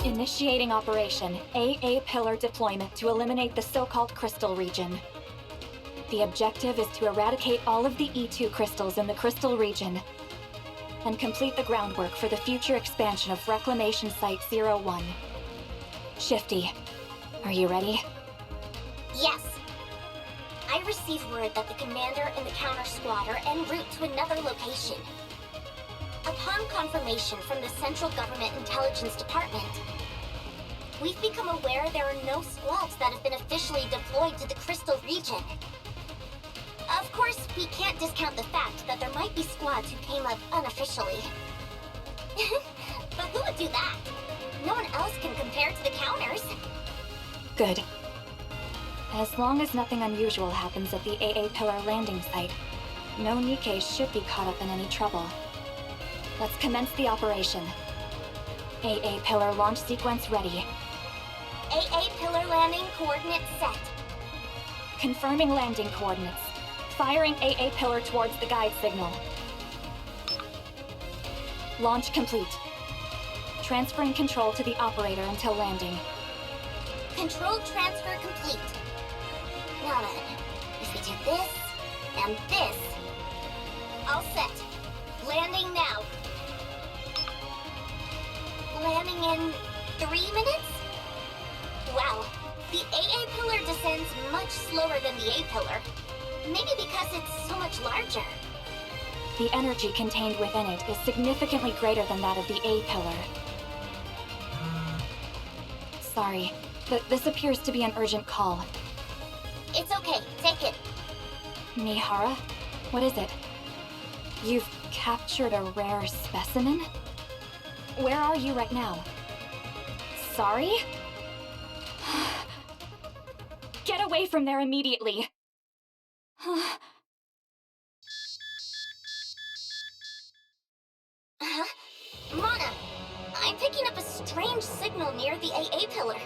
Initiating operation AA Pillar deployment to eliminate the so-called crystal region. The objective is to eradicate all of the E2 crystals in the crystal region and complete the groundwork for the future expansion of Reclamation Site 01. Shifty, are you ready? Yes. I received word that the commander and the counter squad are en route to another location. Upon confirmation from the Central Government Intelligence Department, we've become aware there are no squads that have been officially deployed to the Crystal region. Of course, we can't discount the fact that there might be squads who came up unofficially. But who would do that? No one else can compare to the counters. Good. As long as nothing unusual happens at the AA Pillar landing site, no Nikke should be caught up in any trouble. Let's commence the operation. AA Pillar launch sequence ready. AA Pillar landing coordinates set. Confirming landing coordinates. Firing AA Pillar towards the guide signal. Launch complete. Transferring control to the operator until landing. Control transfer complete. Now then, if we do this, and this... All set. Landing now. Landing in 3 minutes? Wow, the AA Pillar descends much slower than the A Pillar. Maybe because it's so much larger. The energy contained within it is significantly greater than that of the A Pillar. Sorry, but this appears to be an urgent call. It's okay, take it. Mihara? What is it? You've captured a rare specimen? Where are you right now? Sorry? Get away from there immediately! Mana, I'm picking up a strange signal near the AA Pillar.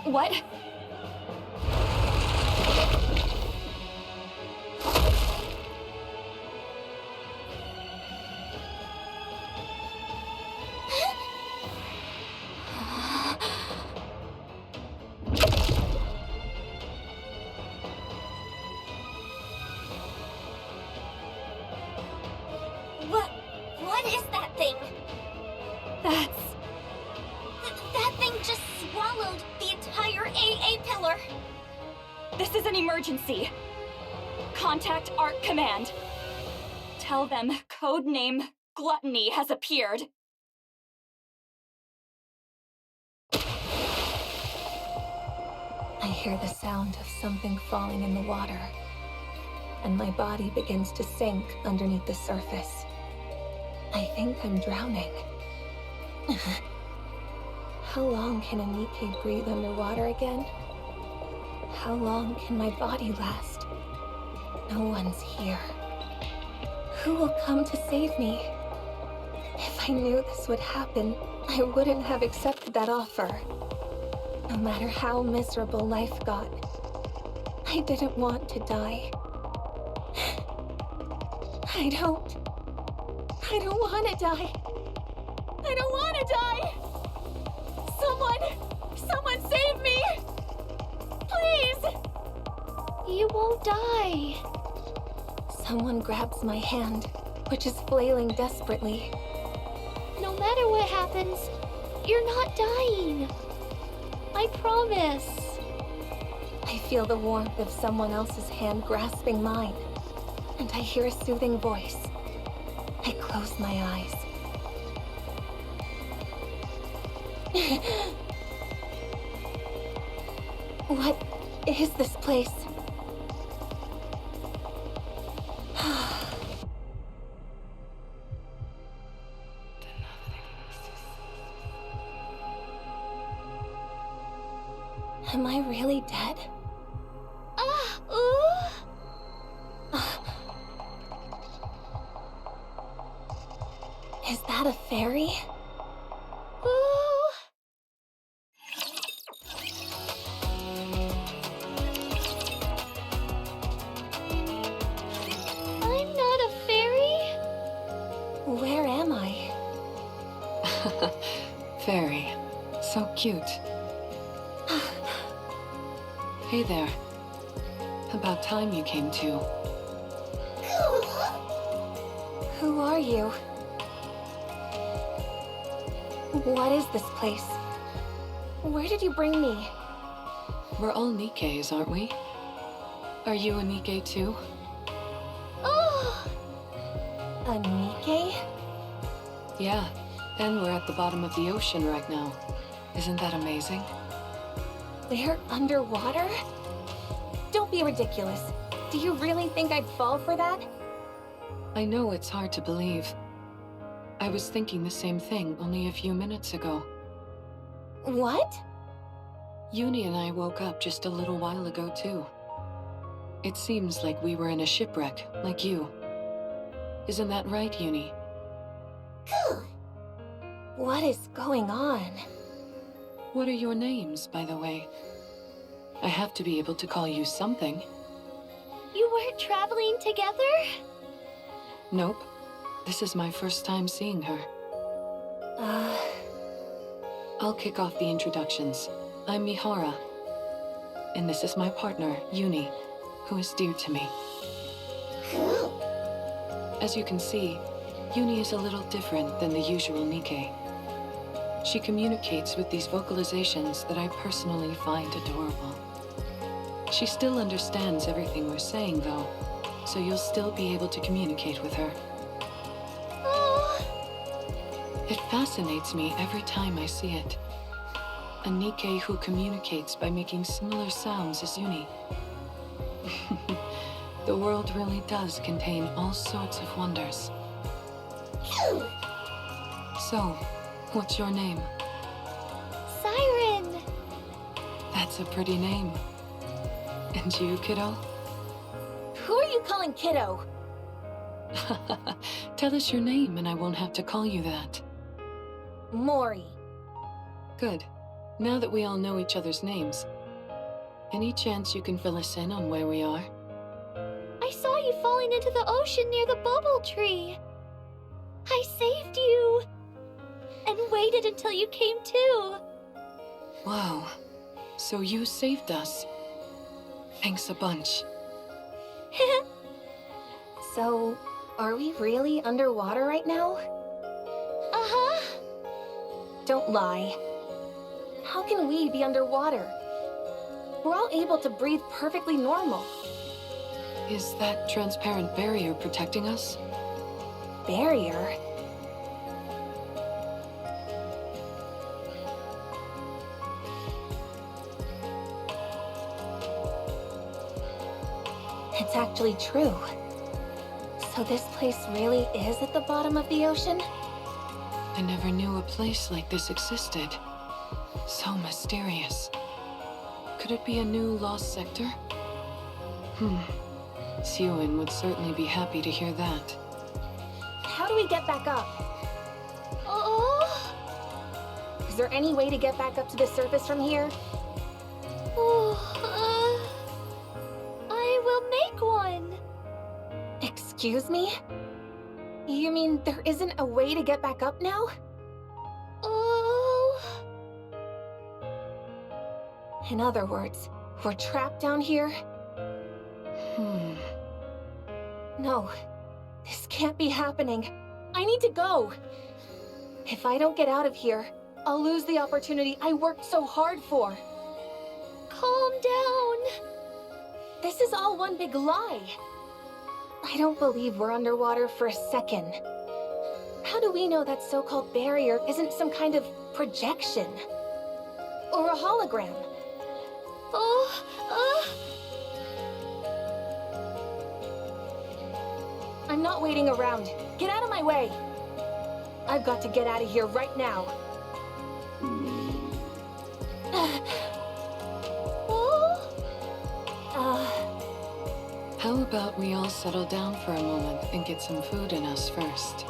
What? What is that thing? That thing just swallowed the entire AA Pillar. This is an emergency. Contact ARC Command. Tell them codename Gluttony has appeared. I hear the sound of something falling in the water, and my body begins to sink underneath the surface. I think I'm drowning. How long can a Nikke breathe underwater again? How long can my body last? No one's here. Who will come to save me? If I knew this would happen, I wouldn't have accepted that offer. No matter how miserable life got, I didn't want to die. I don't want to die. I don't want to die! Someone save me! Please! You won't die. Someone grabs my hand, which is flailing desperately. No matter what happens, you're not dying. I promise. I feel the warmth of someone else's hand grasping mine, and I hear a soothing voice. I close my eyes. What is this place? Am I really dead? Is that a fairy? I'm not a fairy. Where am I? Fairy, So cute. Hey there. About time you came too. Who are you? What is this place? Where did you bring me? We're all Nikkes, aren't we? Are you a Nikke too? Oh! A Nikke? Yeah, and we're at the bottom of the ocean right now. Isn't that amazing? We're underwater? Don't be ridiculous. Do you really think I'd fall for that? I know it's hard to believe. I was thinking the same thing only a few minutes ago. What? Uni and I woke up just a little while ago too. It seems like we were in a shipwreck, like you. Isn't that right, Uni? What is going on? What are your names, by the way? I have to be able to call you something. You weren't traveling together? Nope. This is my first time seeing her. I'll kick off the introductions. I'm Mihara. And this is my partner, Uni, who is dear to me. As you can see, Uni is a little different than the usual Nikke. She communicates with these vocalizations that I personally find adorable. She still understands everything we're saying, though, so you'll still be able to communicate with her. Oh! It fascinates me every time I see it. A Nikke who communicates by making similar sounds as Uni. The world really does contain all sorts of wonders. So, what's your name? Siren! That's a pretty name. And you, kiddo? Who are you calling kiddo? Tell us your name and I won't have to call you that. Mori. Good. Now that we all know each other's names, any chance you can fill us in on where we are? I saw you falling into the ocean near the bubble tree. I saved you. And waited until you came to. Wow. So you saved us. Thanks a bunch. So, are we really underwater right now? Uh-huh. Don't lie. How can we be underwater? We're all able to breathe perfectly normal. Is that transparent barrier protecting us? Barrier? It's actually true. So this place really is at the bottom of the ocean? I never knew a place like this existed. So mysterious. Could it be a new lost sector? Siren would certainly be happy to hear that. How do we get back up? Oh! Is there any way to get back up to the surface from here? Oh, I will make one. Excuse me? You mean there isn't a way to get back up now? Oh. In other words, we're trapped down here? No, this can't be happening. I need to go. If I don't get out of here, I'll lose the opportunity I worked so hard for. Calm down. This is all one big lie. I don't believe we're underwater for a second. How do we know that so-called barrier isn't some kind of projection? Or a hologram? I'm not waiting around. Get out of my way. I've got to get out of here right now. How about we all settle down for a moment and get some food in us first?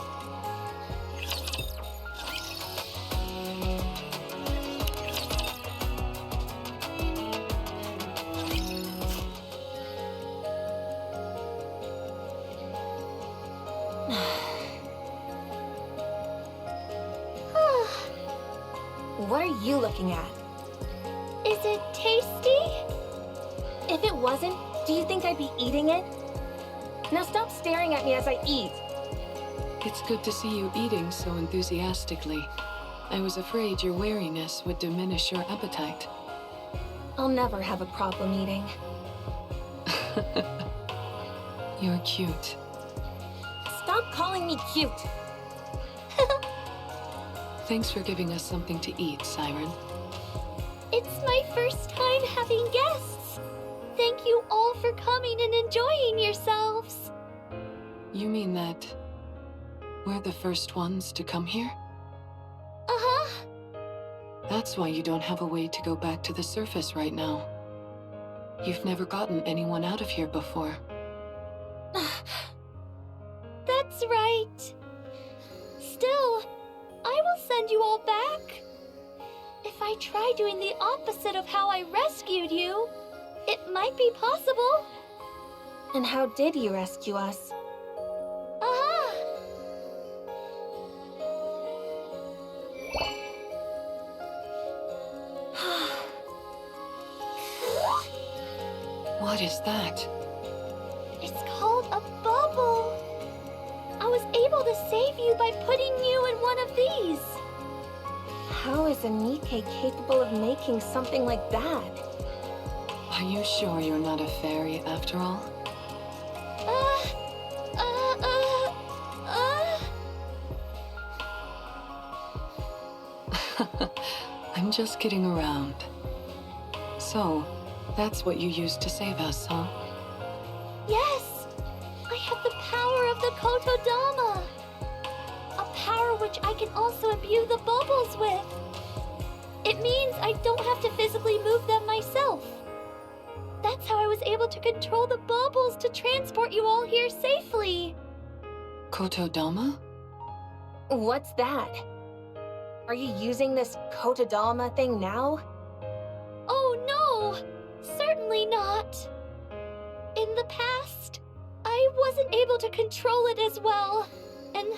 What are you looking at? Is it tasty? If it wasn't, do you think I'd be eating it? Now stop staring at me as I eat. It's good to see you eating so enthusiastically. I was afraid your wariness would diminish your appetite. I'll never have a problem eating. You're cute. Stop calling me cute. Thanks for giving us something to eat, Siren. It's my first time having guests. Thank you all for coming and enjoying yourselves. You mean that we're the first ones to come here? Uh-huh. That's why you don't have a way to go back to the surface right now. You've never gotten anyone out of here before. That's right. Still, I will send you all back. If I try doing the opposite of how I rescued you, it might be possible. And how did you rescue us? Uh-huh. What is that? It's called a bubble. I was able to save you by putting you in one of these. How is a Nikke capable of making something like that? Are you sure you're not a fairy after all? I'm just kidding around. So, that's what you used to save us, huh? Yes! I have the power of the Kotodama! A power which I can also imbue the bubbles with. It means I don't have to physically move them myself. That's how I was able to control the bubbles to transport you all here safely. Kotodama? What's that? Are you using this Kotodama thing now? Oh no! Certainly not. In the past, I wasn't able to control it as well, and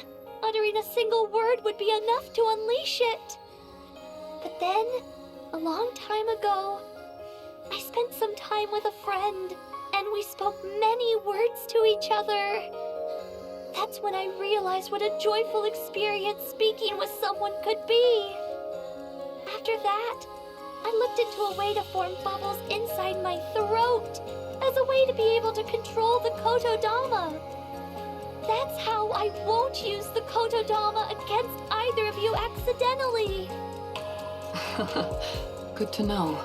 uttering a single word would be enough to unleash it. But then, a long time ago, I spent some time with a friend, and we spoke many words to each other. That's when I realized what a joyful experience speaking with someone could be. After that, I looked into a way to form bubbles inside my throat as a way to be able to control the Kotodama. That's how I won't use the Kotodama against either of you accidentally. Good to know.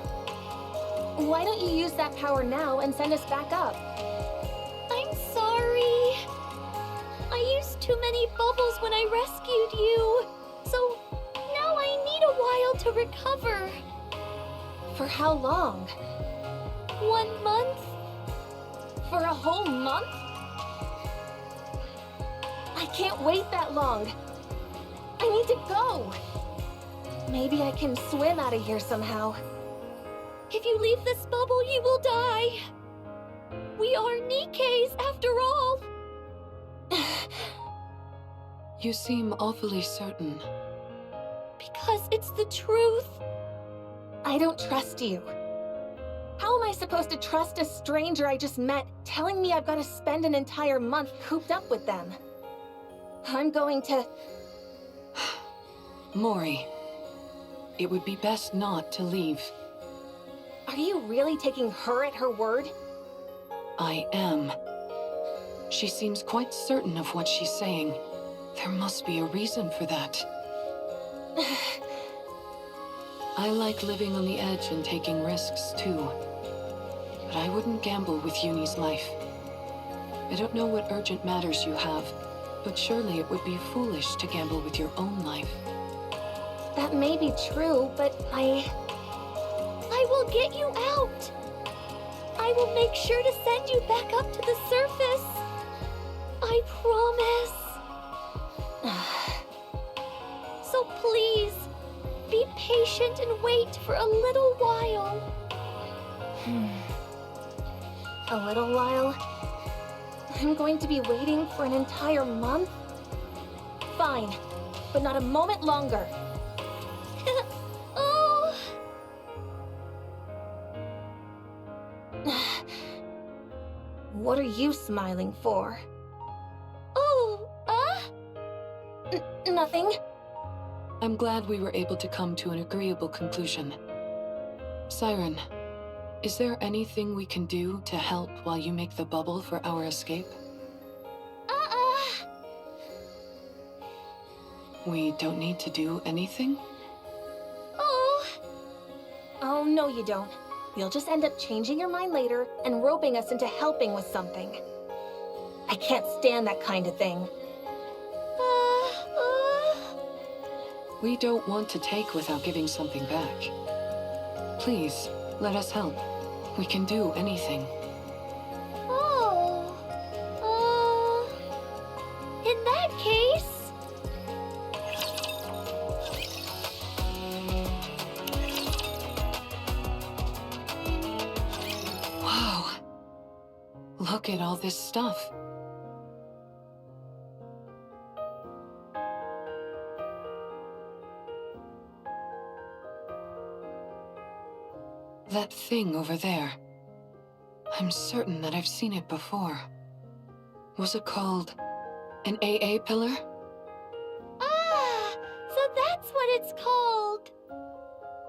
Why don't you use that power now and send us back up? I'm sorry. I used too many bubbles when I rescued you, so now I need a while to recover. For how long? 1 month? For a whole month? I can't wait that long. I need to go. Maybe I can swim out of here somehow. If you leave this bubble, you will die. We are Nikkes after all. You seem awfully certain. Because it's the truth. I don't trust you. How am I supposed to trust a stranger I just met telling me I've got to spend an entire month cooped up with them? I'm going to... Mori, it would be best not to leave. Are you really taking her at her word? I am. She seems quite certain of what she's saying. There must be a reason for that. I like living on the edge and taking risks, too. But I wouldn't gamble with Uni's life. I don't know what urgent matters you have, but surely it would be foolish to gamble with your own life. That may be true, but I will get you out. I will make sure to send you back up to the surface. I promise. So please, be patient and wait for a little while. A little while? I'm going to be waiting for an entire month? Fine, but not a moment longer. What are you smiling for? Oh, Nothing. I'm glad we were able to come to an agreeable conclusion. Siren, is there anything we can do to help while you make the bubble for our escape? We don't need to do anything? Oh, Oh, no you don't. You'll just end up changing your mind later and roping us into helping with something. I can't stand that kind of thing. We don't want to take without giving something back. Please, let us help. We can do anything. oh, in that case... Wow. Look at all this stuff. That thing over there. I'm certain that I've seen it before. Was it called an AA pillar? Ah, so that's what it's called.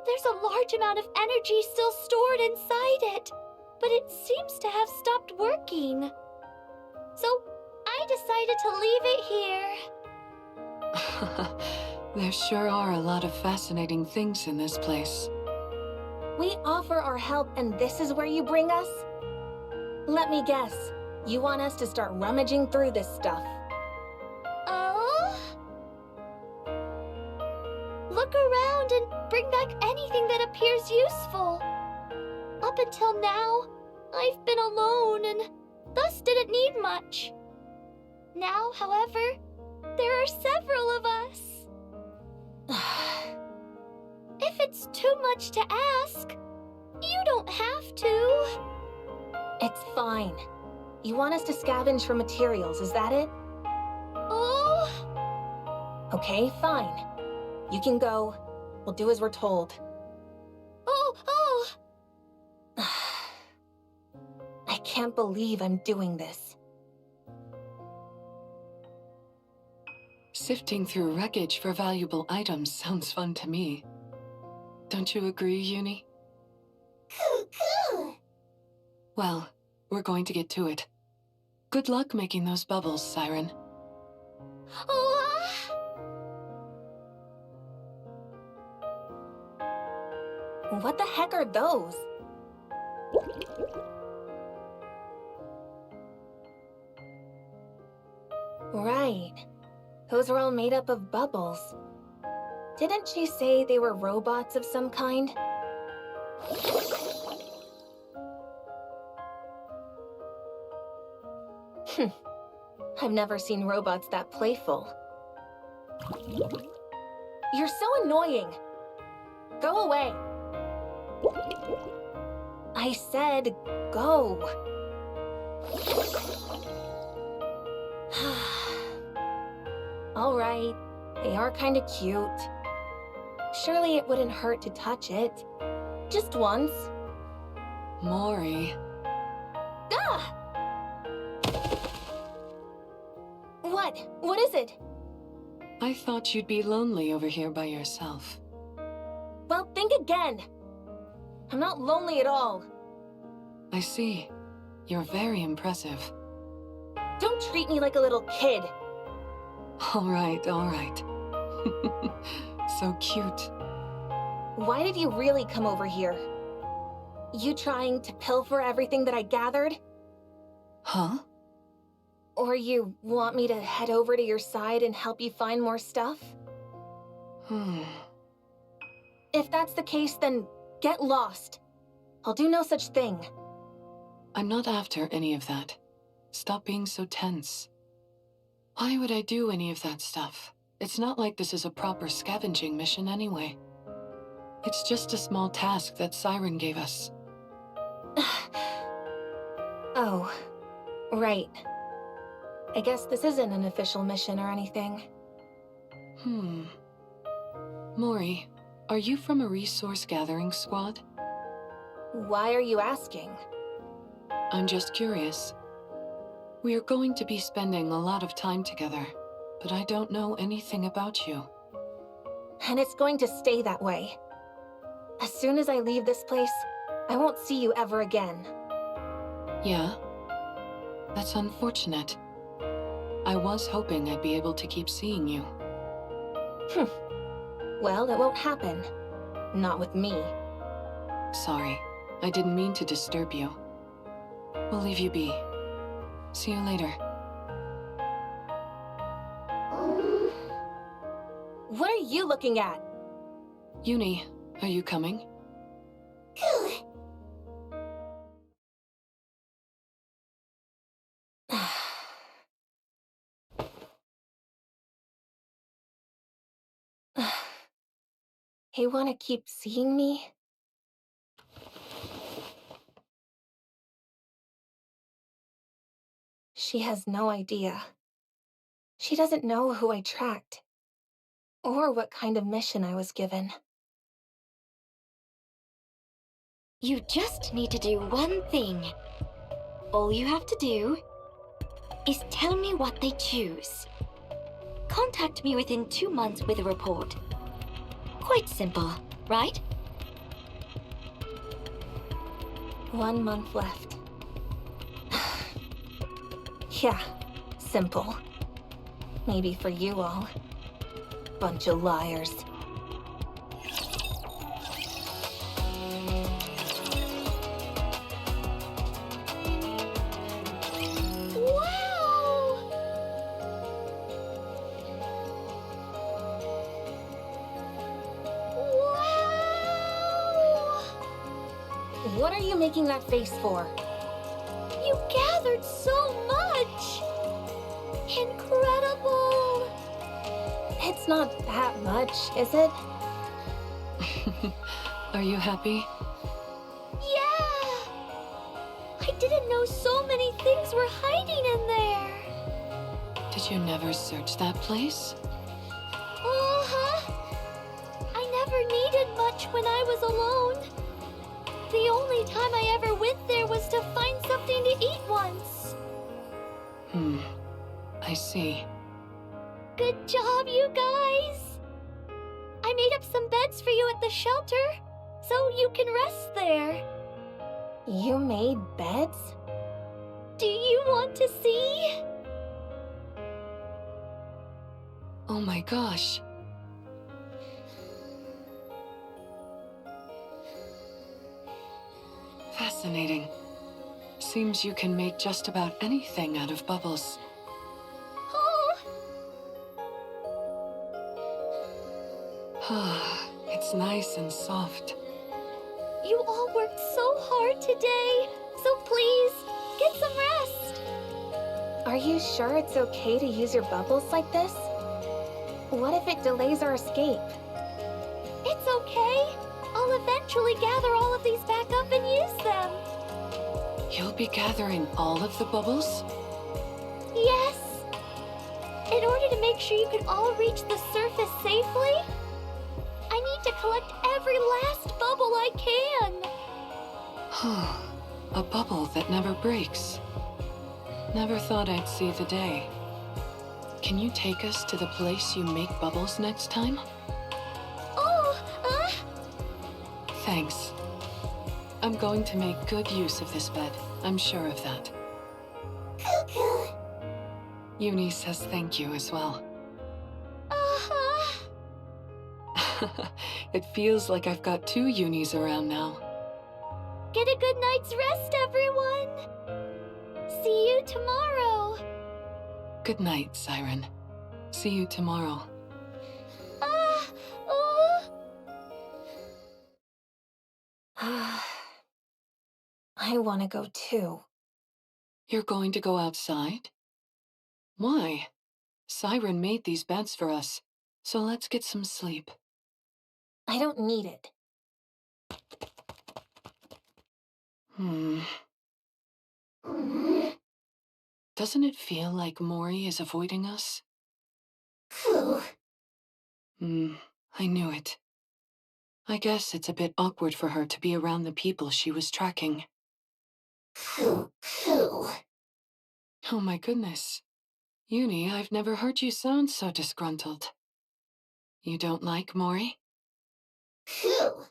There's a large amount of energy still stored inside it, but it seems to have stopped working. So I decided to leave it here. There sure are a lot of fascinating things in this place. We offer our help and this is where you bring us? Let me guess. You want us to start rummaging through this stuff. Oh? Look around and bring back anything that appears useful. Up until now, I've been alone and thus didn't need much. Now, however, there are several of us. If it's too much to ask, you don't have to. It's fine. You want us to scavenge for materials, is that it? Oh, Okay, fine. You can go. We'll do as we're told. oh. I can't believe I'm doing this. Sifting through wreckage for valuable items sounds fun to me. Don't you agree, Uni? Well, we're going to get to it. Good luck making those bubbles, Siren. Oh, What the heck are those? Right. Those are all made up of bubbles. Didn't she say they were robots of some kind? I've never seen robots that playful. You're so annoying. Go away. I said go. All right, they are kind of cute. Surely it wouldn't hurt to touch it. Just once. Mori. Ah! What? What is it? I thought you'd be lonely over here by yourself. Well, think again. I'm not lonely at all. I see. You're very impressive. Don't treat me like a little kid. All right, all right. So cute. Why did you really come over here? You trying to pilfer everything that I gathered? Huh? Or you want me to head over to your side and help you find more stuff? If that's the case, then get lost. I'll do no such thing. I'm not after any of that. Stop being so tense. Why would I do any of that stuff? It's not like this is a proper scavenging mission anyway. It's just a small task that Siren gave us. Oh, right. I guess this isn't an official mission or anything. Mori, are you from a resource gathering squad? Why are you asking? I'm just curious. We are going to be spending a lot of time together, but I don't know anything about you. And it's going to stay that way. As soon as I leave this place, I won't see you ever again. Yeah? That's unfortunate. I was hoping I'd be able to keep seeing you. Well, it won't happen. Not with me. Sorry, I didn't mean to disturb you. We'll leave you be. See you later. What are you looking at? Uni, are you coming? You want to keep seeing me? She has no idea. She doesn't know who I tracked, or what kind of mission I was given. You just need to do one thing. All you have to do is tell me what they choose. Contact me within 2 months with a report. Quite simple, right? 1 month left. Yeah, simple. Maybe for you all. Bunch of liars. Wow! Wow! What are you making that face for? You gathered so much! Incredible! It's not that much, is it? Are you happy? Yeah! I didn't know so many things were hiding in there. Did you never search that place? Uh-huh. I never needed much when I was alone. The only time I ever went there was to find something to eat once. I see. Good job, you guys! I made up some beds for you at the shelter, so you can rest there. You made beds? Do you want to see? Oh my gosh. Fascinating. Seems you can make just about anything out of bubbles. Oh, It's nice and soft. you all worked so hard today, so please, get some rest. Are you sure it's okay to use your bubbles like this? What if it delays our escape? It's okay. I'll eventually gather all of these back up and use them. You'll be gathering all of the bubbles? Yes. In order to make sure you can all reach the surface safely, I need to collect every last bubble I can. A bubble that never breaks. Never thought I'd see the day. Can you take us to the place you make bubbles next time? Oh, Thanks. I'm going to make good use of this bed. I'm sure of that. Uni says thank you as well. It feels like I've got 2 Unis around now. Get a good night's rest, everyone. See you tomorrow. Good night, Siren. See you tomorrow. I want to go too. You're going to go outside? Why? Siren made these beds for us, so let's get some sleep. I don't need it. Doesn't it feel like Mori is avoiding us? I knew it. I guess it's a bit awkward for her to be around the people she was tracking. Oh my goodness. Uni, I've never heard you sound so disgruntled. You don't like Mori? Who?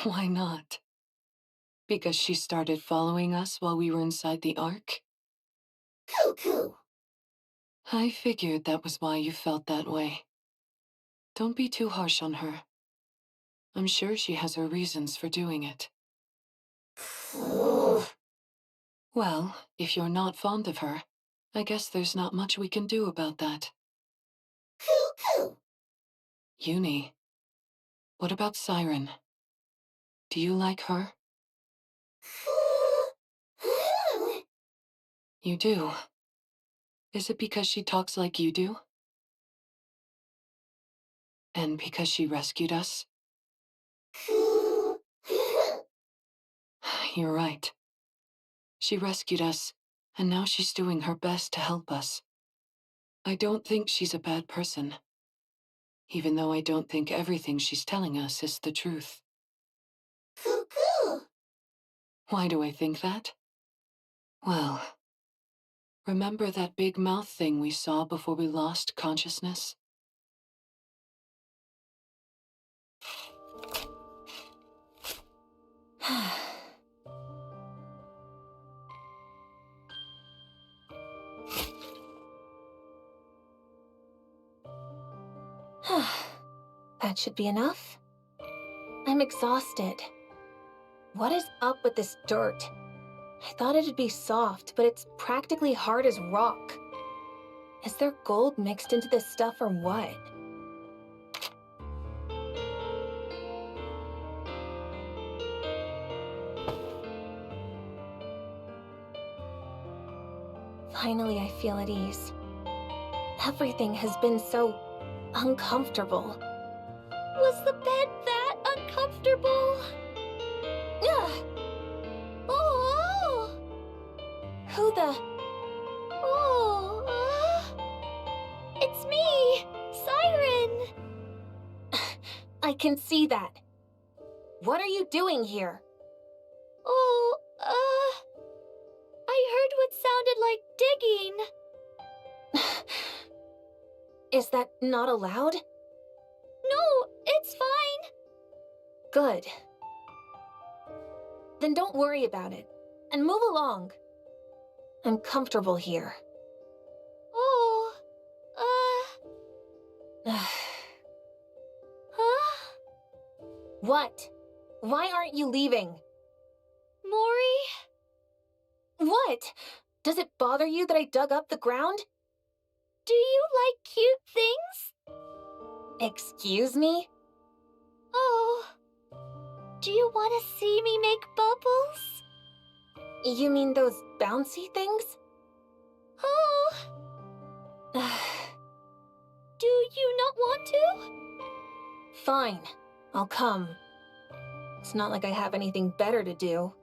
Why not? Because she started following us while we were inside the Ark? Cuckoo. I figured that was why you felt that way. Don't be too harsh on her. I'm sure she has her reasons for doing it. Well, if you're not fond of her, I guess there's not much we can do about that. Cuckoo. Uni, what about Siren? Do you like her? You do? Is it because she talks like you do? And because she rescued us? You're right. She rescued us, and now she's doing her best to help us. I don't think she's a bad person, even though I don't think everything she's telling us is the truth. Cuckoo. Why do I think that? Well, remember that big mouth thing we saw before we lost consciousness? That should be enough. I'm exhausted. What is up with this dirt? I thought it'd be soft, but it's practically hard as rock. Is there gold mixed into this stuff or what? Finally, I feel at ease. Everything has been so uncomfortable. Was the bed that uncomfortable? Ugh! Oh! Who the... Oh! It's me! Siren! I can see that. What are you doing here? Oh, I heard what sounded like digging. Is that not allowed? No, it's fine. Good. Then don't worry about it, and move along. I'm comfortable here. Oh, huh? What? Why aren't you leaving? Mori? What? Does it bother you that I dug up the ground? Do you like cute things? Excuse me? Oh. Do you want to see me make bubbles? You mean those bouncy things? Oh. Do you not want to? Fine. I'll come. It's not like I have anything better to do.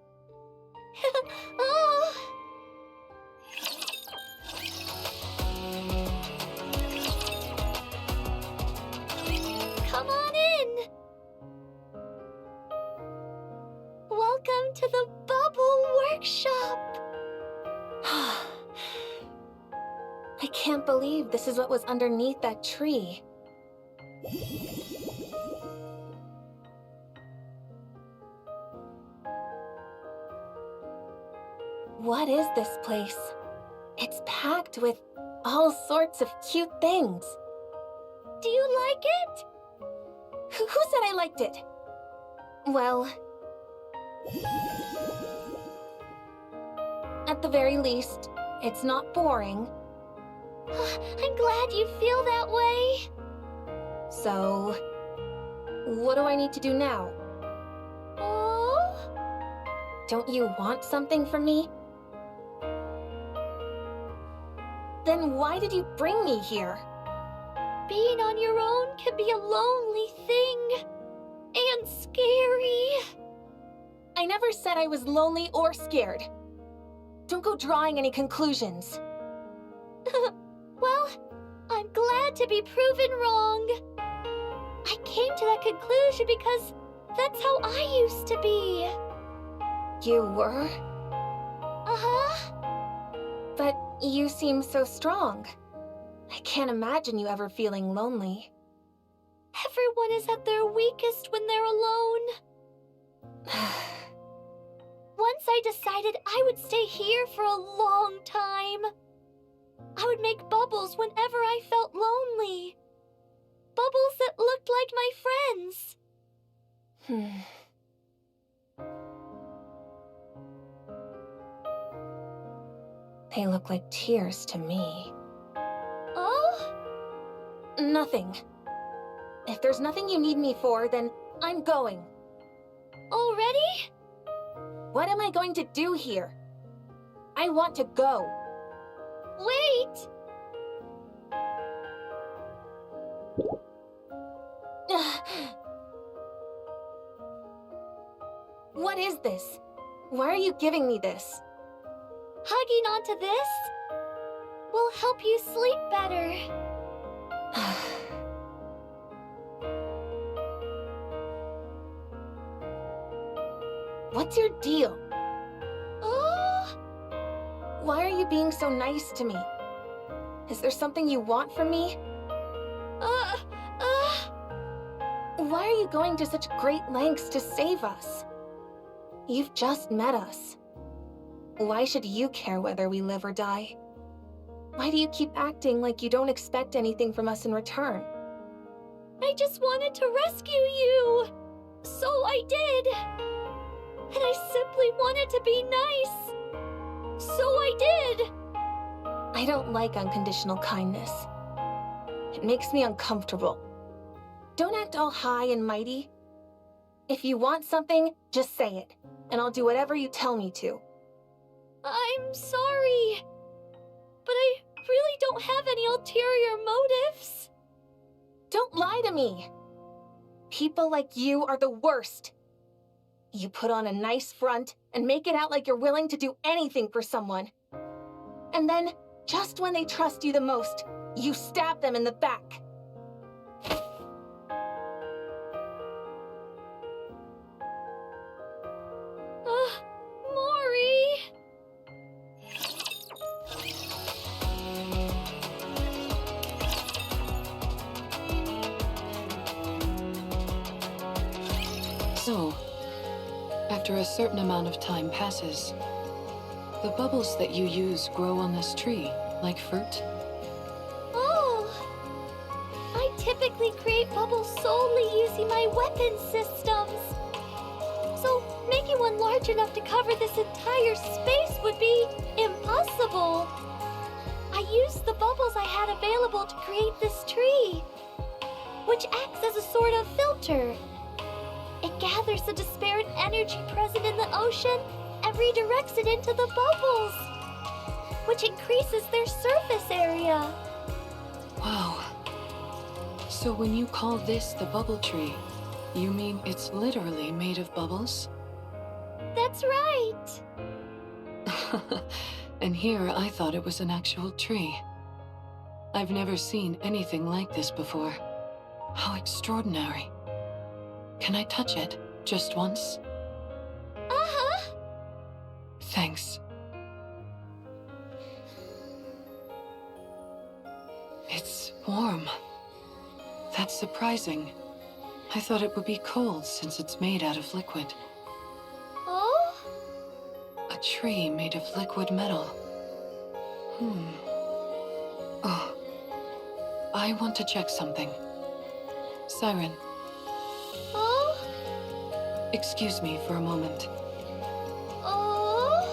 Oh. Come on in. Welcome to the Bubble Workshop. I can't believe this is what was underneath that tree. What is this place? It's packed with all sorts of cute things. Do you like it? Who said I liked it? Well, at the very least, it's not boring. I'm glad you feel that way. So, what do I need to do now? Oh? Don't you want something from me? Then why did you bring me here? Being on your own can be a lonely thing. And scary. I never said I was lonely or scared. Don't go drawing any conclusions. Well, I'm glad to be proven wrong. I came to that conclusion because that's how I used to be. You were? Uh-huh. But You seem so strong. I can't imagine you ever feeling lonely. Everyone is at their weakest when they're alone. Once I decided I would stay here for a long time. I would make bubbles whenever I felt lonely. Bubbles that looked like my friends. They look like tears to me. Oh? Nothing. If there's nothing you need me for, then I'm going. Already? What am I going to do here? I want to go. Wait! What is this? Why are you giving me this? Hugging onto this will help you sleep better. What's your deal? Oh? Why are you being so nice to me? Is there something you want from me? Why are you going to such great lengths to save us? You've just met us. Why should you care whether we live or die? Why do you keep acting like you don't expect anything from us in return? I just wanted to rescue you. So I did. And I simply wanted to be nice. So I did. I don't like unconditional kindness. It makes me uncomfortable. Don't act all high and mighty. If you want something, just say it, and I'll do whatever you tell me to. I'm sorry. But I really don't have any ulterior motives. Don't lie to me. People like you are the worst. You put on a nice front and make it out like you're willing to do anything for someone. And then, just when they trust you the most, you stab them in the back. Mori! So, after a certain amount of time passes, the bubbles that you use grow on this tree, like fruit. Oh! I typically create bubbles solely using my weapon systems. So, making one large enough to cover this entire space would be impossible. I used the bubbles I had available to create this tree, which acts as a sort of filter. It gathers the disparate energy present in the ocean and redirects it into the bubbles, which increases their surface area. Wow. So when you call this the bubble tree, you mean it's literally made of bubbles? That's right. And here I thought it was an actual tree. I've never seen anything like this before. How extraordinary. Can I touch it? Just once? Uh-huh. Thanks. It's warm. That's surprising. I thought it would be cold since it's made out of liquid. Oh? A tree made of liquid metal. Oh. I want to check something. Siren, Oh? excuse me for a moment. Oh?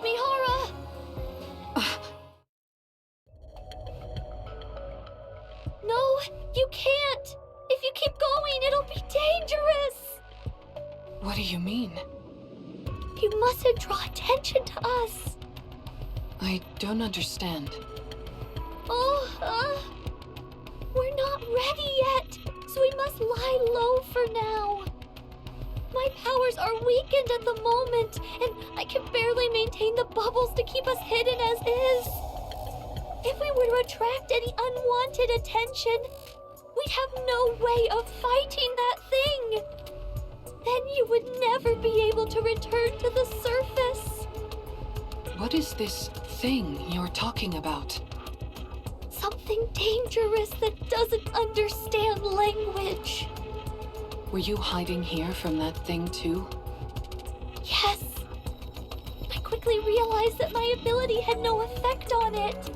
Mihara! No, you can't! If you keep going, it'll be dangerous! What do you mean? You mustn't draw attention to us. I don't understand. Oh, we're not ready yet, so we must lie low for now. My powers are weakened at the moment, and I can barely maintain the bubbles to keep us hidden as is. If we were to attract any unwanted attention, we'd have no way of fighting that thing. Then you would never be able to return to the surface. What is this thing you're talking about? Something dangerous that doesn't understand language. Were you hiding here from that thing too? Yes. I quickly realized that my ability had no effect on it.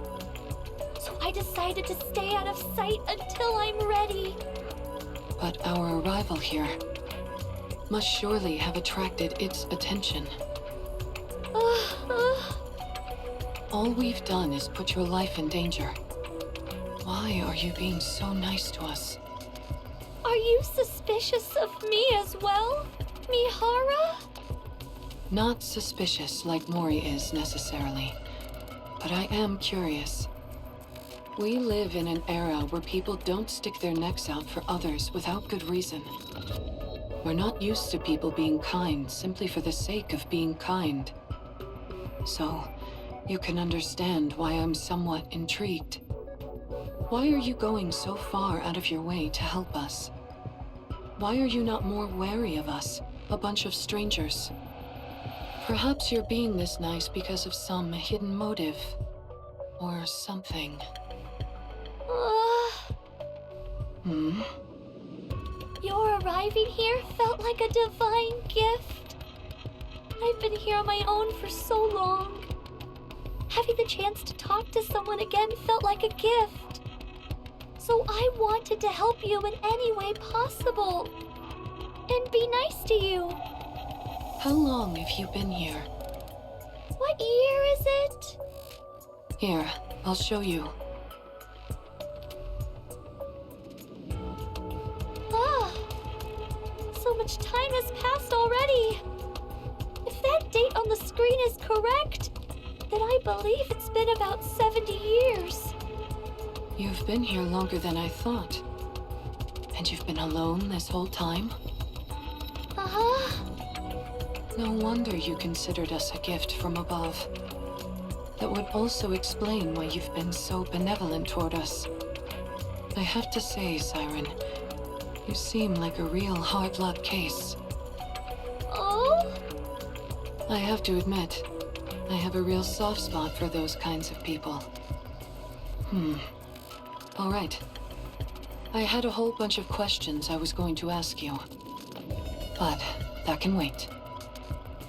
So I decided to stay out of sight until I'm ready. But our arrival here must surely have attracted its attention. All we've done is put your life in danger. Why are you being so nice to us? Are you suspicious of me as well, Mihara? Not suspicious like Mori is necessarily, but I am curious. We live in an era where people don't stick their necks out for others without good reason. We're not used to people being kind simply for the sake of being kind. So, you can understand why I'm somewhat intrigued. Why are you going so far out of your way to help us? Why are you not more wary of us, a bunch of strangers? Perhaps you're being this nice because of some hidden motive. Or something. Your arriving here felt like a divine gift. I've been here on my own for so long. Having the chance to talk to someone again felt like a gift. So I wanted to help you in any way possible. And be nice to you. How long have you been here? What year is it? Here, I'll show you. So much time has passed already. If that date on the screen is correct, then I believe it's been about 70 years. You've been here longer than I thought. And you've been alone this whole time? Uh-huh. No wonder you considered us a gift from above. That would also explain why you've been so benevolent toward us. I have to say, Siren, you seem like a real hard luck case. Oh? I have to admit, I have a real soft spot for those kinds of people. All right. I had a whole bunch of questions I was going to ask you. But that can wait.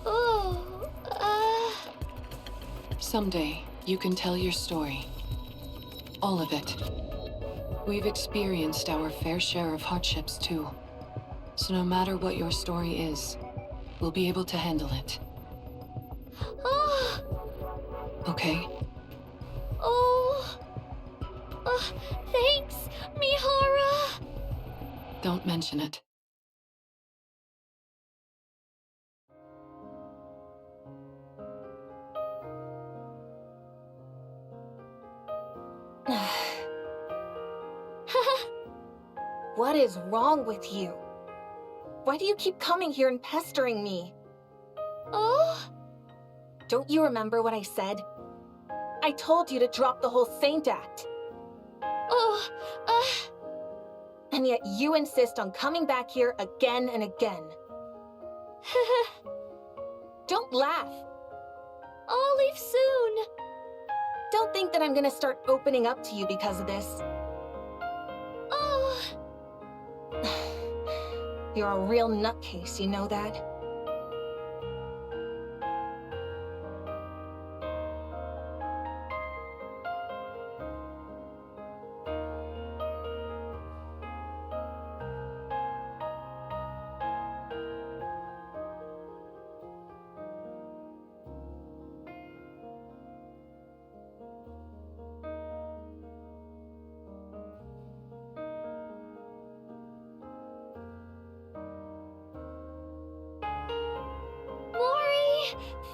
Oh, Someday, you can tell your story. All of it. We've experienced our fair share of hardships, too. So no matter what your story is, we'll be able to handle it. Okay? Thanks, Mihara. Don't mention it. What is wrong with you? Why do you keep coming here and pestering me? Oh? Don't you remember what I said? I told you to drop the whole Saint Act. And yet you insist on coming back here again and again. Don't laugh. I'll leave soon. Don't think that I'm gonna start opening up to you because of this. You're a real nutcase, you know that?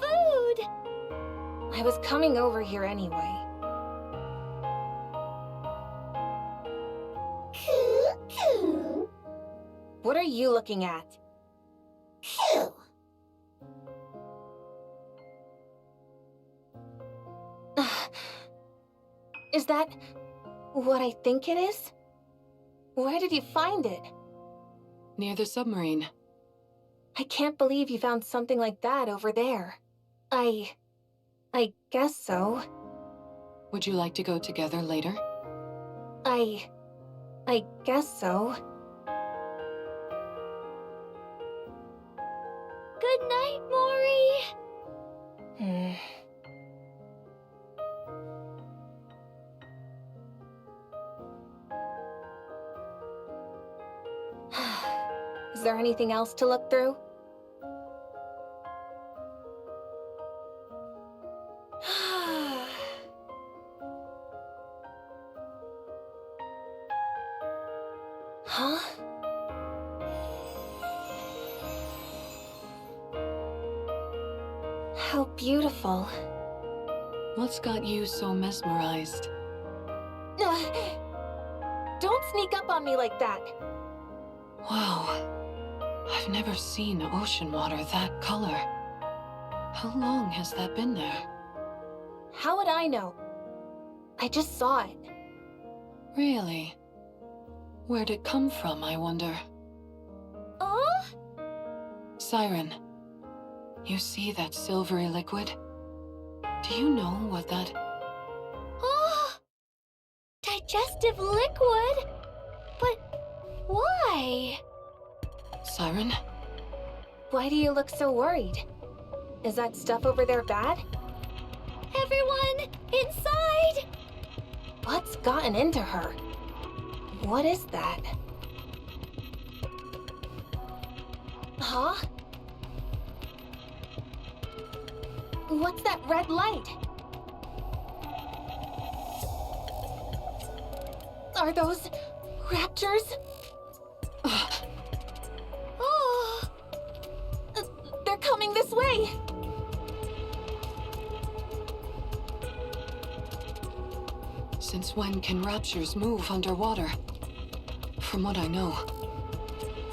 Food! I was coming over here anyway. What are you looking at? Is that what I think it is? Where did you find it? Near the submarine. I can't believe you found something like that over there. I guess so. Would you like to go together later? I guess so. Good night, Mori. Is there anything else to look through? Huh? How beautiful. What's got you so mesmerized? Don't sneak up on me like that. Wow. I've never seen ocean water that color. How long has that been there? How would I know? I just saw it. Really? Where'd it come from, I wonder? Oh? Siren, you see that silvery liquid? Do you know what that... Oh! Digestive liquid? But why? Siren? Why do you look so worried? Is that stuff over there bad? Everyone, inside! What's gotten into her? What is that? Huh? What's that red light? Are those raptors? Oh! They're coming this way! Since when can raptures move underwater? From what I know,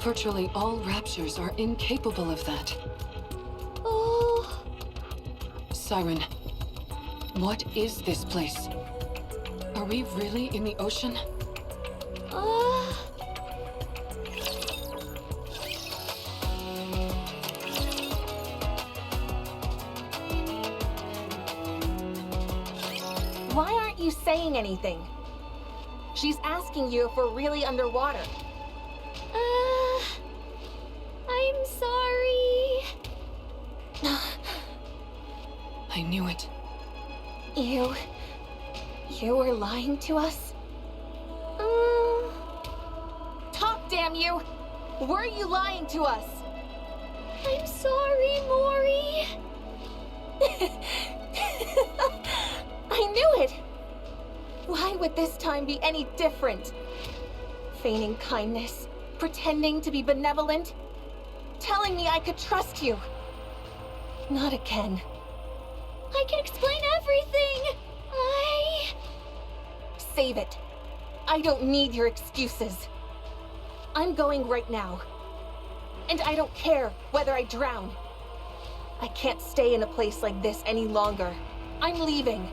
virtually all raptures are incapable of that. Oh! Siren, what is this place? Are we really in the ocean? Why aren't you saying anything? She's asking you if we're really underwater. I'm sorry. I knew it. You were lying to us? Talk, damn you! Were you lying to us? I'm sorry, Mori. I knew it! Why would this time be any different? Feigning kindness, pretending to be benevolent, telling me I could trust you. Not again. I can explain everything. Save it. I don't need your excuses. I'm going right now. And I don't care whether I drown. I can't stay in a place like this any longer. I'm leaving.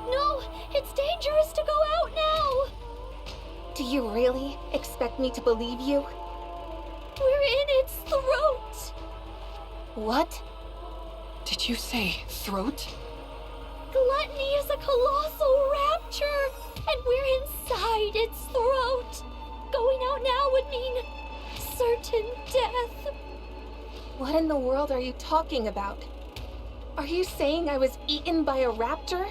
No, it's dangerous to go out now. Do you really expect me to believe you? We're in its throat. What? Did you say throat? Gluttony is a colossal rapture, and we're inside its throat. Going out now would mean certain death. What in the world are you talking about? Are you saying I was eaten by a raptor?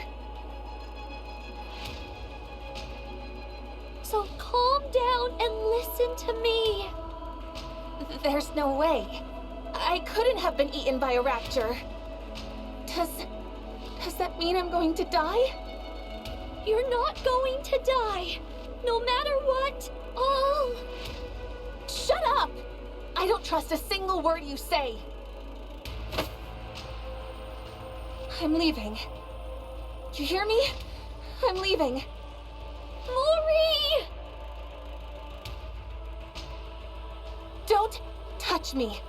So calm down and listen to me. There's no way. I couldn't have been eaten by a raptor. Does that mean I'm going to die? You're not going to die. No matter what, Shut up! I don't trust a single word you say. I'm leaving. You hear me? I'm leaving. Mori! Don't touch me.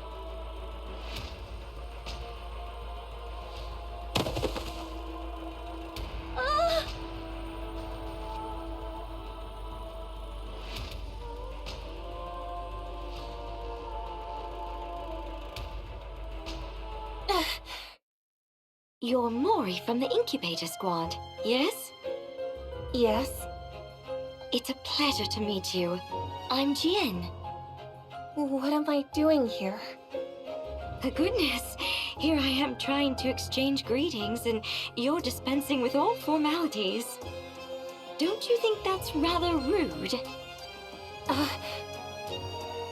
You're Mori from the incubator squad, yes? Yes? It's a pleasure to meet you. I'm Jien. What am I doing here? Goodness, here I am trying to exchange greetings and you're dispensing with all formalities. Don't you think that's rather rude?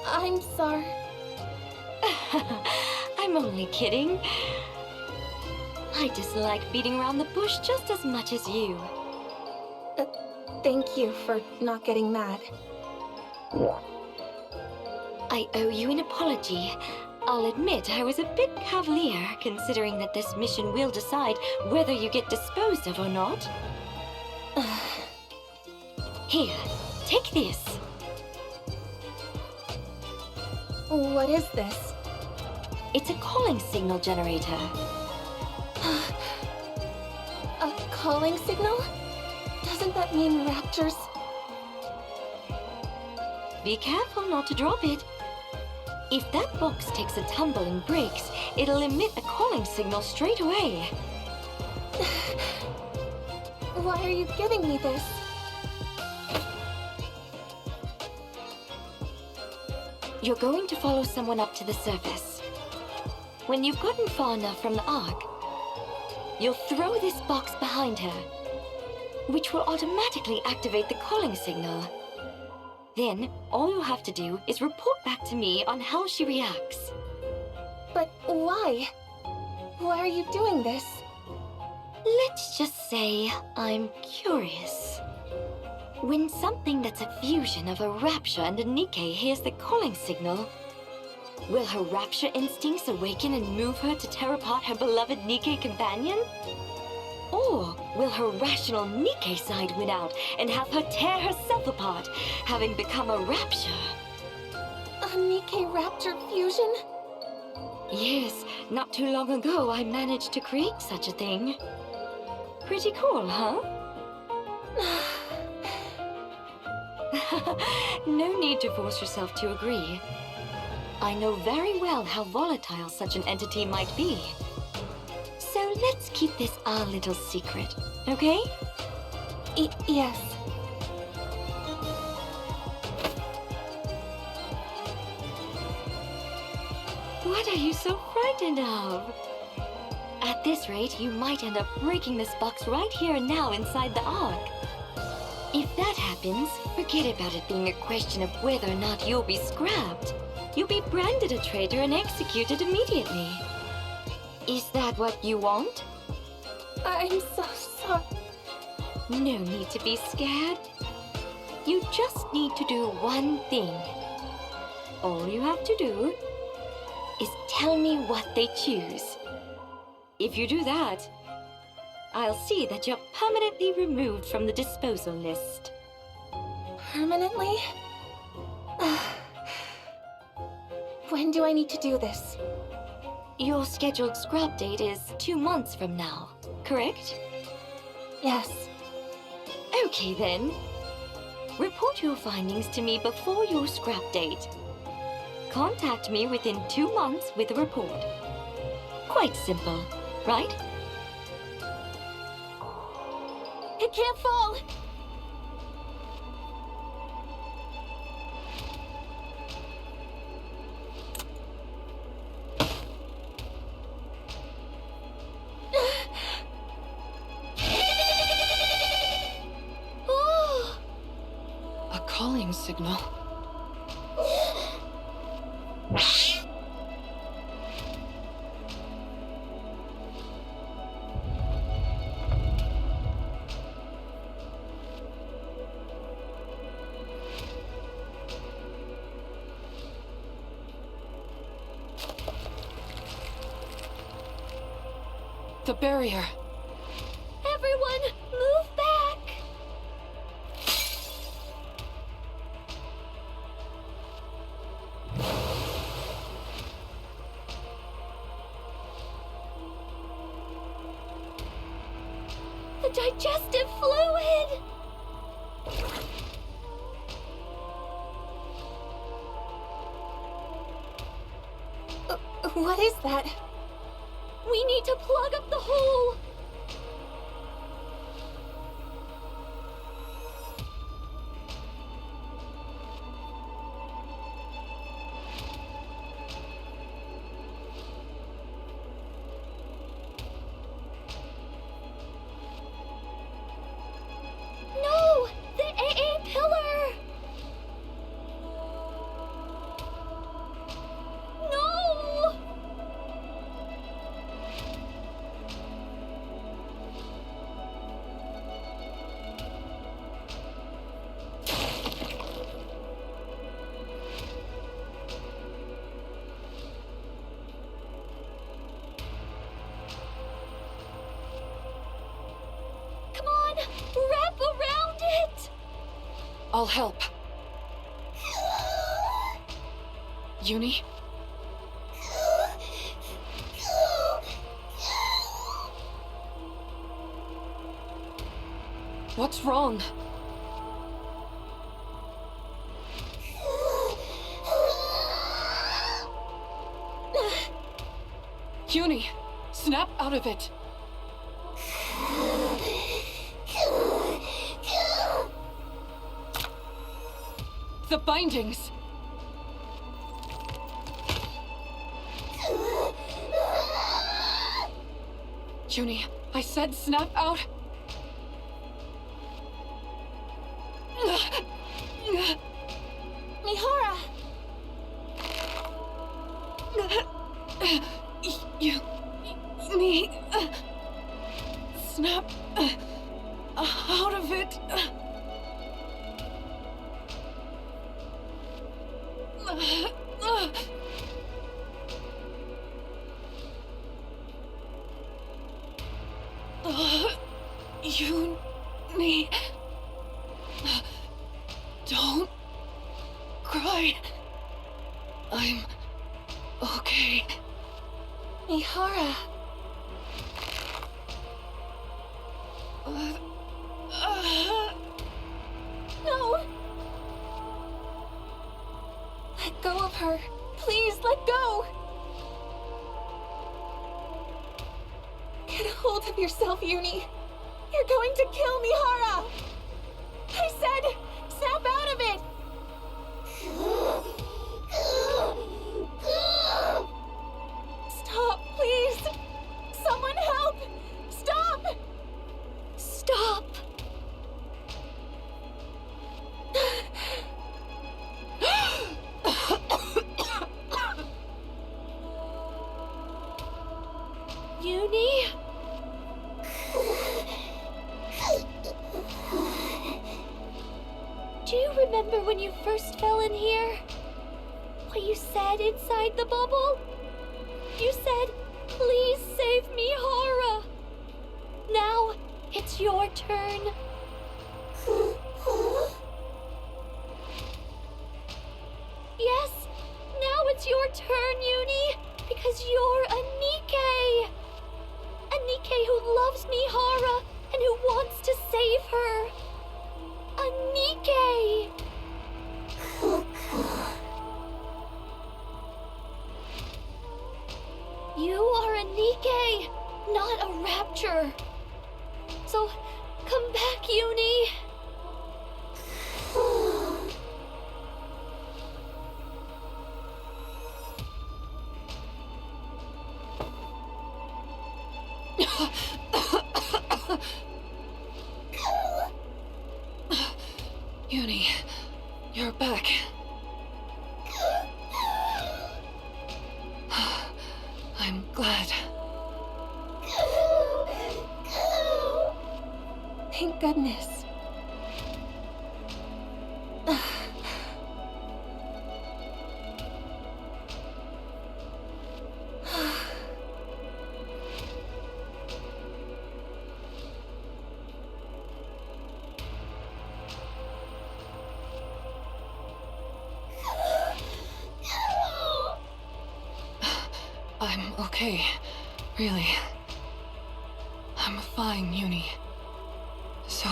I'm sorry. I'm only kidding. I dislike beating around the bush just as much as you. Thank you for not getting mad. I owe you an apology. I'll admit I was a bit cavalier, considering that this mission will decide whether you get disposed of or not. Here, take this. What is this? It's a calling signal generator. A calling signal? Doesn't that mean raptors? Be careful not to drop it. If that box takes a tumble and breaks, it'll emit a calling signal straight away. Why are you giving me this? You're going to follow someone up to the surface. When you've gotten far enough from the Ark, you'll throw this box behind her, which will automatically activate the calling signal. Then, all you'll have to do is report back to me on how she reacts. But why? Why are you doing this? Let's just say I'm curious. When something that's a fusion of a Rapture and a Nikke hears the calling signal, will her Rapture instincts awaken and move her to tear apart her beloved Nikke companion? Or will her rational Nikke side win out and have her tear herself apart, having become a Rapture? A Nikke Raptor fusion? Yes, not too long ago I managed to create such a thing. Pretty cool, huh? No need to force yourself to agree. I know very well how volatile such an entity might be. So let's keep this our little secret, okay? Yes. What are you so frightened of? At this rate, you might end up breaking this box right here and now inside the Ark. If that happens, forget about it being a question of whether or not you'll be scrapped. You'll be branded a traitor and executed immediately. Is that what you want? I'm so sorry. No need to be scared. You just need to do one thing. All you have to do is tell me what they choose. If you do that, I'll see that you're permanently removed from the disposal list. Permanently? When do I need to do this? Your scheduled scrap date is 2 months from now, correct? Yes. Okay then. Report your findings to me before your scrap date. Contact me within 2 months with a report. Quite simple, right? It can't fall! A calling signal. The barrier. Everyone, move back! The digestive fluid! What is that? We need to plug up the hole! I'll help. Uni? What's wrong? Uni, snap out of it. The bindings. Uni, I said snap out. Mihara! Uni, snap out of it. Uni, don't cry. I'm okay. Mihara! No! Let go of her. Please, let go! Get a hold of yourself, Uni. You're going to kill Mihara! I said, snap out of it! Stop, please! Someone help! Stop! Stop! Uni? Do you remember when you first fell in here? What you said inside the bubble? You said, please save me, Hara. Now, it's your turn. Yes, now it's your turn, Uni, because you're a Nikke. A Nikke who loves Mihara and who wants to save her. A Nikke! You are a Nikke, not a rapture. So, come back, Uni. Uni, you're back. I'm glad. Thank goodness. I'm okay, really. I'm fine, Uni. So...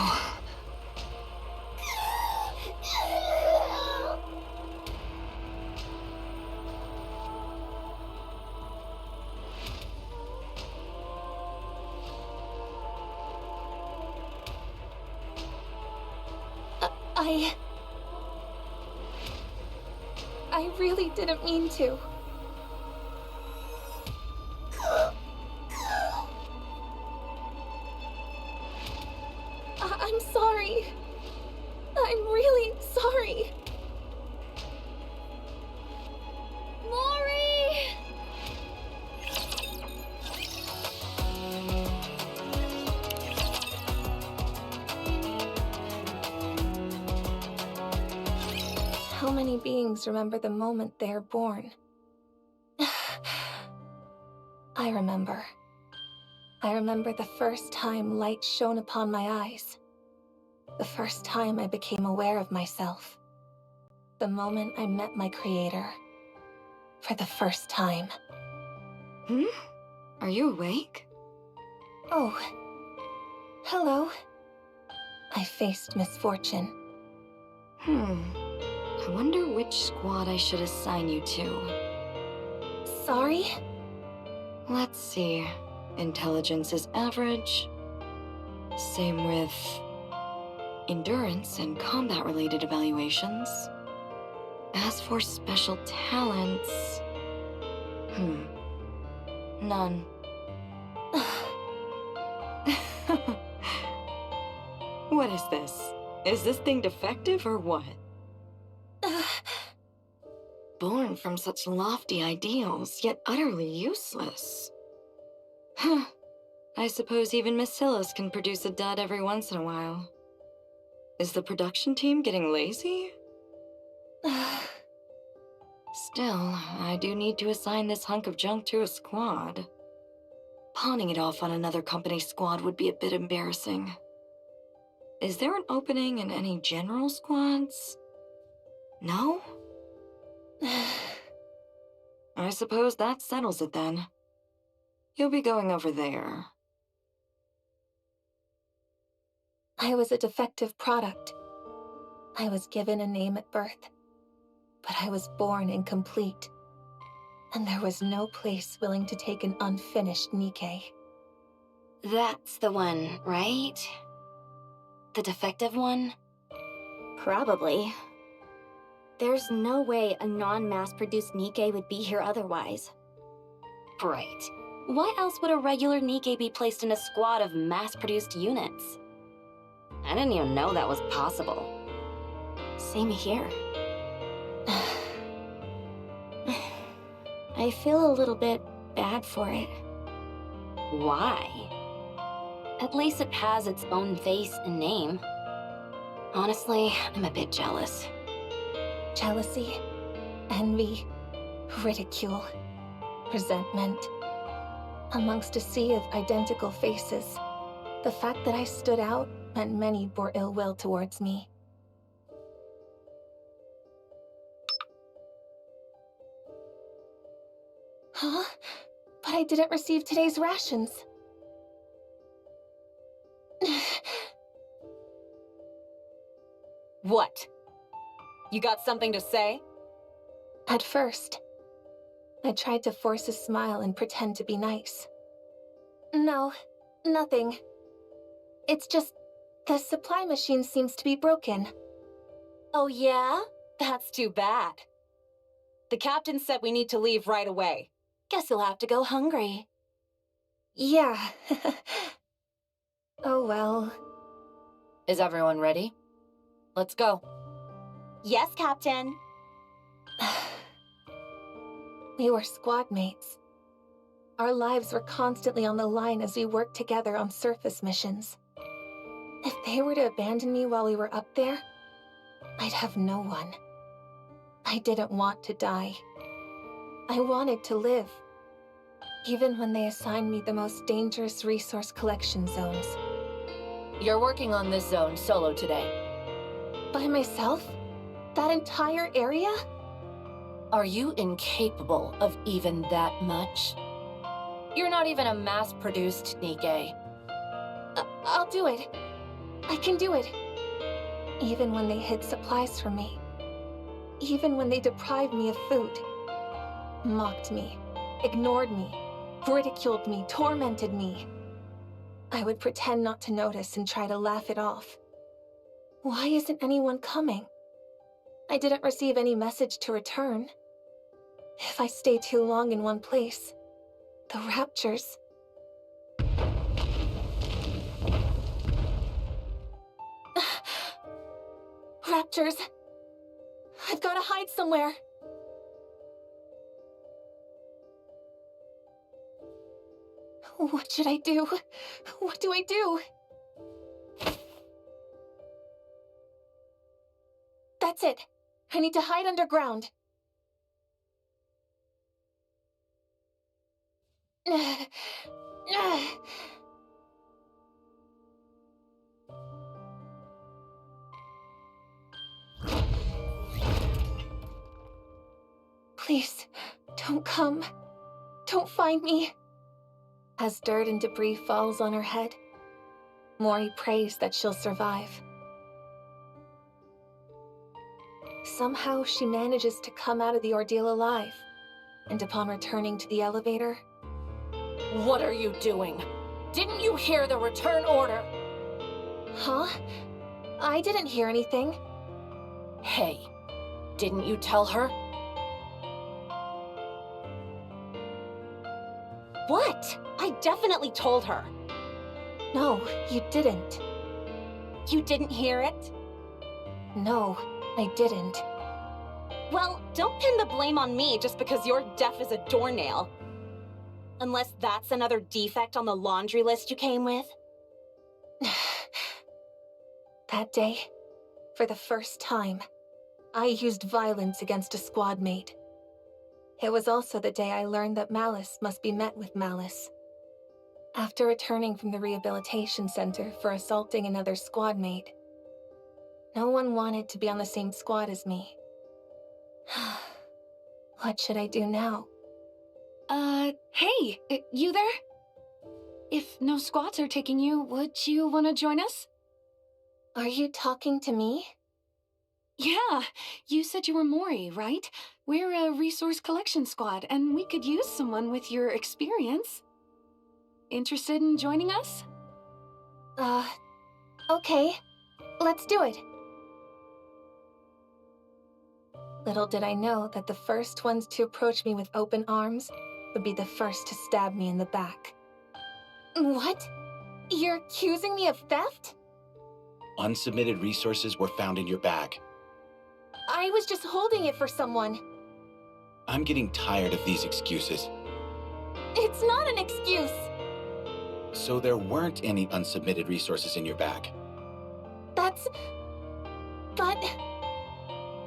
I really didn't mean to. I'm sorry. I'm really sorry. Mori! How many beings remember the moment they are born? I remember. I remember the first time light shone upon my eyes. The first time I became aware of myself. The moment I met my creator. For the first time. Are you awake? Oh. Hello. I faced misfortune. I wonder which squad I should assign you to. Sorry? Let's see. Intelligence is average. Same with endurance and combat-related evaluations. As for special talents... none. What is this? Is this thing defective or what? Born from such lofty ideals, yet utterly useless. I suppose even Miss Hillis can produce a dud every once in a while. Is the production team getting lazy? Still, I do need to assign this hunk of junk to a squad. Pawning it off on another company's squad would be a bit embarrassing. Is there an opening in any general squads? No? I suppose that settles it then. You'll be going over there. I was a defective product. I was given a name at birth. But I was born incomplete. And there was no place willing to take an unfinished Nikke. That's the one, right? The defective one? Probably. There's no way a non-mass-produced Nikke would be here otherwise. Right. Why else would a regular Nikke be placed in a squad of mass-produced units? I didn't even know that was possible. Same here. I feel a little bit bad for it. Why? At least it has its own face and name. Honestly, I'm a bit jealous. Jealousy, envy, ridicule, resentment. Amongst a sea of identical faces, the fact that I stood out meant many bore ill will towards me. Huh? But I didn't receive today's rations. What? You got something to say? At first, I tried to force a smile and pretend to be nice. No, nothing. It's just, the supply machine seems to be broken. Oh yeah? That's too bad. The captain said we need to leave right away. Guess you'll have to go hungry. Yeah. Oh well. Is everyone ready? Let's go. Yes, Captain. We were squad mates. Our lives were constantly on the line as we worked together on surface missions. If they were to abandon me while we were up there, I'd have no one. I didn't want to die. I wanted to live. Even when they assigned me the most dangerous resource collection zones. You're working on this zone solo today. By myself? That entire area? Are you incapable of even that much? You're not even a mass-produced Nikke. I'll do it. I can do it. Even when they hid supplies from me. Even when they deprived me of food. Mocked me. Ignored me. Ridiculed me. Tormented me. I would pretend not to notice and try to laugh it off. Why isn't anyone coming? I didn't receive any message to return. If I stay too long in one place, the raptures... Raptors! I've got to hide somewhere! What should I do? What do I do? That's it! I need to hide underground. Don't come. Don't find me. As dirt and debris falls on her head, Mori prays that she'll survive. Somehow she manages to come out of the ordeal alive, and upon returning to the elevator... What are you doing? Didn't you hear the return order? Huh? I didn't hear anything. Hey, didn't you tell her? What? I definitely told her. No, you didn't. You didn't hear it? No, I didn't. Well, don't pin the blame on me just because you're deaf as a doornail. Unless that's another defect on the laundry list you came with. That day, for the first time, I used violence against a squad mate. It was also the day I learned that malice must be met with malice. After returning from the rehabilitation center for assaulting another squad mate, no one wanted to be on the same squad as me. What should I do now? Hey, you there? If no squads are taking you, would you want to join us? Are you talking to me? Yeah, you said you were Mori, right? We're a resource collection squad, and we could use someone with your experience. Interested in joining us? Okay. Let's do it. Little did I know that the first ones to approach me with open arms would be the first to stab me in the back. What? You're accusing me of theft? Unsubmitted resources were found in your bag. I was just holding it for someone. I'm getting tired of these excuses. It's not an excuse. So there weren't any unsubmitted resources in your bag. But...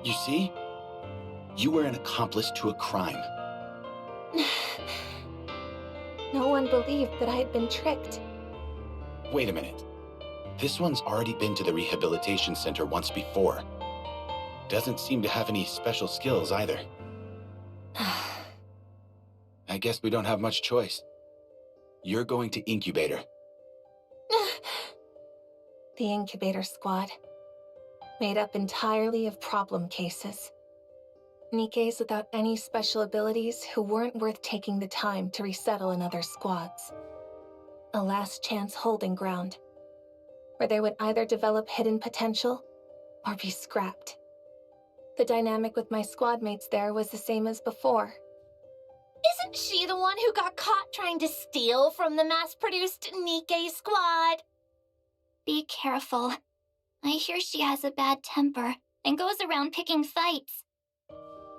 You see? You were an accomplice to a crime. No one believed that I had been tricked. Wait a minute. This one's already been to the rehabilitation center once before. Doesn't seem to have any special skills either. I guess we don't have much choice. You're going to Incubator. The Incubator Squad. Made up entirely of problem cases. Nikkes without any special abilities who weren't worth taking the time to resettle in other squads. A last chance holding ground, where they would either develop hidden potential or be scrapped. The dynamic with my squad mates there was the same as before. Isn't she the one who got caught trying to steal from the mass-produced Nikke squad? Be careful. I hear she has a bad temper and goes around picking fights.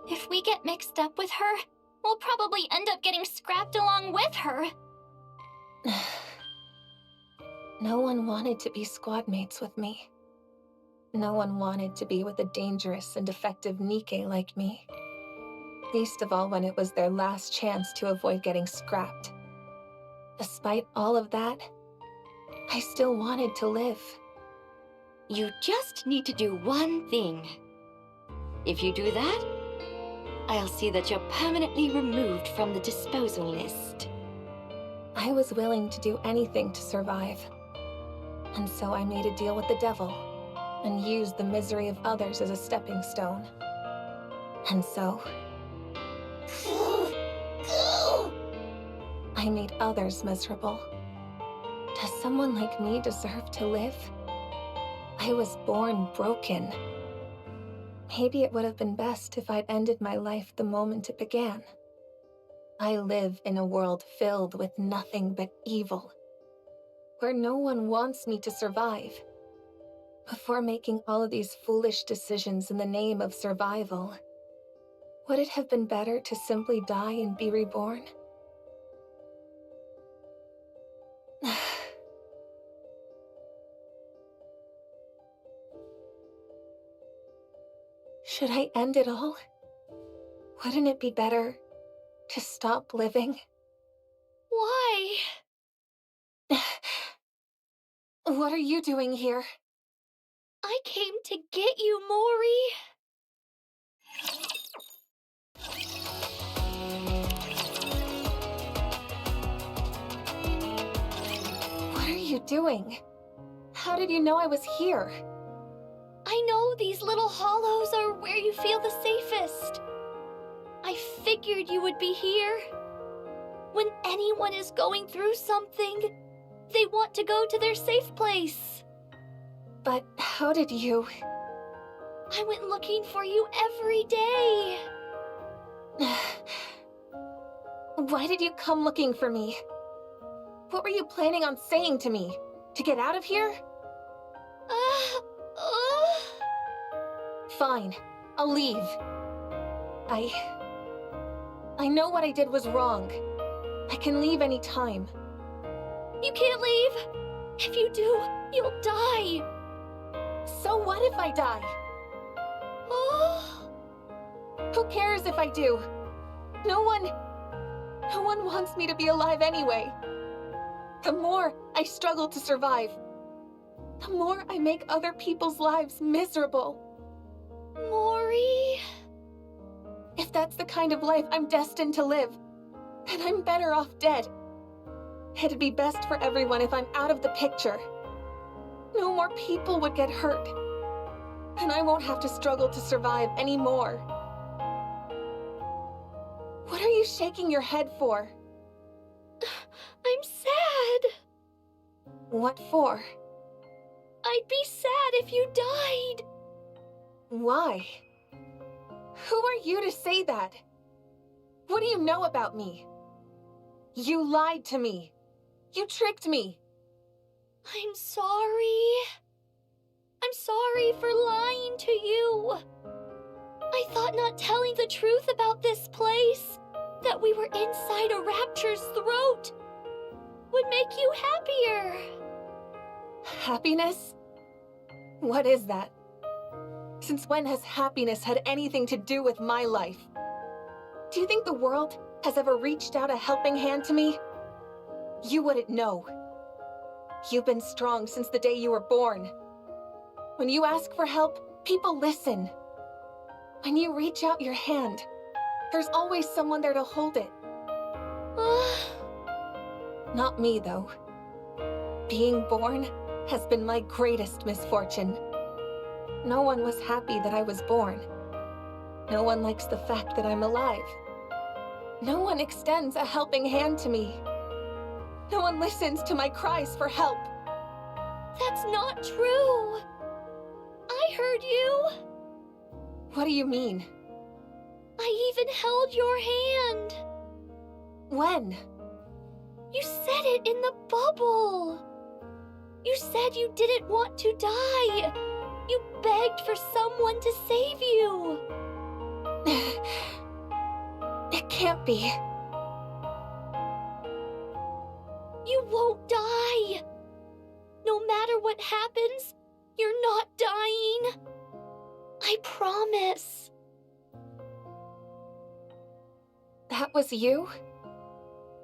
If we get mixed up with her, we'll probably end up getting scrapped along with her. No one wanted to be squad mates with me. No one wanted to be with a dangerous and defective Nikke like me. Least of all when it was their last chance to avoid getting scrapped. Despite all of that, I still wanted to live. You just need to do one thing. If you do that, I'll see that you're permanently removed from the disposal list. I was willing to do anything to survive. And so I made a deal with the devil, and used the misery of others as a stepping stone. And so... I made others miserable. Does someone like me deserve to live? I was born broken. Maybe it would have been best if I'd ended my life the moment it began. I live in a world filled with nothing but evil, where no one wants me to survive. Before making all of these foolish decisions in the name of survival, would it have been better to simply die and be reborn? Should I end it all? Wouldn't it be better to stop living? Why? What are you doing here? I came to get you, Mori. you doing? How did you know I was here? I know these little hollows are where you feel the safest. I figured you would be here. When anyone is going through something, they want to go to their safe place. But how did you... I went looking for you every day. Why did you come looking for me? What were you planning on saying to me? To get out of here? Fine, I'll leave. I know what I did was wrong. I can leave any time. You can't leave. If you do, you'll die. So what if I die? Who cares if I do? No one wants me to be alive anyway. The more I struggle to survive, the more I make other people's lives miserable. Mori... If that's the kind of life I'm destined to live, then I'm better off dead. It'd be best for everyone if I'm out of the picture. No more people would get hurt. And I won't have to struggle to survive anymore. What are you shaking your head for? I'm sad. What for? I'd be sad if you died. Why? Who are you to say that? What do you know about me? You lied to me. You tricked me. I'm sorry. I'm sorry for lying to you. I thought not telling the truth about this place, that we were inside a rapture's throat, would make you happier. Happiness? What is that? Since when has happiness had anything to do with my life? Do you think the world has ever reached out a helping hand to me? You wouldn't know. You've been strong since the day you were born. When you ask for help, people listen. When you reach out your hand, there's always someone there to hold it. Not me, though. Being born has been my greatest misfortune. No one was happy that I was born. No one likes the fact that I'm alive. No one extends a helping hand to me. No one listens to my cries for help. That's not true. I heard you. What do you mean? I even held your hand. When? You said it in the bubble. You said you didn't want to die. You begged for someone to save you. It can't be. You won't die. No matter what happens, you're not dying. I promise. That was you?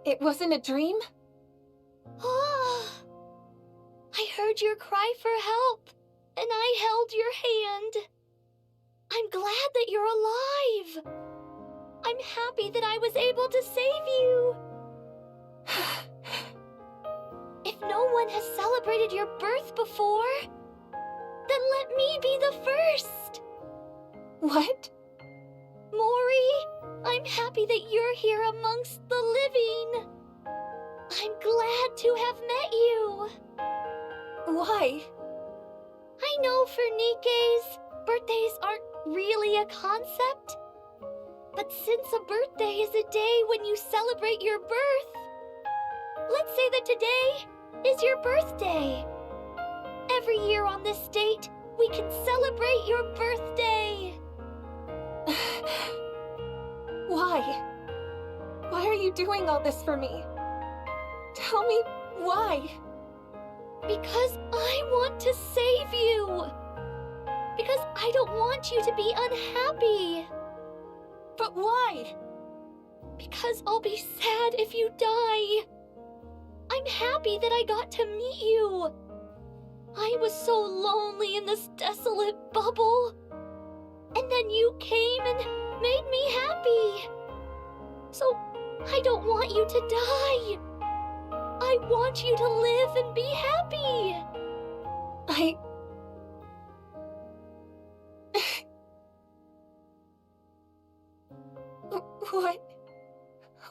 It wasn't a dream? I heard your cry for help, and I held your hand. I'm glad that you're alive. I'm happy that I was able to save you. If no one has celebrated your birth before, then let me be the first. What? Mori, I'm happy that you're here amongst the living. I'm glad to have met you. Why? I know for Nikke's, birthdays aren't really a concept. But since a birthday is a day when you celebrate your birth, let's say that today is your birthday. Every year on this date, we can celebrate your birthday. Why? Why are you doing all this for me? Tell me why. Because I want to save you. Because I don't want you to be unhappy. But why? Because I'll be sad if you die. I'm happy that I got to meet you. I was so lonely in this desolate bubble. And then you came and made me happy. So I don't want you to die. I want you to live and be happy!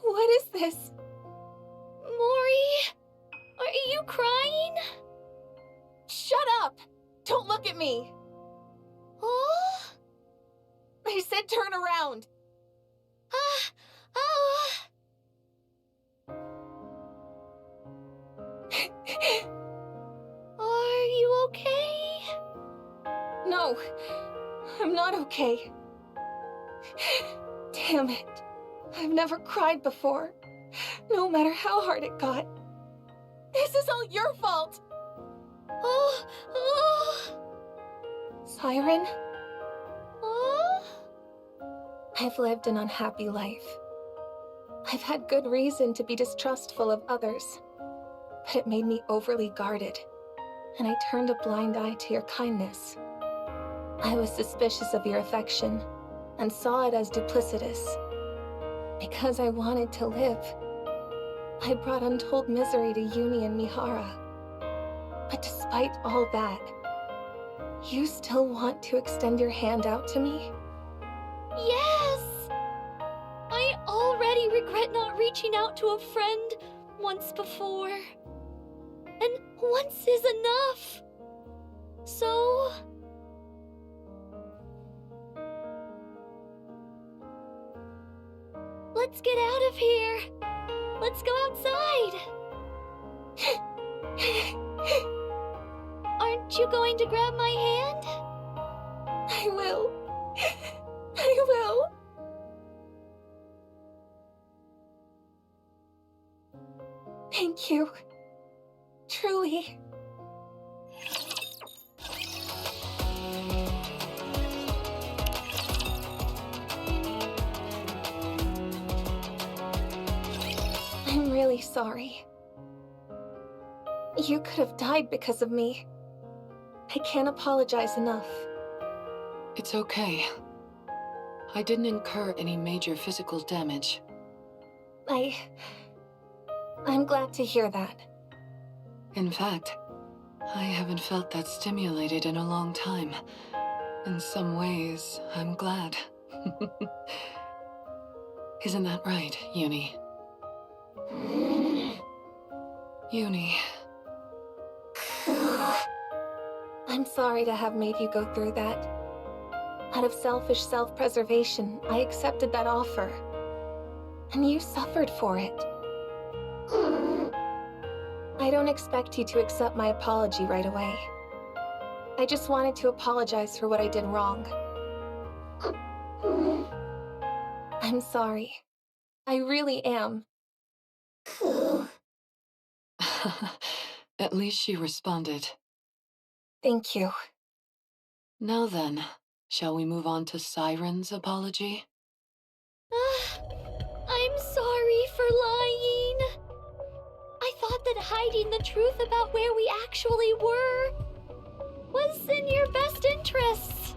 What is this? Mori, are you crying? Shut up! Don't look at me! Oh? I said turn around! Are you okay? No, I'm not okay. Damn it. I've never cried before, no matter how hard it got. This is all your fault! Siren? I've lived an unhappy life. I've had good reason to be distrustful of others, but it made me overly guarded, and I turned a blind eye to your kindness. I was suspicious of your affection, and saw it as duplicitous. Because I wanted to live, I brought untold misery to Uni and Mihara. But despite all that, you still want to extend your hand out to me? Yes! I already regret not reaching out to a friend once before. And once is enough. So... let's get out of here. Let's go outside. Aren't you going to grab my hand? I will. I will. Thank you. Truly. I'm really sorry. You could have died because of me. I can't apologize enough. It's okay. I didn't incur any major physical damage. I'm glad to hear that. In fact, I haven't felt that stimulated in a long time. In some ways, I'm glad. Isn't that right, Uni? Uni. I'm sorry to have made you go through that. Out of selfish self-preservation, I accepted that offer. And you suffered for it. I don't expect you to accept my apology right away. I just wanted to apologize for what I did wrong. I'm sorry. I really am. At least she responded. Thank you. Now then, shall we move on to Siren's apology? I'm sorry for lying. I thought that hiding the truth about where we actually were was in your best interests.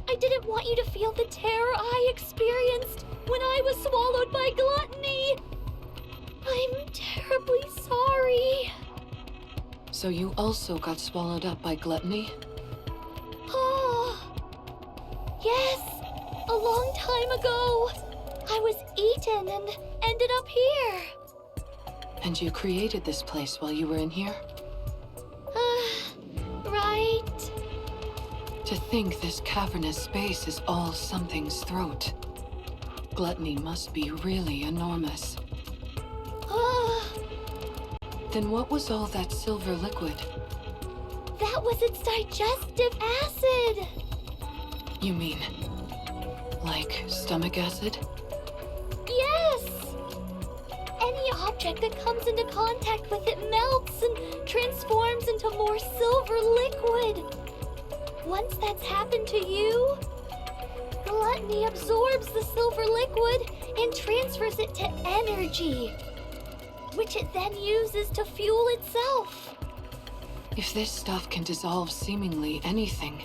I didn't want you to feel the terror I experienced when I was swallowed by gluttony. I'm terribly sorry. So you also got swallowed up by gluttony? Oh, yes. A long time ago, I was eaten and ended up here. And you created this place while you were in here? Right. To think this cavernous space is all something's throat. Gluttony must be really enormous. Then what was all that silver liquid? That was its digestive acid. You mean, like stomach acid? Yes. Any object that comes into contact with it melts and transforms into more silver liquid. Once that's happened to you, gluttony absorbs the silver liquid and transfers it to energy, which it then uses to fuel itself. If this stuff can dissolve seemingly anything,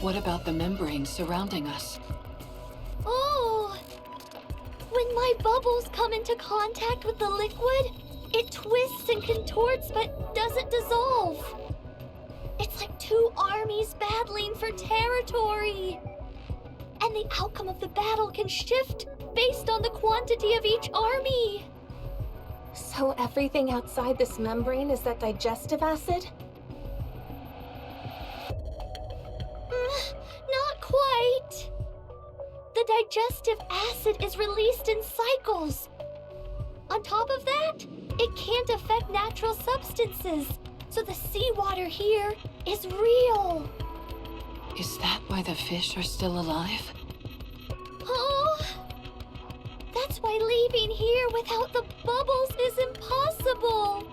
what about the membrane surrounding us? Oh, when my bubbles come into contact with the liquid, It twists and contorts but doesn't dissolve. It's like two armies battling for territory. And the outcome of the battle can shift based on the quantity of each army. So everything outside this membrane is that digestive acid? Not quite. The digestive acid is released in cycles. On top of that, it can't affect natural substances, so the seawater here is real. Is that why the fish are still alive? Oh, that's why leaving here without the bubbles is impossible.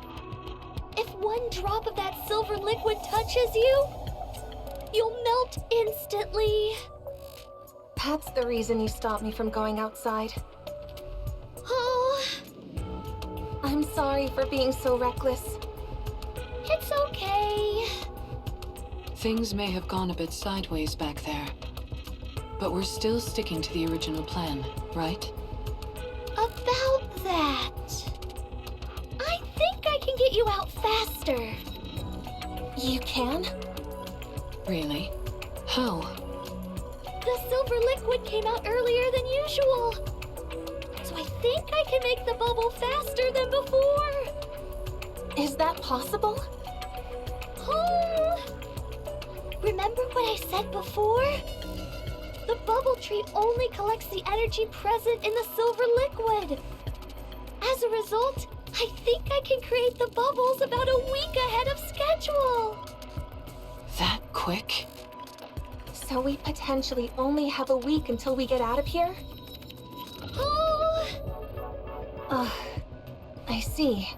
If one drop of that silver liquid touches you, you'll melt instantly. That's the reason you stopped me from going outside. Oh, I'm sorry for being so reckless. it's okay. Things may have gone a bit sideways back there. But we're still sticking to the original plan, right? About that, I think I can get you out faster. You can? Really? How? The silver liquid came out earlier than usual. So I think I can make the bubble faster than before. Is that possible? Oh! Remember what I said before? The bubble tree only collects the energy present in the silver liquid. As a result, I think I can create the bubbles about a week ahead of schedule. That quick? So we potentially only have a week until we get out of here? Oh, I see.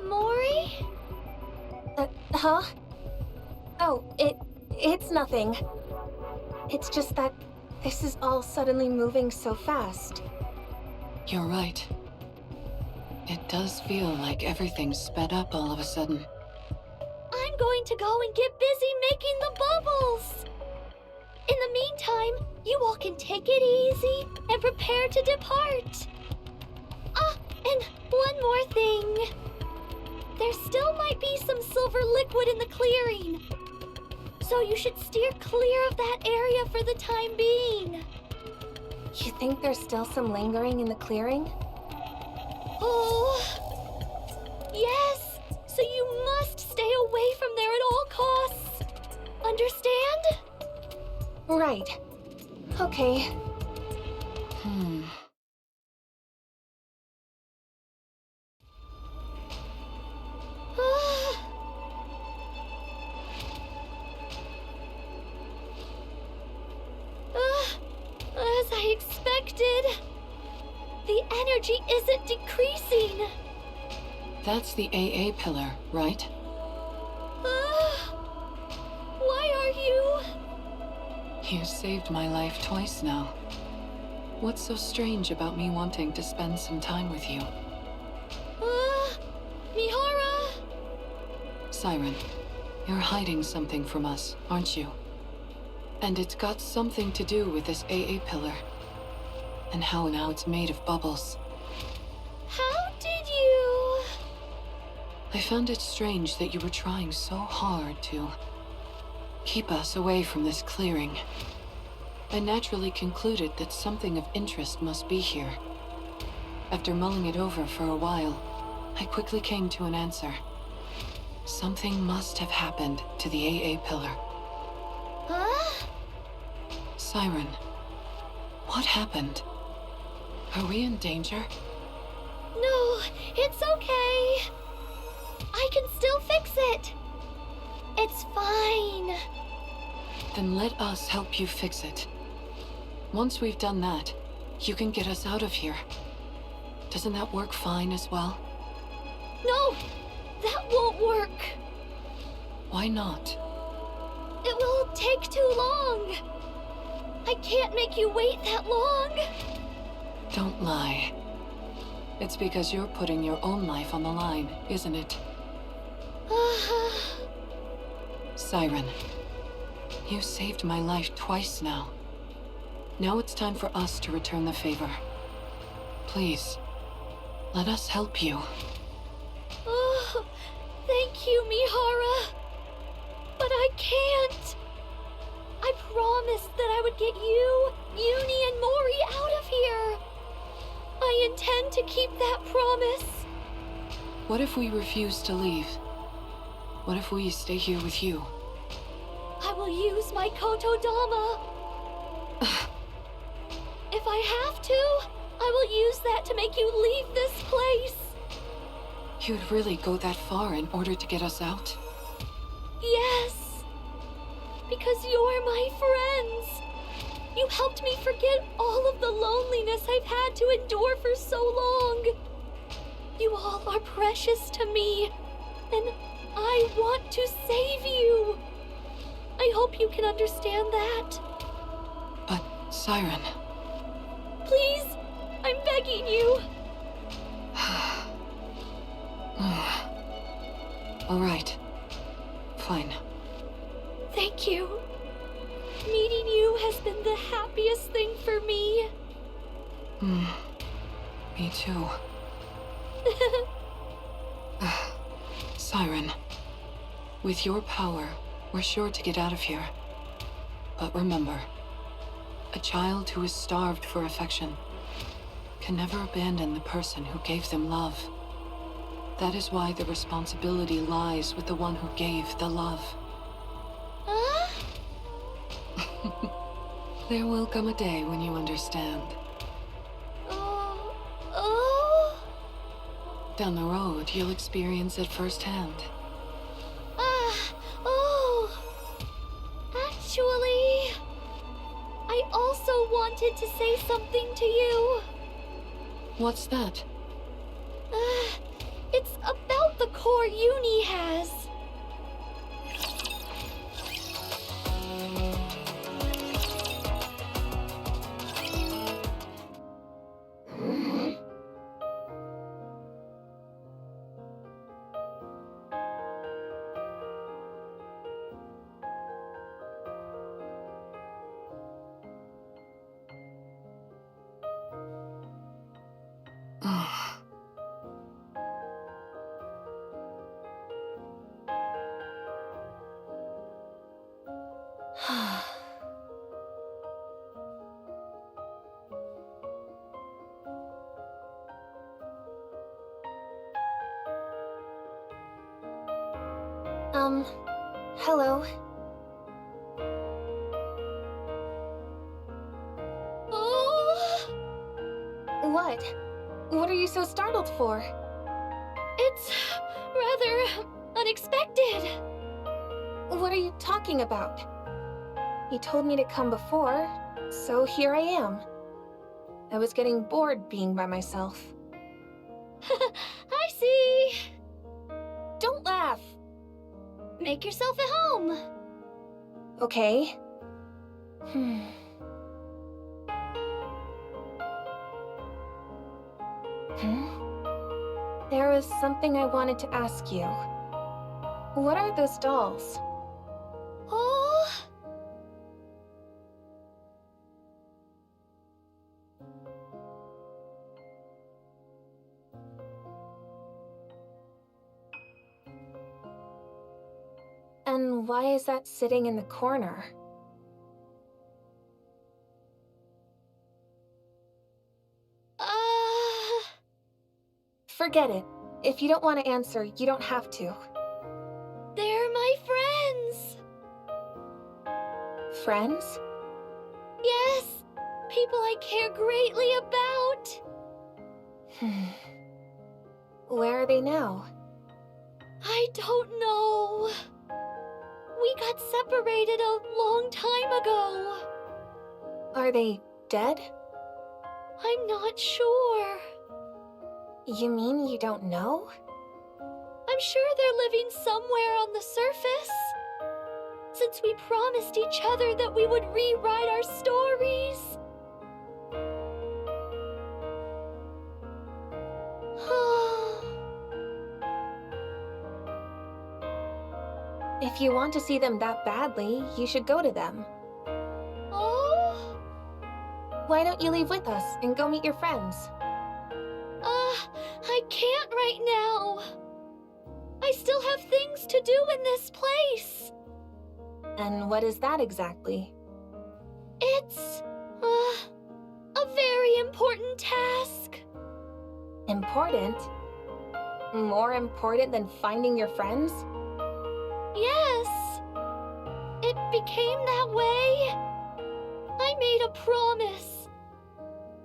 Mori? Huh? Oh, it's nothing. It's just that this is all suddenly moving so fast. You're right. It does feel like everything's sped up all of a sudden. I'm going to go and get busy making the bubbles. In the meantime, you all can take it easy and prepare to depart. Ah, and one more thing. There still might be some silver liquid in the clearing. So you should steer clear of that area for the time being. You think there's still some lingering in the clearing? Oh, yes. So you must stay away from there at all costs. Understand? Right. Okay. As I expected, the energy isn't decreasing. That's the AA pillar, right? Why are you? You saved my life twice now. What's so strange about me wanting to spend some time with you? Mihara? Siren, you're hiding something from us, aren't you? And it's got something to do with this AA pillar. And how now it's made of bubbles. How did you? I found it strange that you were trying so hard to keep us away from this clearing. I naturally concluded that something of interest must be here. After mulling it over for a while, I quickly came to an answer. Something must have happened to the AA pillar. Huh? Siren, what happened? Are we in danger? No, it's okay. I can still fix it. It's fine. Then let us help you fix it. Once we've done that, you can get us out of here. Doesn't that work fine as well? No, that won't work. Why not? It will take too long. I can't make you wait that long. Don't lie. It's because you're putting your own life on the line, isn't it? Siren, you saved my life twice now. Now it's time for us to return the favor. Please, let us help you. What if we refuse to leave? What if we stay here with you? I will use my Kotodama. If I have to, I will use that to make you leave this place. You'd really go that far in order to get us out? Yes. Because you're my friends. You helped me forget all of the loneliness I've had to endure for so long. You all are precious to me, and I want to save you. I hope you can understand that. But, Siren... Please, I'm begging you. All right. Fine. Thank you. Meeting you has been the happiest thing for me. Me too. Siren, with your power, we're sure to get out of here. But remember, a child who is starved for affection can never abandon the person who gave them love. That is why the responsibility lies with the one who gave the love. Huh? There will come a day when you understand. Oh. Down the road, you'll experience it firsthand. Actually, I also wanted to say something to you. What's that? It's about the core Uni has. Hello. Oh, What? What are you so startled for? it's rather unexpected. What are you talking about? You told me to come before, so here I am. I was getting bored being by myself. I see. Don't laugh! Make yourself at home. Okay. There was something I wanted to ask you. What are those dolls? Oh. And why is that sitting in the corner? Forget it. If you don't want to answer, you don't have to. They're my friends. Friends? Yes, people I care greatly about. Where are they now? I don't know. We got separated a long time ago. Are they dead? I'm not sure. You mean you don't know? I'm sure they're living somewhere on the surface. Since we promised each other that we would rewrite our stories. If you want to see them that badly, you should go to them. Oh? Why don't you leave with us and go meet your friends? I can't right now. I still have things to do in this place. And what is that exactly? It's, a very important task. Important? more important than finding your friends? Yes. It became that way. I made a promise.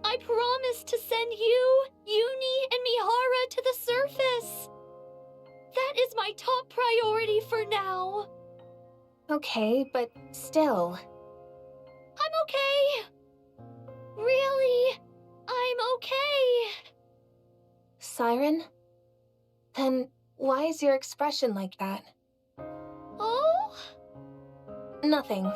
I promised to send you, Uni, and Mihara to the surface. That is my top priority for now. Okay, but still. I'm okay. Really, I'm okay. Siren? Then why is your expression like that? Oh? Nothing.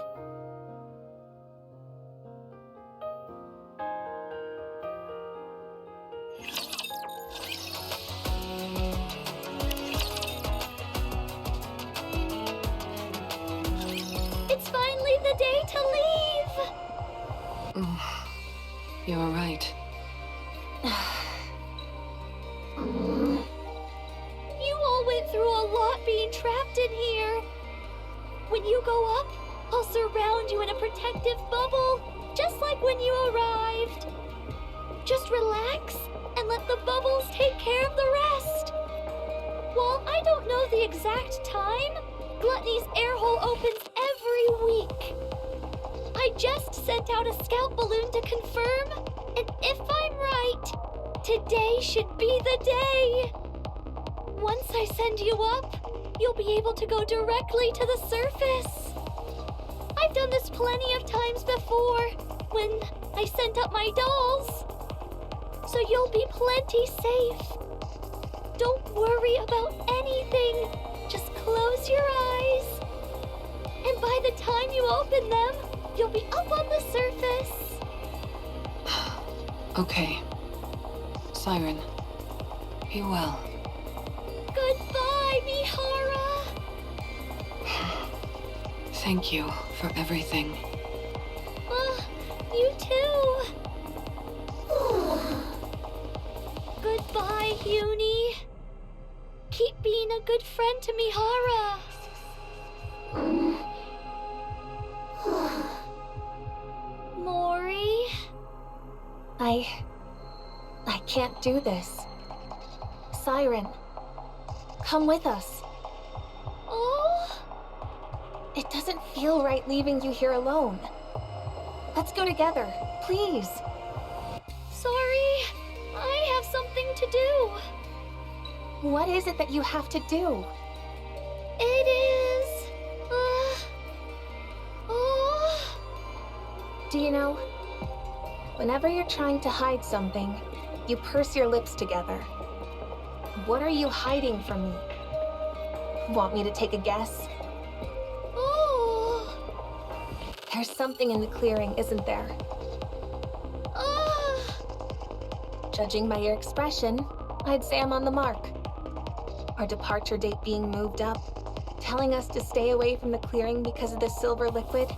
It's finally the day to leave! You're right. You all went through a lot being trapped in here. When you go up, I'll surround you in a protective bubble, just like when you arrived. Just relax and let the bubbles take care of the rest. While I don't know the exact time, Gluttony's air hole opens every week. I just sent out a scout balloon to confirm, and if I'm right, today should be the day. Once I send you up, you'll be able to go directly to the surface. I've done this plenty of times before, when I sent up my dolls. So you'll be plenty safe. Don't worry about anything. Just close your eyes. And by the time you open them, you'll be up on the surface. Okay. Siren, be well. Goodbye, Mihara. Thank you for everything. You too. Goodbye, Uni. Keep being a good friend to Mihara. Mori? I can't do this. Siren, come with us. Oh? It doesn't feel right leaving you here alone. Let's go together, please. Sorry, I have something to do. What is it that you have to do? It is... Do you know, whenever you're trying to hide something, you purse your lips together. What are you hiding from me? Want me to take a guess? Oh... There's something in the clearing, isn't there? Judging by your expression, I'd say I'm on the mark. Our departure date being moved up, telling us to stay away from the clearing because of the silver liquid.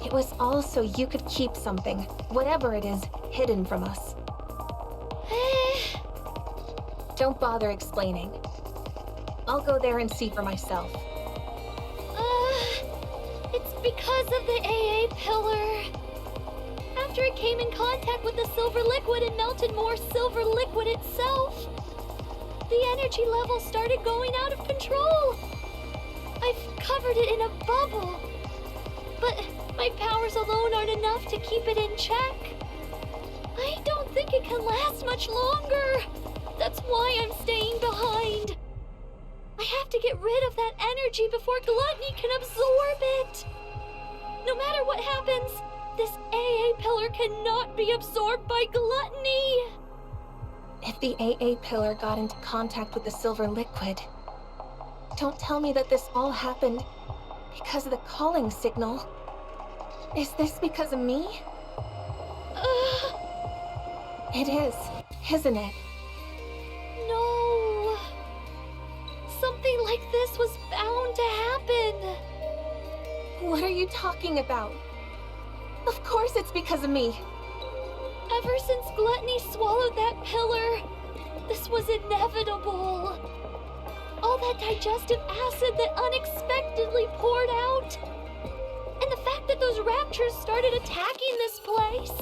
It was all so you could keep something, whatever it is, hidden from us. Don't bother explaining. I'll go there and see for myself. It's because of the AA pillar. After it came in contact with the silver liquid and melted more silver liquid itself, the energy level started going out of control. I've covered it in a bubble, but my powers alone aren't enough to keep it in check. I don't think it can last much longer. That's why I'm staying behind. I have to get rid of that energy before Gluttony can absorb it. No matter what happens, this AA pillar cannot be absorbed by Gluttony. If the AA pillar got into contact with the silver liquid, don't tell me that this all happened because of the calling signal. Is this because of me? It is, isn't it? No. Something like this was bound to happen. What are you talking about? Of course it's because of me. Ever since Gluttony swallowed that pillar, this was inevitable. All that digestive acid that unexpectedly poured out. And the fact that those raptures started attacking this place.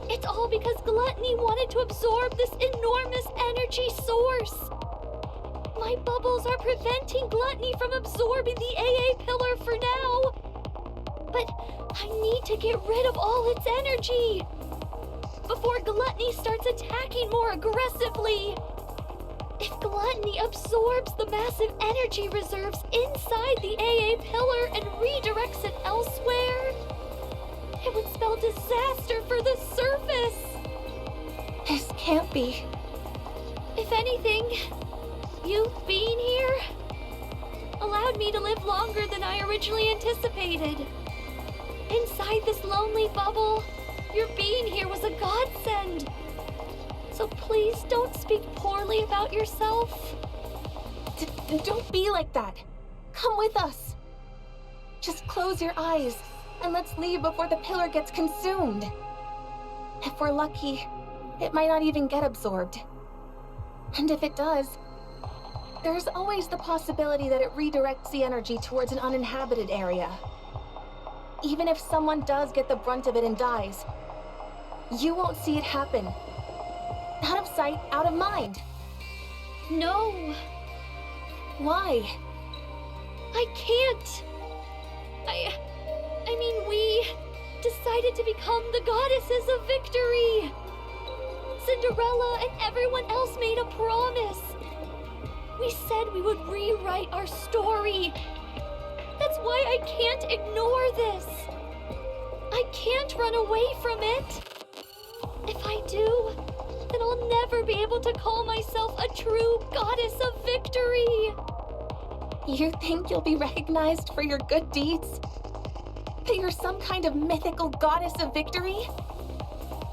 It's all because Gluttony wanted to absorb this enormous energy source. My bubbles are preventing Gluttony from absorbing the AA pillar for now. But I need to get rid of all its energy before Gluttony starts attacking more aggressively. If Gluttony absorbs the massive energy reserves inside the AA pillar and redirects it elsewhere, it would spell disaster for the surface. This can't be. If anything, you being here allowed me to live longer than I originally anticipated. Inside this lonely bubble, your being here was a godsend. So please don't speak poorly about yourself. Don't be like that. Come with us. Just close your eyes and let's leave before the pillar gets consumed. If we're lucky, it might not even get absorbed. And if it does, there's always the possibility that it redirects the energy towards an uninhabited area. Even if someone does get the brunt of it and dies, you won't see it happen. Out of sight, out of mind. No, Why? I can't. I mean, we decided to become the goddesses of victory. Cinderella and everyone else made a promise. We said we would rewrite our story. That's why I can't ignore this. I can't run away from it. If I do, then I'll never be able to call myself a true goddess of victory. You think you'll be recognized for your good deeds? That you're some kind of mythical goddess of victory?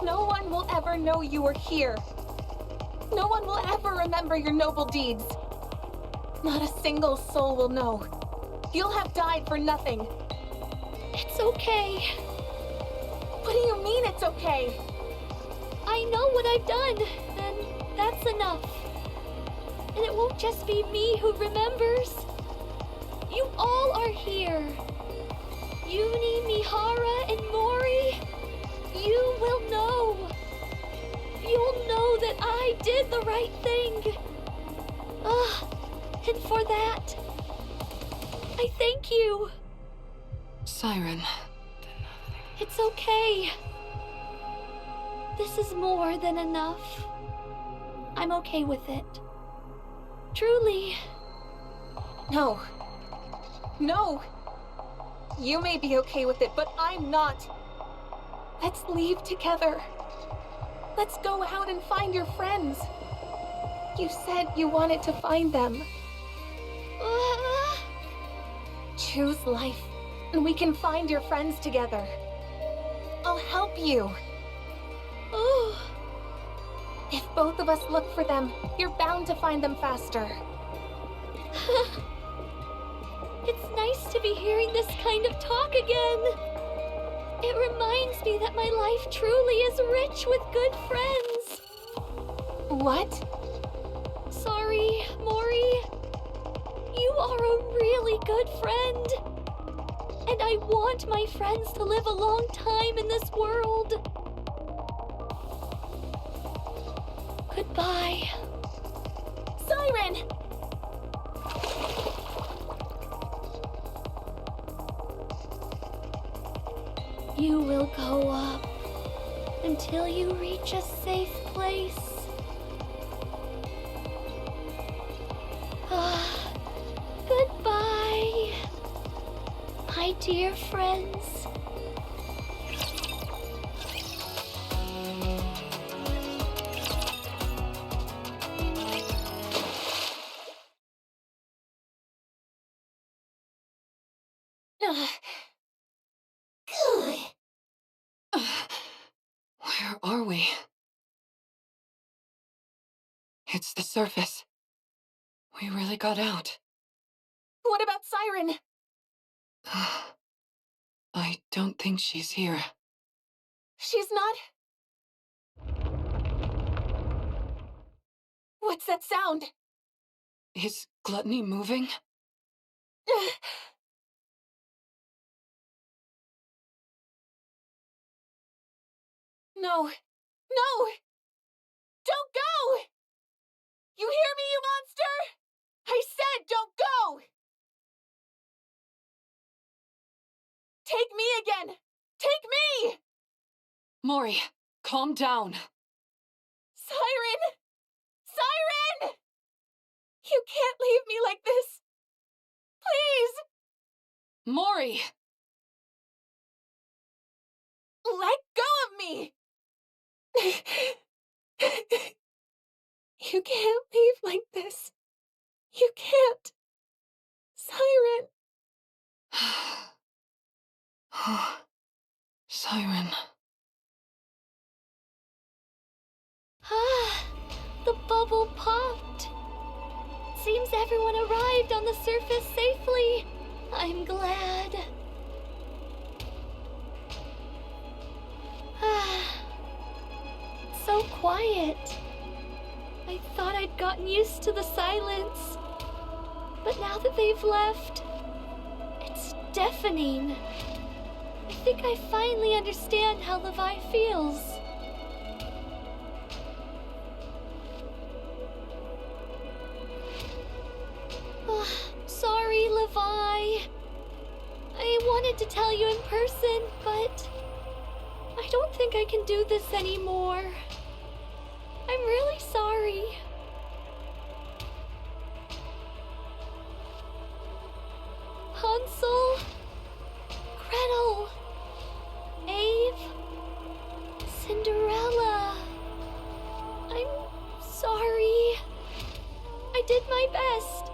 No one will ever know you were here. No one will ever remember your noble deeds. Not a single soul will know. You'll have died for nothing. It's okay. What do you mean it's okay? I know what I've done, and that's enough. And it won't just be me who remembers. You all are here. Uni, Mihara, and Mori. You will know. You'll know that I did the right thing. And for that, I thank you. Siren. It's okay. This is more than enough. I'm okay with it. Truly. No. No! You may be okay with it, but I'm not. Let's leave together. Let's go out and find your friends. You said you wanted to find them. Choose life, and we can find your friends together. I'll help you. Oh, If both of us look for them, you're bound to find them faster. it's nice to be hearing this kind of talk again. It reminds me that my life truly is rich with good friends. What? Sorry, Mori. You are a really good friend. And I want my friends to live a long time in this world. Goodbye. Siren! You will go up until you reach a safe place. Goodbye, my dear friends. Where are we? It's the surface. We really got out. What about Siren? I don't think she's here. She's not... What's that sound? Is Gluttony moving? No, No! Don't go! You hear me, you monster? I said don't go! Take me again! Take me! Mori, calm down. Siren! Siren! You can't leave me like this! Please! Mori! Let go of me! You can't leave like this. You can't. Siren! Siren. Ah, the bubble popped. Seems everyone arrived on the surface safely. I'm glad. Ah, it's so quiet. I thought I'd gotten used to the silence. But now that they've left, it's deafening. I think I finally understand how Levi feels. Sorry, Levi. I wanted to tell you in person, but I don't think I can do this anymore. I'm really sorry. Hansel, Gretel, Ave, Cinderella. I'm sorry. I did my best.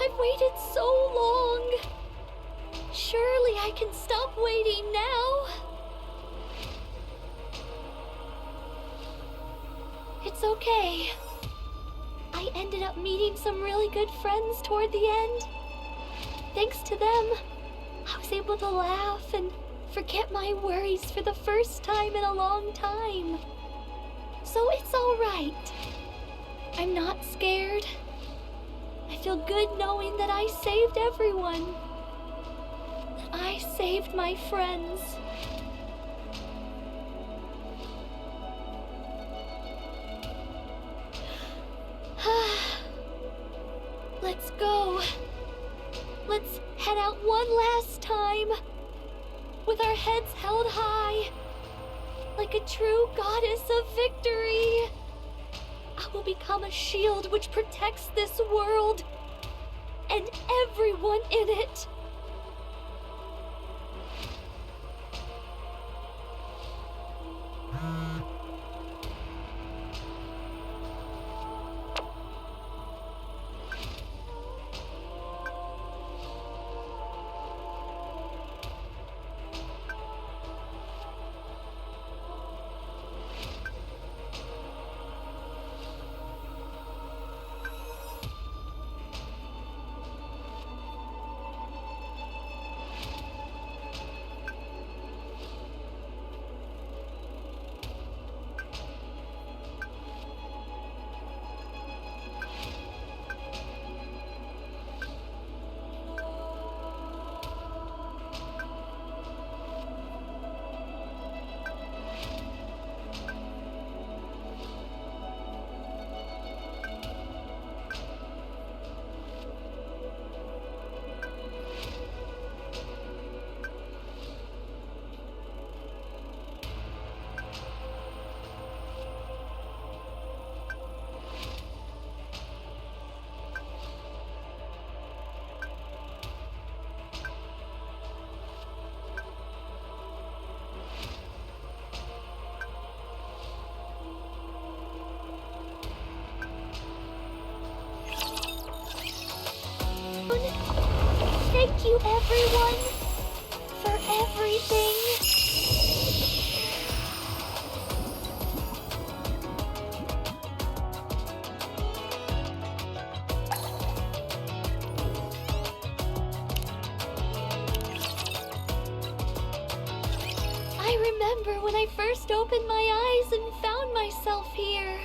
I've waited so long. Surely I can stop waiting now. It's okay. I ended up meeting some really good friends toward the end. Thanks to them, I was able to laugh and forget my worries for the first time in a long time. So it's all right. I'm not scared. I feel good knowing that I saved everyone. That I saved my friends. Let's go. Let's head out one last time. With our heads held high. Like a true goddess of victory. I will become a shield which protects this world and everyone in it. Thank you, everyone, for everything. I remember when I first opened my eyes and found myself here.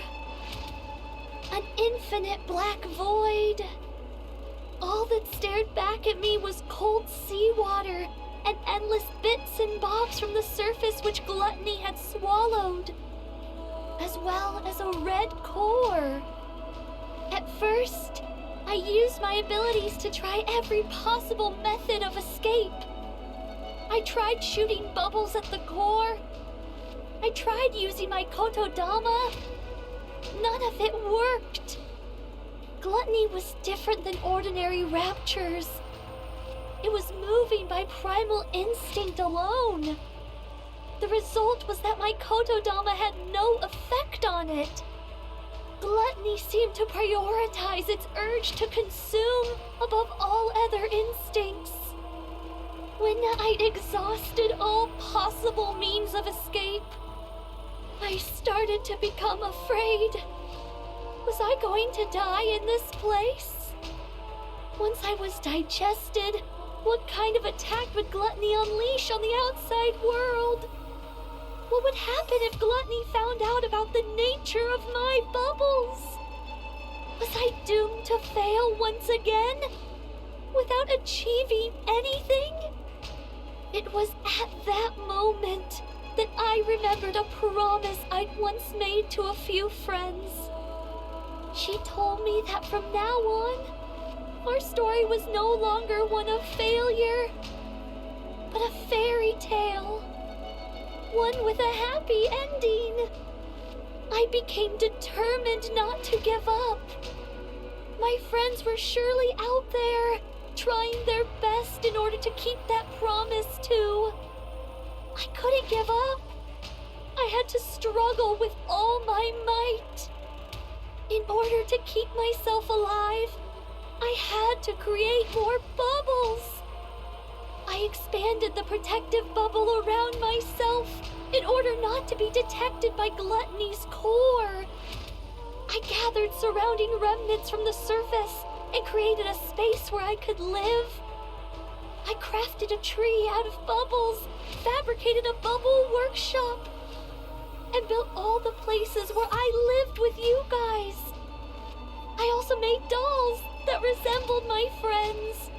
An infinite black void. All that stared back at me was cold seawater and endless bits and bobs from the surface which gluttony had swallowed. as well as a red core. At first, I used my abilities to try every possible method of escape. I tried shooting bubbles at the core. I tried using my kotodama. None of it worked. Gluttony was different than ordinary raptures. It was moving by primal instinct alone. The result was that my kotodama had no effect on it. Gluttony seemed to prioritize its urge to consume above all other instincts. When I'd exhausted all possible means of escape, I started to become afraid. Was I going to die in this place? Once I was digested, what kind of attack would gluttony unleash on the outside world? What would happen if gluttony found out about the nature of my bubbles? Was I doomed to fail once again, without achieving anything? It was at that moment that I remembered a promise I'd once made to a few friends. She told me that from now on, our story was no longer one of failure, but a fairy tale. One with a happy ending. I became determined not to give up. My friends were surely out there, trying their best in order to keep that promise too. I couldn't give up. I had to struggle with all my might. In order to keep myself alive, I had to create more bubbles. I expanded the protective bubble around myself in order not to be detected by gluttony's core. I gathered surrounding remnants from the surface and created a space where I could live. I crafted a tree out of bubbles, fabricated a bubble workshop, and built all the places where I lived with you guys. I also made dolls that resembled my friends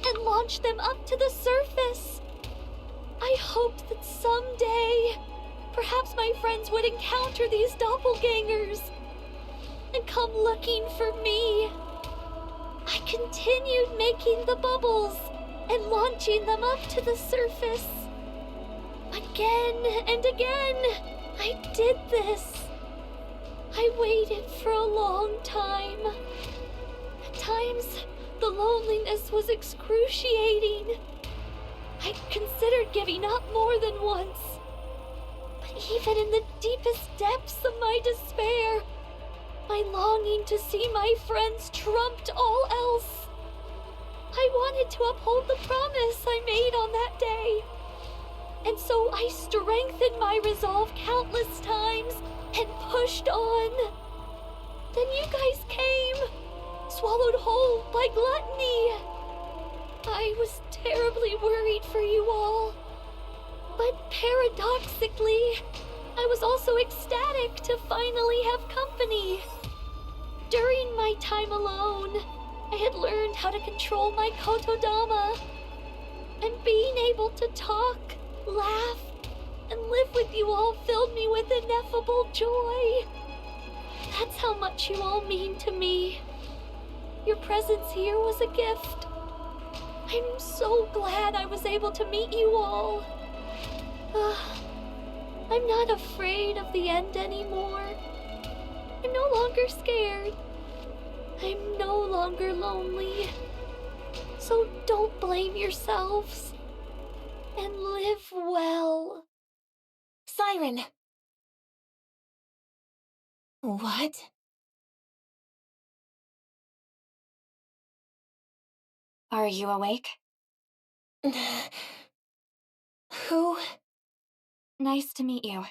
and launched them up to the surface. I hoped that someday, perhaps my friends would encounter these doppelgangers and come looking for me. I continued making the bubbles and launching them up to the surface. Again and again, I did this. I waited for a long time. At times, the loneliness was excruciating. I considered giving up more than once. But even in the deepest depths of my despair, my longing to see my friends trumped all else. I wanted to uphold the promise I made on that day. And so I strengthened my resolve countless times and pushed on. Then you guys came, swallowed whole by gluttony. I was terribly worried for you all. But paradoxically, I was also ecstatic to finally have company. During my time alone, I had learned how to control my kotodama. And being able to talk, laugh, and live with you all filled me with ineffable joy. That's how much you all mean to me. Your presence here was a gift. I'm so glad I was able to meet you all. I'm not afraid of the end anymore. I'm no longer scared. I'm no longer lonely. So don't blame yourselves. And live well. Siren! What? Are you awake? Who? Nice to meet you.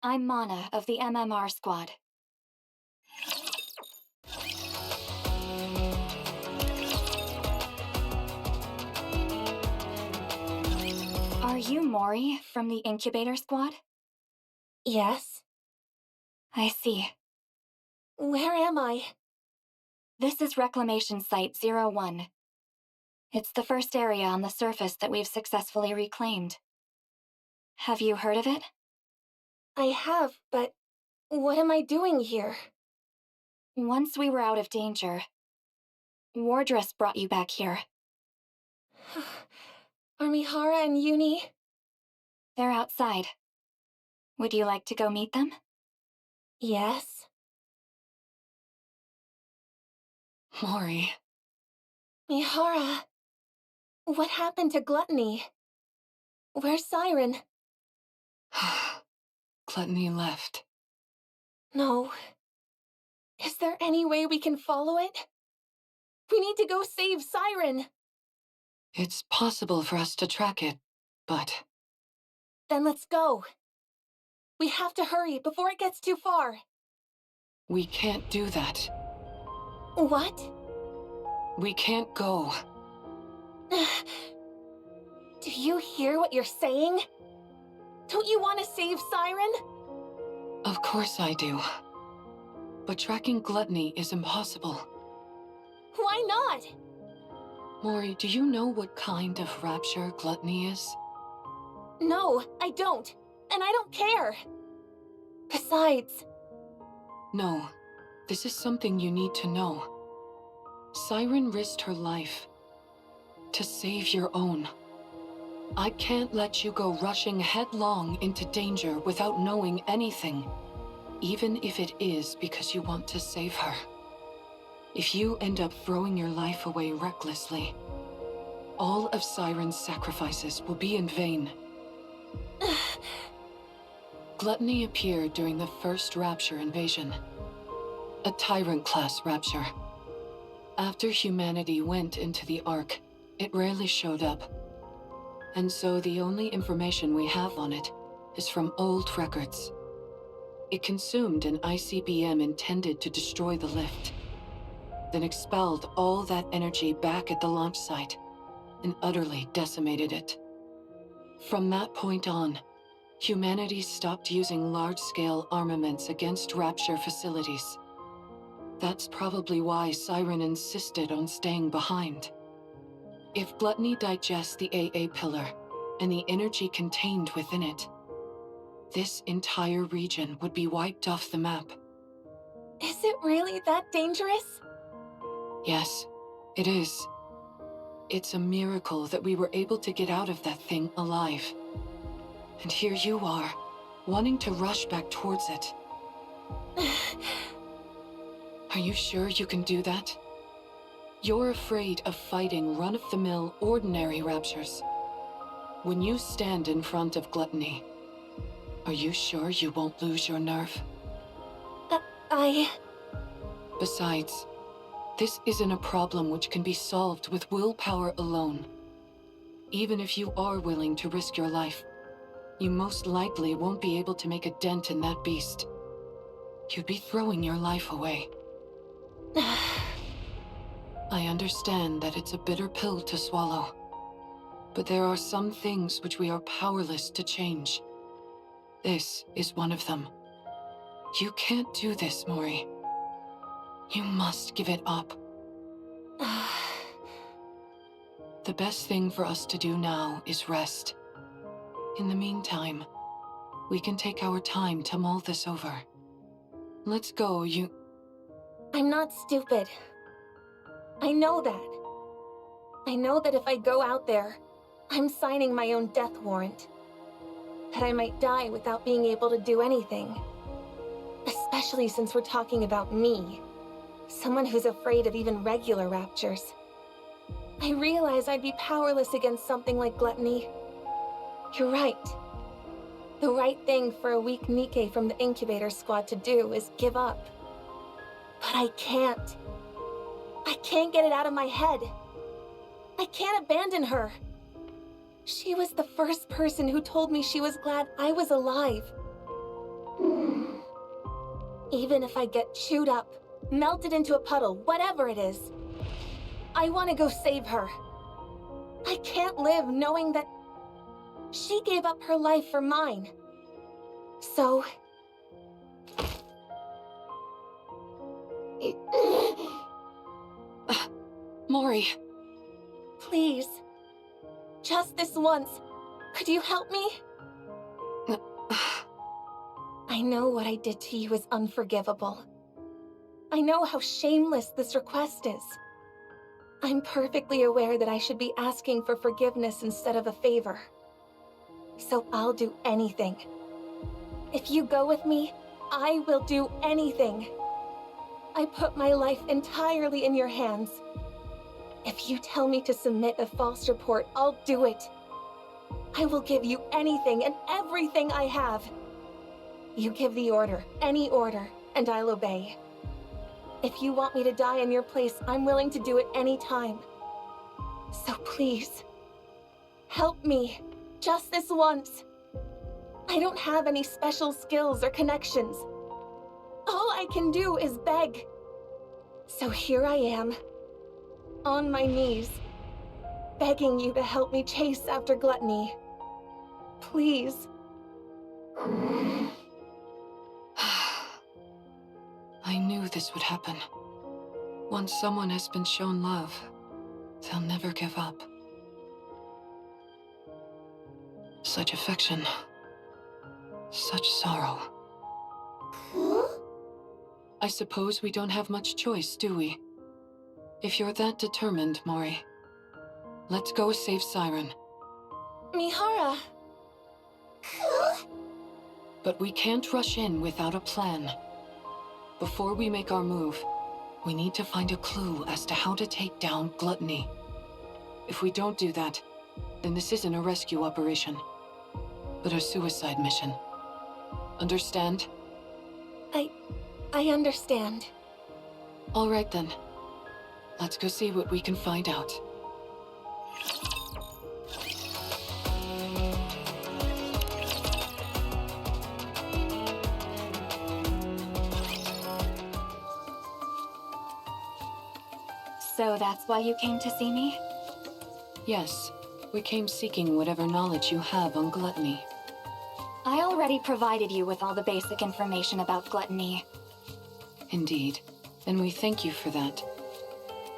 I'm Mana of the MMR squad. Are you Mori from the incubator squad? Yes. I see. Where am I? This is Reclamation Site 01. It's the first area on the surface that we've successfully reclaimed. Have you heard of it? I have, but what am I doing here? Once we were out of danger, Wardress brought you back here. Are Mihara and Uni? They're outside. Would you like to go meet them? Yes. Mori. Mihara, what happened to Gluttony? Where's Siren? Gluttony left. No. Is there any way we can follow it? We need to go save Siren! It's possible for us to track it, but... Then let's go. We have to hurry before it gets too far. We can't do that. What? We can't go. Do you hear what you're saying? Don't you want to save Siren? Of course I do. But tracking Gluttony is impossible. Why not? Mori, do you know what kind of rapture Gluttony is? No, I don't. And I don't care. Besides... No, this is something you need to know. Siren risked her life to save your own. I can't let you go rushing headlong into danger without knowing anything, even if it is because you want to save her. If you end up throwing your life away recklessly, all of Siren's sacrifices will be in vain. Gluttony appeared during the first Rapture invasion, a Tyrant-class Rapture. After humanity went into the Ark, it rarely showed up. And so the only information we have on it is from old records. It consumed an ICBM intended to destroy the lift, then expelled all that energy back at the launch site and utterly decimated it. From that point on, humanity stopped using large-scale armaments against Rapture facilities. That's probably why Siren insisted on staying behind. If Gluttony digests the AA pillar and the energy contained within it, this entire region would be wiped off the map. Is it really that dangerous? Yes, it is. It's a miracle that we were able to get out of that thing alive. And here you are, wanting to rush back towards it. Are you sure you can do that? You're afraid of fighting run-of-the-mill ordinary raptures. When you stand in front of Gluttony, are you sure you won't lose your nerve? Besides, this isn't a problem which can be solved with willpower alone. Even if you are willing to risk your life, you most likely won't be able to make a dent in that beast. You'd be throwing your life away. I understand that it's a bitter pill to swallow, but there are some things which we are powerless to change. This is one of them. You can't do this, Mori. You must give it up. The best thing for us to do now is rest. In the meantime, we can take our time to mull this over. Let's go, I'm not stupid. I know that. I know that if I go out there, I'm signing my own death warrant. That I might die without being able to do anything. Especially since we're talking about me. Someone who's afraid of even regular raptures. I realize I'd be powerless against something like Gluttony. You're right. The right thing for a weak Nikke from the incubator squad to do is give up. But I can't. I can't get it out of my head. I can't abandon her. She was the first person who told me she was glad I was alive. Even if I get chewed up, melted into a puddle, whatever it is, I want to go save her. I can't live knowing that she gave up her life for mine. So... Mori. Please. Just this once. Could you help me? I know what I did to you is unforgivable. I know how shameless this request is. I'm perfectly aware that I should be asking for forgiveness instead of a favor. So I'll do anything. If you go with me, I will do anything. I put my life entirely in your hands. If you tell me to submit a false report, I'll do it. I will give you anything and everything I have. You give the order, any order, and I'll obey. If you want me to die in your place, I'm willing to do it any time. So please, help me, just this once. I don't have any special skills or connections. All I can do is beg. So here I am, on my knees, begging you to help me chase after gluttony. Please. I knew this would happen. Once someone has been shown love, they'll never give up. Such affection. Such sorrow. I suppose we don't have much choice, do we? If you're that determined, Mori, let's go save Siren. Mihara. But we can't rush in without a plan. Before we make our move, we need to find a clue as to how to take down gluttony. If we don't do that, then this isn't a rescue operation, but a suicide mission. Understand? I understand. All right then. Let's go see what we can find out. So that's why you came to see me? Yes, we came seeking whatever knowledge you have on gluttony. I already provided you with all the basic information about gluttony. Indeed, and we thank you for that.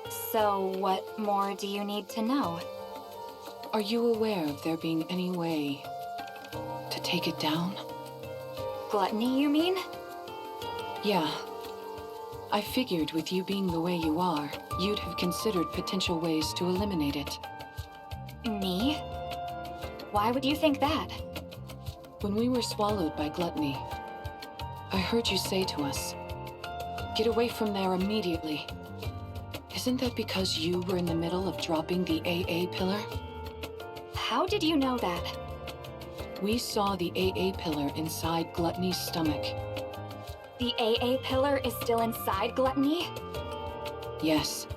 So what more do you need to know? Are you aware of there being any way to take it down? Gluttony, you mean? Yeah. I figured with you being the way you are, you'd have considered potential ways to eliminate it. Me? Why would you think that? When we were swallowed by gluttony, I heard you say to us, "Get away from there immediately." Isn't that because you were in the middle of dropping the AA pillar? How did you know that? We saw the AA pillar inside Gluttony's stomach. The AA pillar is still inside Gluttony? Yes.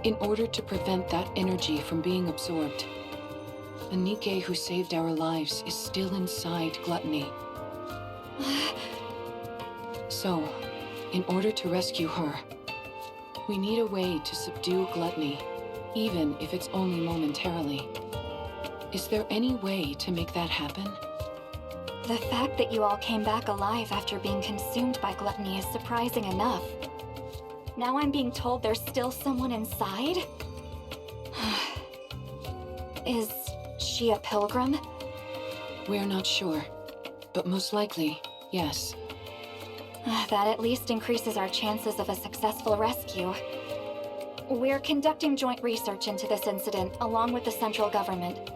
In order to prevent that energy from being absorbed, the Nikke who saved our lives is still inside Gluttony. So, in order to rescue her, we need a way to subdue Gluttony, even if it's only momentarily. Is there any way to make that happen? The fact that you all came back alive after being consumed by gluttony is surprising enough. Now I'm being told there's still someone inside? Is she a pilgrim? We're not sure, but most likely, yes. That at least increases our chances of a successful rescue. We're conducting joint research into this incident along with the central government.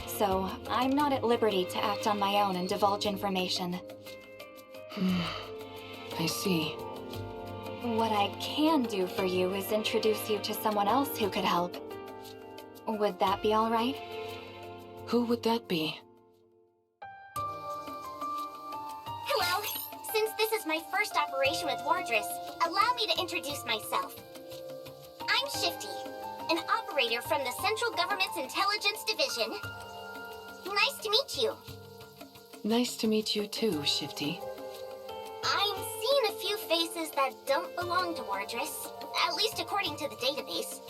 So, I'm not at liberty to act on my own and divulge information. I see. What I can do for you is introduce you to someone else who could help. Would that be all right? Who would that be? Hello. Since this is my first operation with Wardress, allow me to introduce myself. I'm Shifty, an operator from the Central Government's Intelligence Division. Nice to meet you. Nice to meet you too, Shifty. I'm seeing a few faces that don't belong to Wardress, at least according to the database.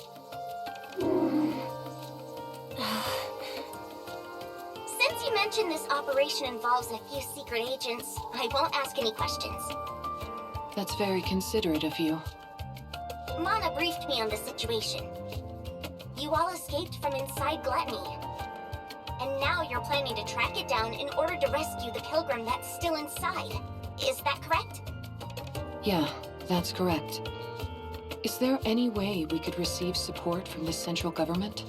Since you mentioned this operation involves a few secret agents, I won't ask any questions. That's very considerate of you. Mana briefed me on the situation. You all escaped from inside Gluttony. And now you're planning to track it down in order to rescue the pilgrim that's still inside. Is that correct? Yeah, that's correct. Is there any way we could receive support from the central government?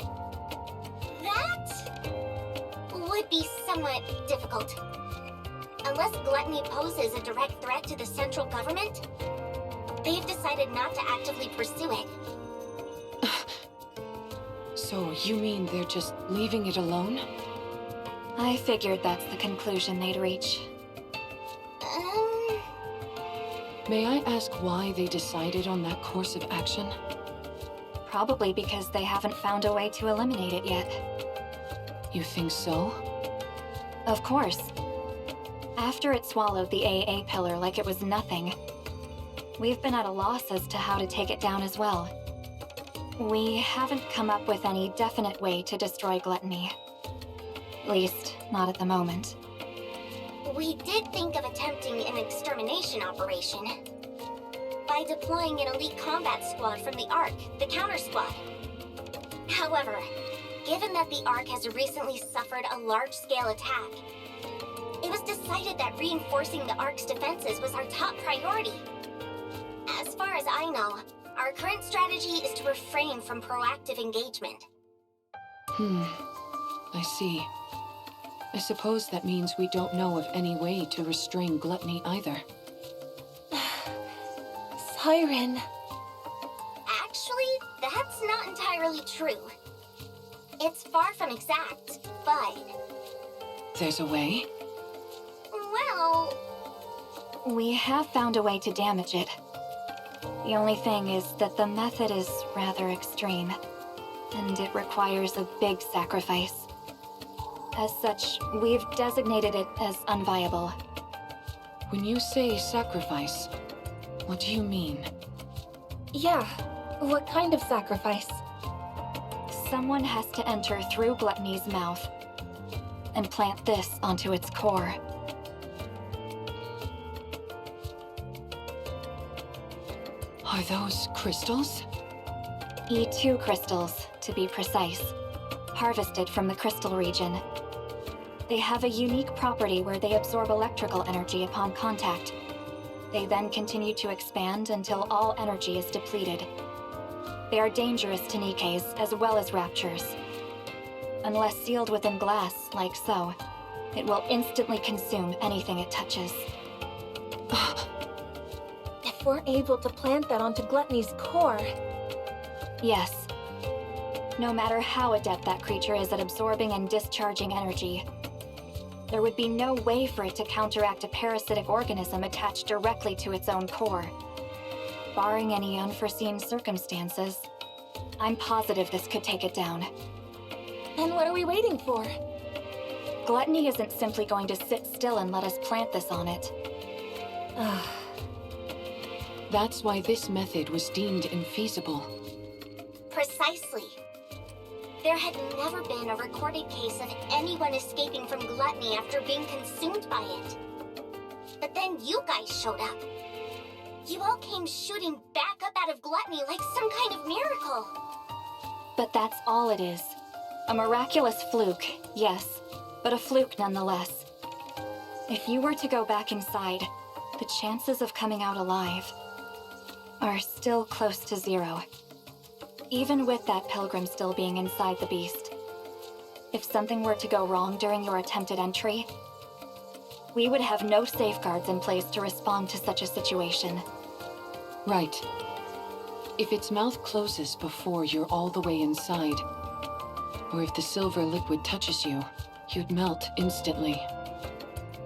That would be somewhat difficult. Unless Gluttony poses a direct threat to the central government, they've decided not to actively pursue it. So you mean they're just leaving it alone? I figured that's the conclusion they'd reach. May I ask why they decided on that course of action? Probably because they haven't found a way to eliminate it yet. You think so? Of course. After it swallowed the AA pillar like it was nothing, we've been at a loss as to how to take it down as well. We haven't come up with any definite way to destroy Gluttony. At least, not at the moment. We did think of attempting an extermination operation by deploying an elite combat squad from the Ark, the counter squad. However, given that the Ark has recently suffered a large-scale attack, it was decided that reinforcing the Ark's defenses was our top priority. As far as I know, our current strategy is to refrain from proactive engagement. I see. I suppose that means we don't know of any way to restrain Gluttony either. Siren. Actually, that's not entirely true. It's far from exact, but... There's a way? Well... We have found a way to damage it. The only thing is that the method is rather extreme, and it requires a big sacrifice. As such, we've designated it as unviable. When you say sacrifice, what do you mean? Yeah, what kind of sacrifice? Someone has to enter through Gluttony's mouth and plant this onto its core. Are those crystals? E2 crystals, to be precise, harvested from the crystal region. They have a unique property where they absorb electrical energy upon contact. They then continue to expand until all energy is depleted. They are dangerous to Nikkes as well as Raptures. Unless sealed within glass, like so, it will instantly consume anything it touches. If we're able to plant that onto Gluttony's core... Yes. No matter how adept that creature is at absorbing and discharging energy, there would be no way for it to counteract a parasitic organism attached directly to its own core. Barring any unforeseen circumstances, I'm positive this could take it down. Then what are we waiting for? Gluttony isn't simply going to sit still and let us plant this on it. That's why this method was deemed infeasible. Precisely. There had never been a recorded case of anyone escaping from Gluttony after being consumed by it. But then you guys showed up. You all came shooting back up out of Gluttony like some kind of miracle. But that's all it is. A miraculous fluke, yes, but a fluke nonetheless. If you were to go back inside, the chances of coming out alive are still close to zero. Even with that pilgrim still being inside the beast. If something were to go wrong during your attempted entry, we would have no safeguards in place to respond to such a situation. Right. If its mouth closes before you're all the way inside, or if the silver liquid touches you, you'd melt instantly.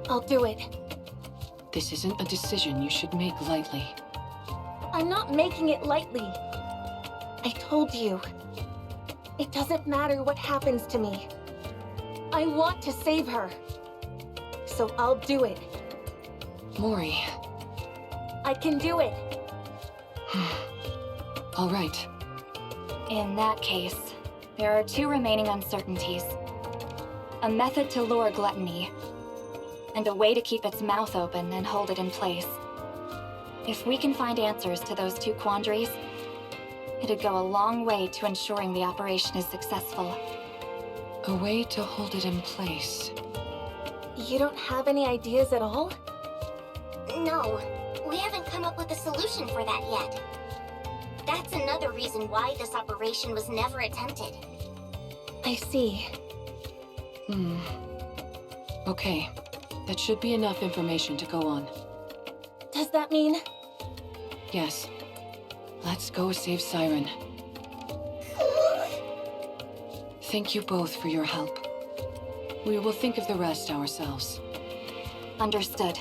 I'll do it. This isn't a decision you should make lightly. I'm not making it lightly. I told you. It doesn't matter what happens to me. I want to save her. So I'll do it. Mori. I can do it. All right. In that case, there are two remaining uncertainties. A method to lure Gluttony, and a way to keep its mouth open and hold it in place. If we can find answers to those two quandaries, it'd go a long way to ensuring the operation is successful. A way to hold it in place. You don't have any ideas at all? No, we haven't come up with a solution for that yet. That's another reason why this operation was never attempted. I see. Okay. That should be enough information to go on. Does that mean... Yes. Let's go save Siren. Thank you both for your help. We will think of the rest ourselves. Understood.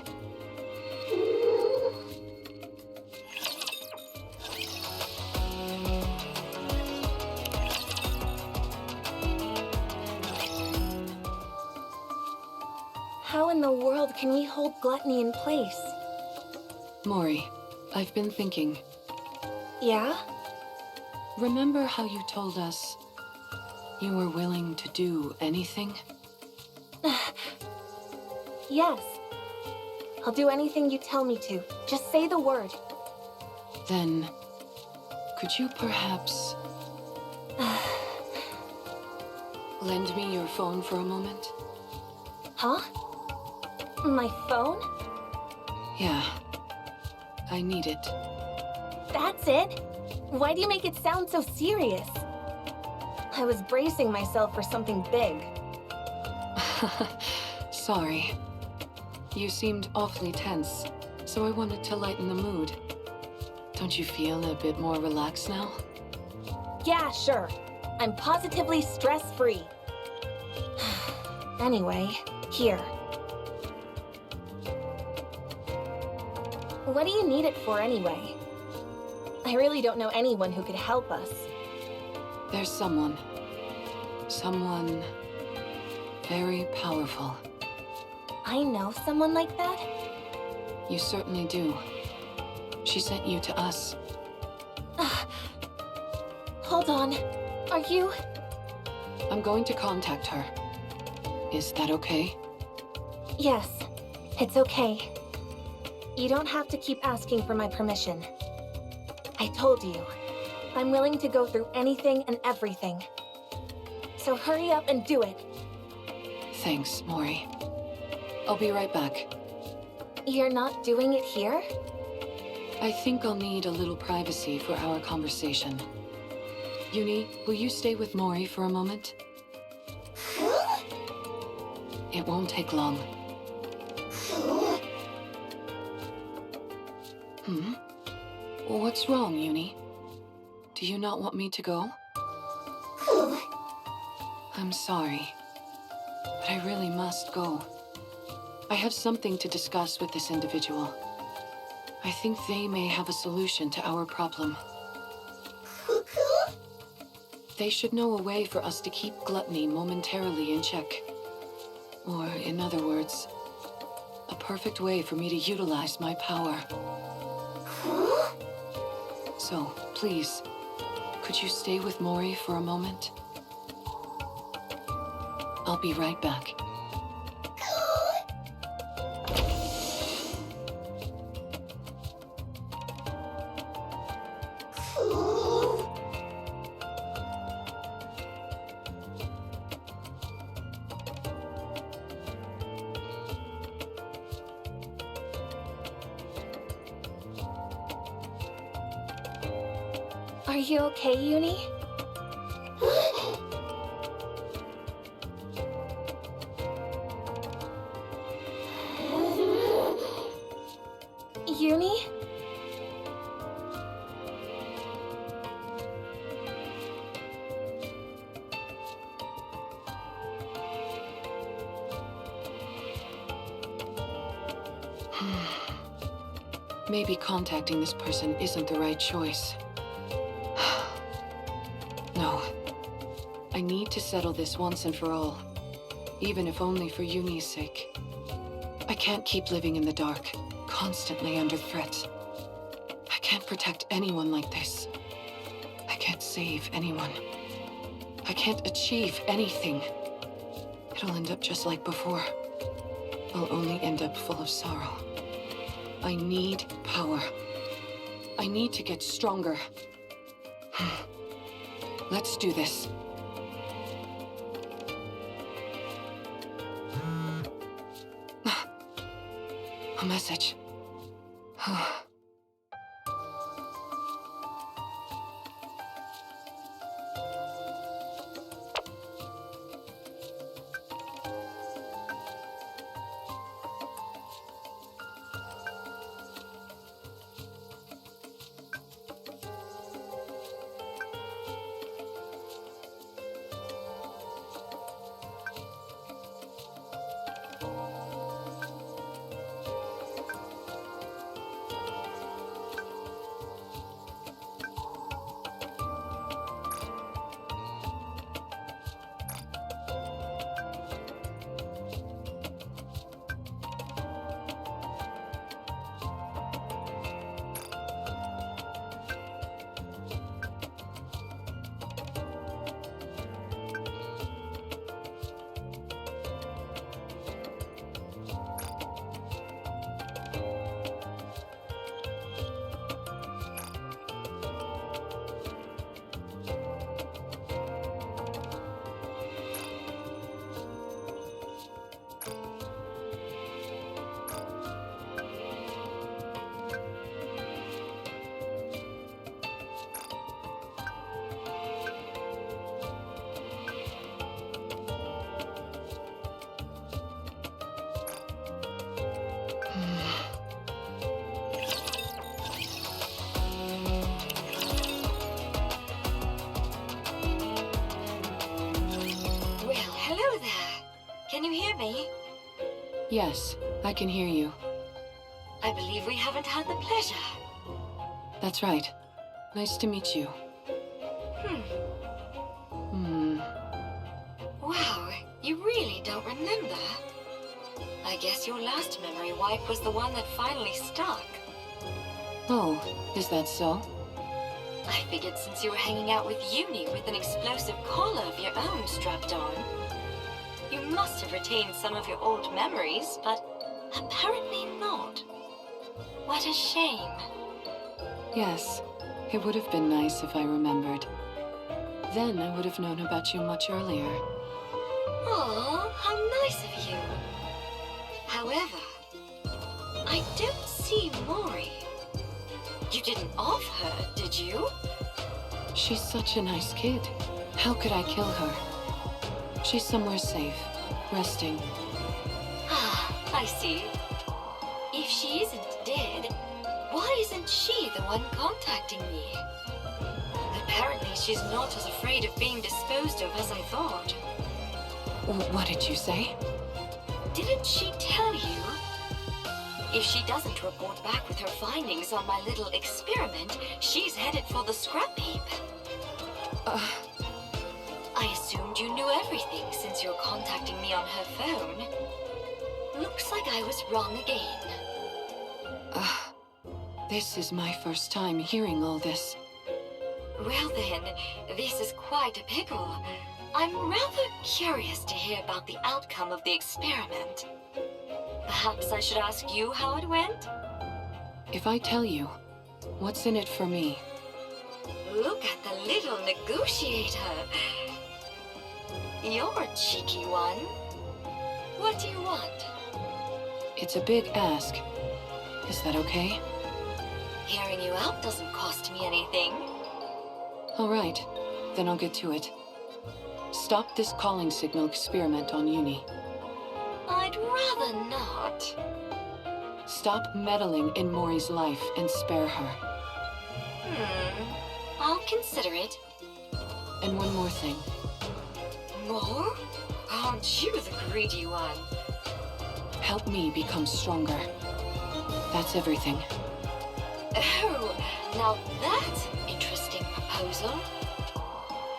How in the world can we hold gluttony in place? Mori, I've been thinking. Yeah? Remember how you told us you were willing to do anything? Yes. I'll do anything you tell me to. Just say the word. Then, could you perhaps lend me your phone for a moment? Huh? My phone? Yeah. I need it. That's it? Why do you make it sound so serious? I was bracing myself for something big. Sorry. You seemed awfully tense, so I wanted to lighten the mood. Don't you feel a bit more relaxed now? Yeah, sure. I'm positively stress-free. Anyway, here. What do you need it for anyway? I really don't know anyone who could help us. There's someone. Someone very powerful. I know someone like that? You certainly do. She sent you to us. Hold on. Are you... I'm going to contact her. Is that okay? Yes, it's okay. You don't have to keep asking for my permission. I told you, I'm willing to go through anything and everything. So hurry up and do it. Thanks, Mori. I'll be right back. You're not doing it here? I think I'll need a little privacy for our conversation. Uni, will you stay with Mori for a moment? It won't take long. What's wrong, Uni? Do you not want me to go? I'm sorry, but I really must go. I have something to discuss with this individual. I think they may have a solution to our problem. They should know a way for us to keep gluttony momentarily in check. Or, in other words, a perfect way for me to utilize my power. So, please, could you stay with Mori for a moment? I'll be right back. Are you okay, Uni? Uni? Maybe contacting this person isn't the right choice. No. I need to settle this once and for all. Even if only for Uni's sake. I can't keep living in the dark, constantly under threat. I can't protect anyone like this. I can't save anyone. I can't achieve anything. It'll end up just like before. I'll only end up full of sorrow. I need power. I need to get stronger. Let's do this. A message. Can you hear me? Yes, I can hear you. I believe we haven't had the pleasure. That's right. Nice to meet you. Wow, you really don't remember? I guess your last memory wipe was the one that finally stuck. Oh, is that so? I figured since you were hanging out with Uni with an explosive collar of your own strapped on, you must have retained some of your old memories, but apparently not. What a shame. Yes, it would have been nice if I remembered. Then I would have known about you much earlier. Oh, how nice of you. However, I don't see Mori. You didn't off her, did you? She's such a nice kid. How could I kill her? She's somewhere safe, resting. Ah, I see. If she isn't dead, why isn't she the one contacting me? Apparently she's not as afraid of being disposed of as I thought. What did you say? Didn't she tell you? If she doesn't report back with her findings on my little experiment, she's headed for the scrap heap. I assumed you knew everything since you're contacting me on her phone. Looks like I was wrong again. This is my first time hearing all this. Well then, this is quite a pickle. I'm rather curious to hear about the outcome of the experiment. Perhaps I should ask you how it went? If I tell you, what's in it for me? Look at the little negotiator. You're a cheeky one. What do you want? It's a big ask. Is that okay? Hearing you out doesn't cost me anything. All right, then I'll get to it. Stop this calling signal experiment on Uni. I'd rather not. Stop meddling in Mori's life and spare her. I'll consider it. And one more thing. More? Aren't you the greedy one? Help me become stronger. That's everything. Oh, now that's an interesting proposal.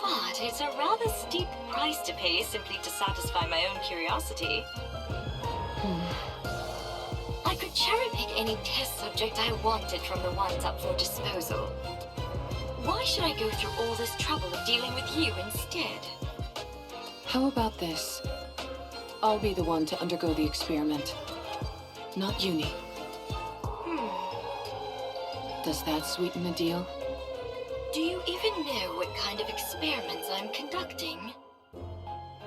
But it's a rather steep price to pay simply to satisfy my own curiosity. I could cherry-pick any test subject I wanted from the ones up for disposal. Why should I go through all this trouble of dealing with you instead? How about this? I'll be the one to undergo the experiment. Not Uni. Does that sweeten the deal? Do you even know what kind of experiments I'm conducting?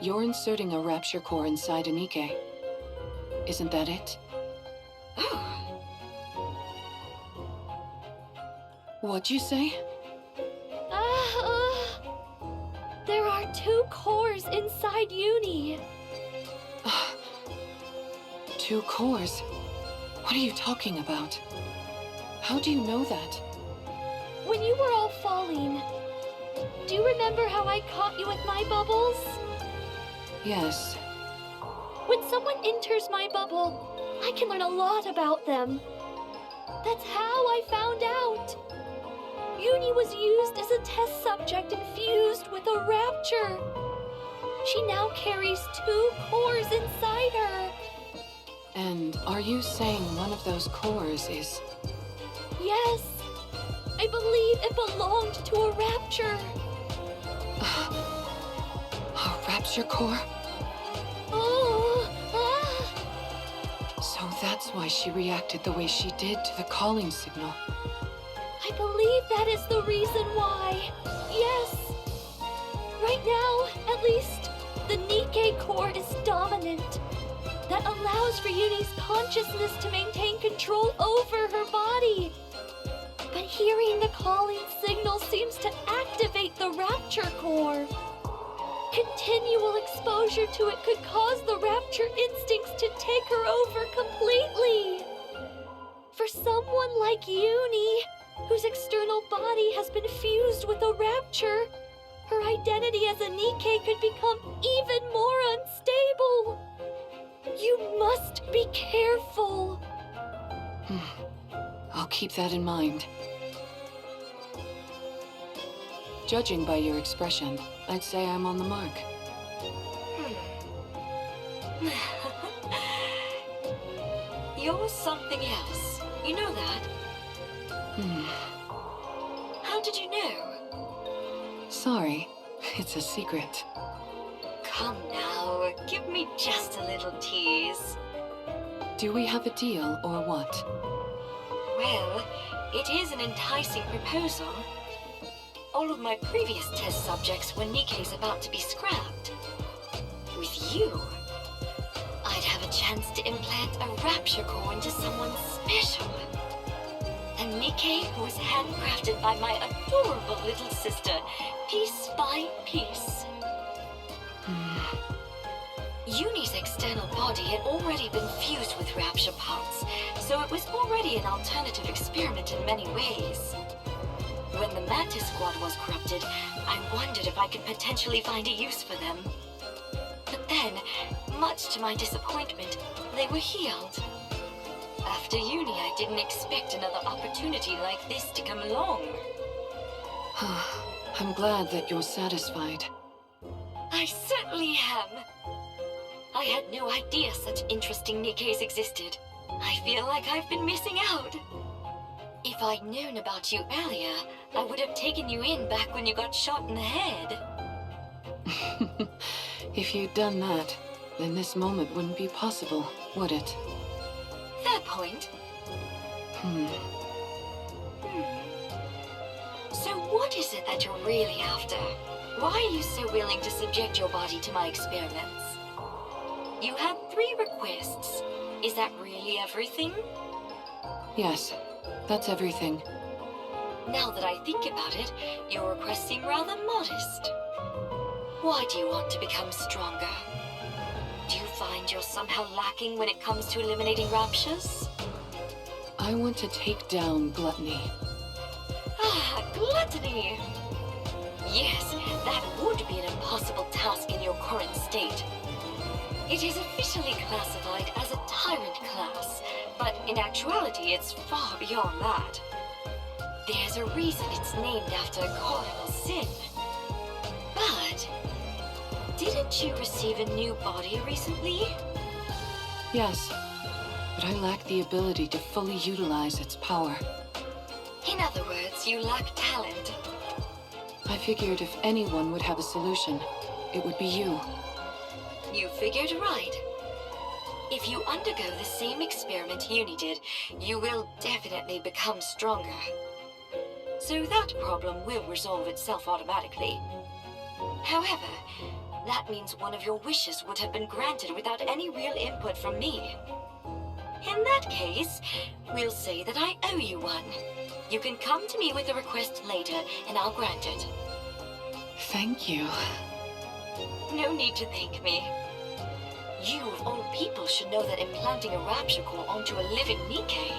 You're inserting a rapture core inside a Nikke. Isn't that it? Oh, What'd you say? There are 2 cores inside Uni. 2 cores? What are you talking about? How do you know that? When you were all falling, do you remember how I caught you with my bubbles? Yes. When someone enters my bubble, I can learn a lot about them. That's how I found out. Uni was used as a test subject infused with a rapture. She now carries 2 cores inside her. And are you saying one of those cores is... Yes, I believe it belonged to a rapture. a rapture core? Oh, So that's why she reacted the way she did to the calling signal. I believe that is the reason why. Yes. Right now, at least, the Nikke core is dominant. That allows for Uni's consciousness to maintain control over her body. But hearing the calling signal seems to activate the rapture core. Continual exposure to it could cause the rapture instincts to take her over completely. For someone like Uni, whose external body has been fused with a rapture, her identity as a Nikke could become even more unstable. You must be careful. I'll keep that in mind. Judging by your expression, I'd say I'm on the mark. you're something else. You know that? How did you know? Sorry, it's a secret. Come now, give me just a little tease. Do we have a deal or what? Well, it is an enticing proposal. All of my previous test subjects were Nikke's about to be scrapped. With you, I'd have a chance to implant a rapture core into someone special. A Nikke who was handcrafted by my adorable little sister, piece by piece. Uni's external body had already been fused with rapture parts, so it was already an alternative experiment in many ways. When the Mantis Squad was corrupted, I wondered if I could potentially find a use for them. But then, much to my disappointment, they were healed. After Uni, I didn't expect another opportunity like this to come along. I'm glad that you're satisfied. I certainly am. I had no idea such interesting Nikkes existed. I feel like I've been missing out. If I'd known about you earlier, I would have taken you in back when you got shot in the head. If you'd done that, then this moment wouldn't be possible, would it? Fair point. So what is it that you're really after? Why are you so willing to subject your body to my experiments? You had 3 requests. Is that really everything? Yes, that's everything. Now that I think about it, your requests seem rather modest. Why do you want to become stronger? Do you find you're somehow lacking when it comes to eliminating raptures? I want to take down gluttony. Ah, gluttony! Yes, that would be an impossible task in your current state. It is officially classified as a tyrant class, but in actuality it's far beyond that. There's a reason it's named after a cardinal sin. But didn't you receive a new body recently? Yes, but I lack the ability to fully utilize its power. In other words, you lack talent. I figured if anyone would have a solution, it would be you. You figured right. If you undergo the same experiment Uni did, you will definitely become stronger. So that problem will resolve itself automatically. However, that means one of your wishes would have been granted without any real input from me. In In that case, we'll say that I owe you one. You can come to me with a request later, and I'll grant it. Thank you. No need to thank me. You, of all people, should know that implanting a rapture core onto a living Nikke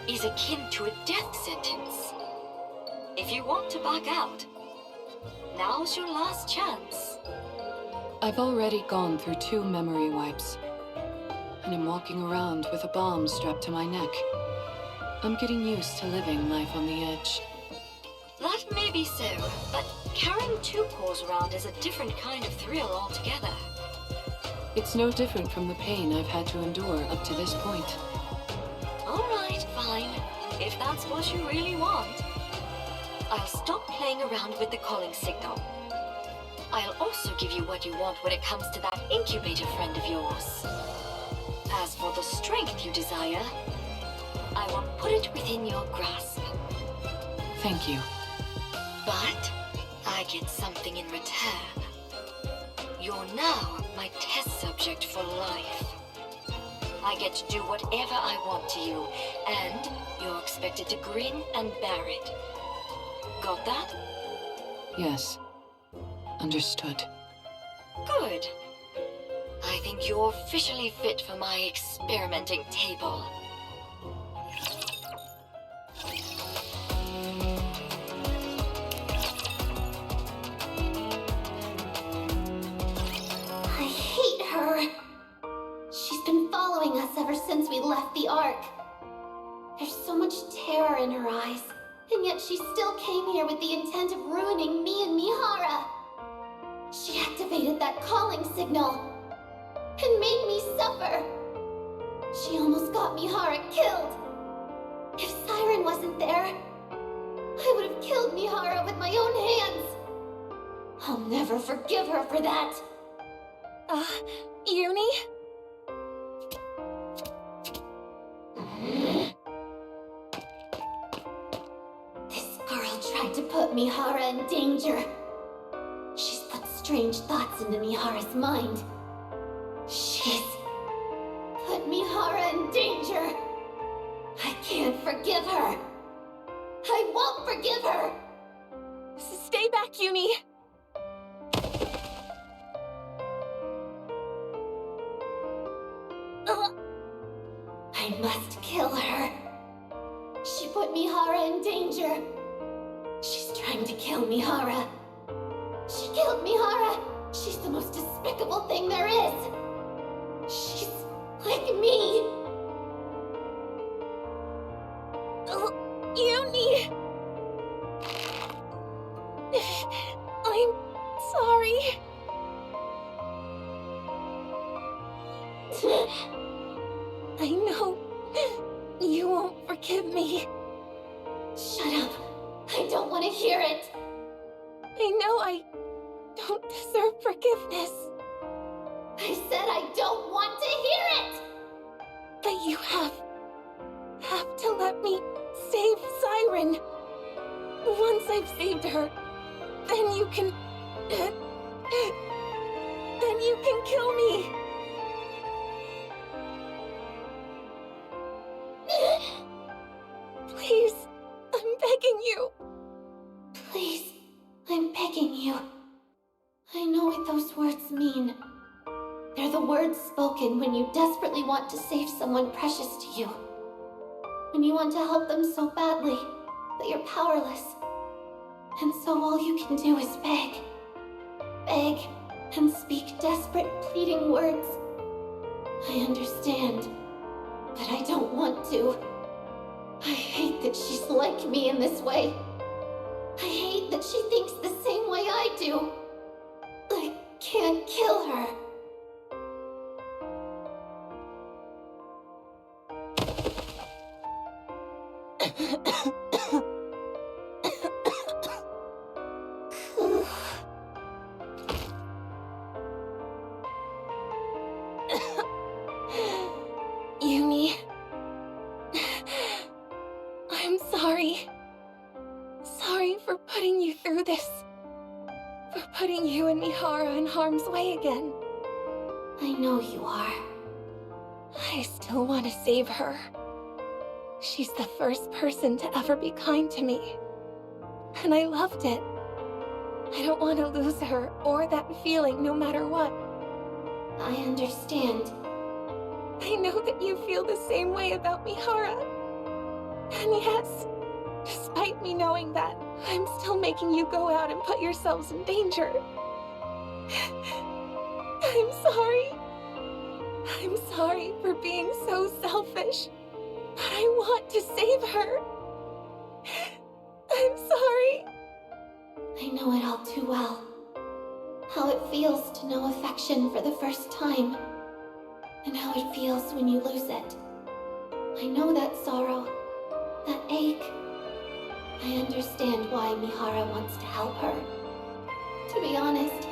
is akin to a death sentence. If you want to back out, now's your last chance. I've already gone through 2 memory wipes, and I'm walking around with a bomb strapped to my neck. I'm getting used to living life on the edge. That may be so, but carrying 2 cores around is a different kind of thrill altogether. It's no different from the pain I've had to endure up to this point. All right, fine. If that's what you really want. I'll stop playing around with the calling signal. I'll also give you what you want when it comes to that incubator friend of yours. As for the strength you desire, I will put it within your grasp. Thank you. But I get something in return. You're now my test subject for life. I get to do whatever I want to you, and you're expected to grin and bear it. Got that? Yes. Understood. Good. I think you're officially fit for my experimenting table. I hate her. She's been following us ever since we left the Ark. There's so much terror in her eyes, and yet she still came here with the intent of ruining me and Mihara. She activated that calling signal and made me suffer. She almost got Mihara killed. If Siren wasn't there, I would have killed Mihara with my own hands. I'll never forgive her for that. Uni? This girl tried to put Mihara in danger. She's put strange thoughts into Mihara's mind. She's put Mihara in danger. I can't forgive her. I won't forgive her. Stay back, Uni! I must kill her. She put Mihara in danger. She's trying to kill Mihara. She killed Mihara. She's the most despicable thing there is. She's like me. Uni! I'm sorry. I know you won't forgive me. Shut up. I don't want to hear it. I know I don't deserve forgiveness, I said I don't want to hear it. but you have to let me save Siren. Once I've saved her, then you can kill me. Please, I'm begging you. Please, I'm begging you. I know what those words mean. They're the words spoken when you desperately want to save someone precious to you. When you want to help them so badly that you're powerless. And so all you can do is beg. Beg and speak desperate, pleading words. I understand, but I don't want to. I hate that she's like me in this way. I hate that she thinks the same way I do. I can't kill her. Uni, I'm sorry. Sorry for putting you through this. For putting you and Mihara in harm's way again. I know you are. I still want to save her. She's the first person to ever be kind to me. And I loved it. I don't want to lose her or that feeling no matter what. I understand. I know that you feel the same way about Mihara. And yes, despite me knowing that, I'm still making you go out and put yourselves in danger. I'm sorry. I'm sorry for being so selfish. But I want to save her. I'm sorry. I know it all too well. How it feels to know affection for the first time. And how it feels when you lose it. I know that sorrow, that ache. I understand why Mihara wants to help her. To be honest,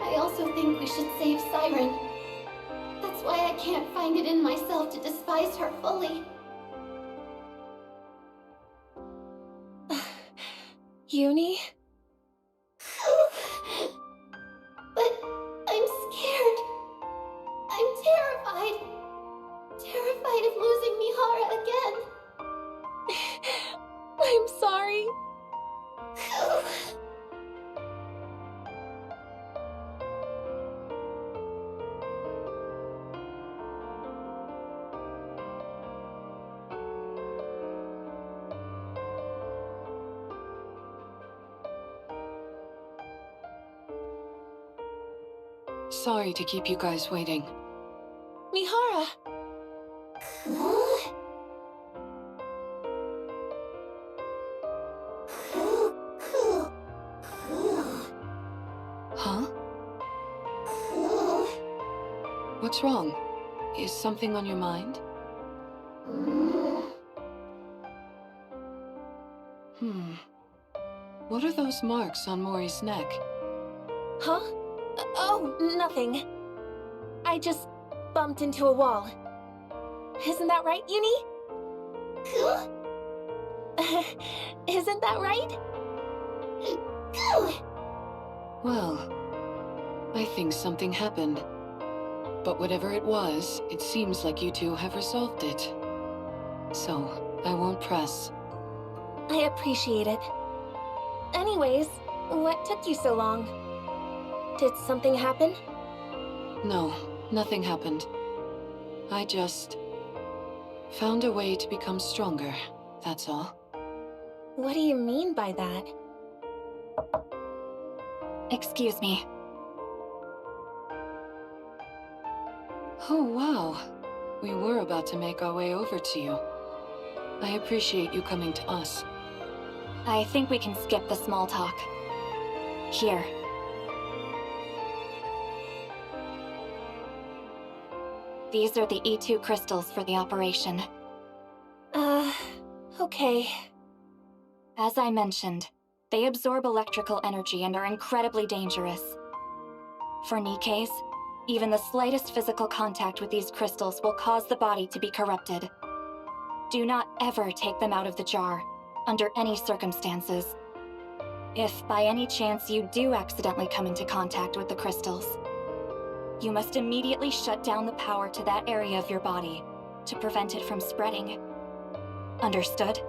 I also think we should save Siren. That's why I can't find it in myself to despise her fully. Uni? But I'm scared. I'm terrified. Terrified of losing Mihara again. I'm sorry. Sorry to keep you guys waiting. Mihara! Huh? What's wrong? Is something on your mind? What are those marks on Mori's neck? Huh? Oh, nothing. I just bumped into a wall. Isn't that right, Uni? Isn't that right? Well, I think something happened. But whatever it was, it seems like you two have resolved it. So, I won't press. I appreciate it. Anyways, what took you so long? Did something happen? No, nothing happened. I just found a way to become stronger, that's all. What do you mean by that? Excuse me. Oh, wow. We were about to make our way over to you. I appreciate you coming to us. I think we can skip the small talk. Here. These are the E2 crystals for the operation. Okay. As I mentioned, they absorb electrical energy and are incredibly dangerous. For Nikke's, even the slightest physical contact with these crystals will cause the body to be corrupted. Do not ever take them out of the jar, under any circumstances. If by any chance you do accidentally come into contact with the crystals, you must immediately shut down the power to that area of your body to prevent it from spreading. Understood?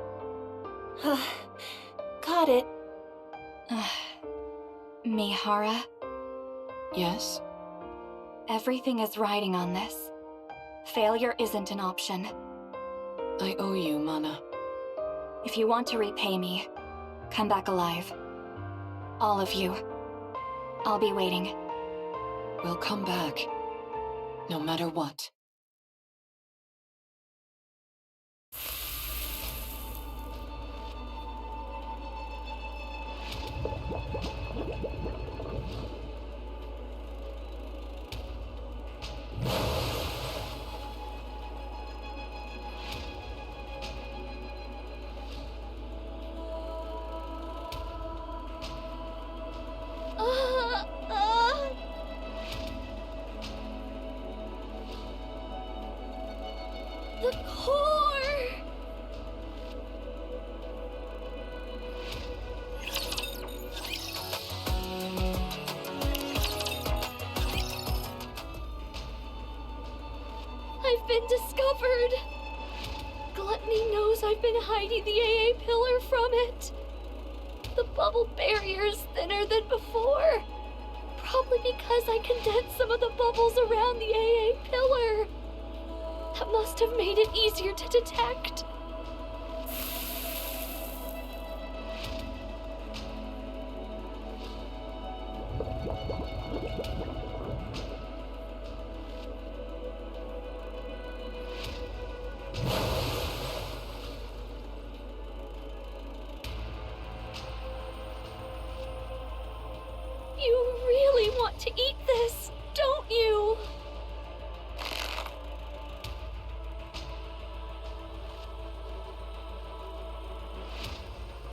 Got it. Mihara, Yes? everything is riding on this. Failure isn't an option. I owe you, Mana. If you want to repay me, come back alive. All of you. I'll be waiting. We'll come back. No matter what. covered. Gluttony knows I've been hiding the AA pillar from it. The bubble barrier is thinner than before. Probably because I condensed some of the bubbles around the AA pillar. That must have made it easier to detect. You really want to eat this, don't you?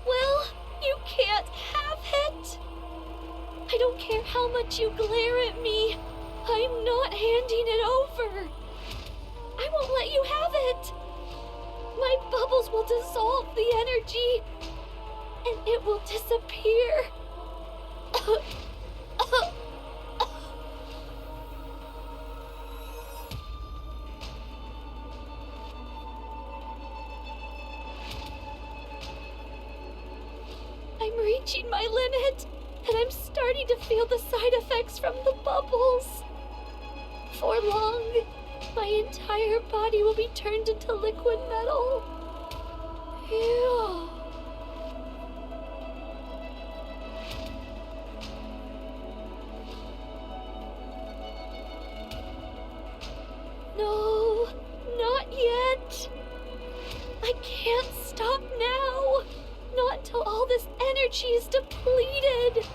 Well, you can't have it. I don't care how much you glare at me. I'm not handing it over. I won't let you have it. My bubbles will dissolve the energy, and it will disappear. I'm reaching my limit, and I'm starting to feel the side effects from the bubbles. For long, my entire body will be turned into liquid metal. Ew. No, not yet. I can't stop now. Not until all this energy is depleted.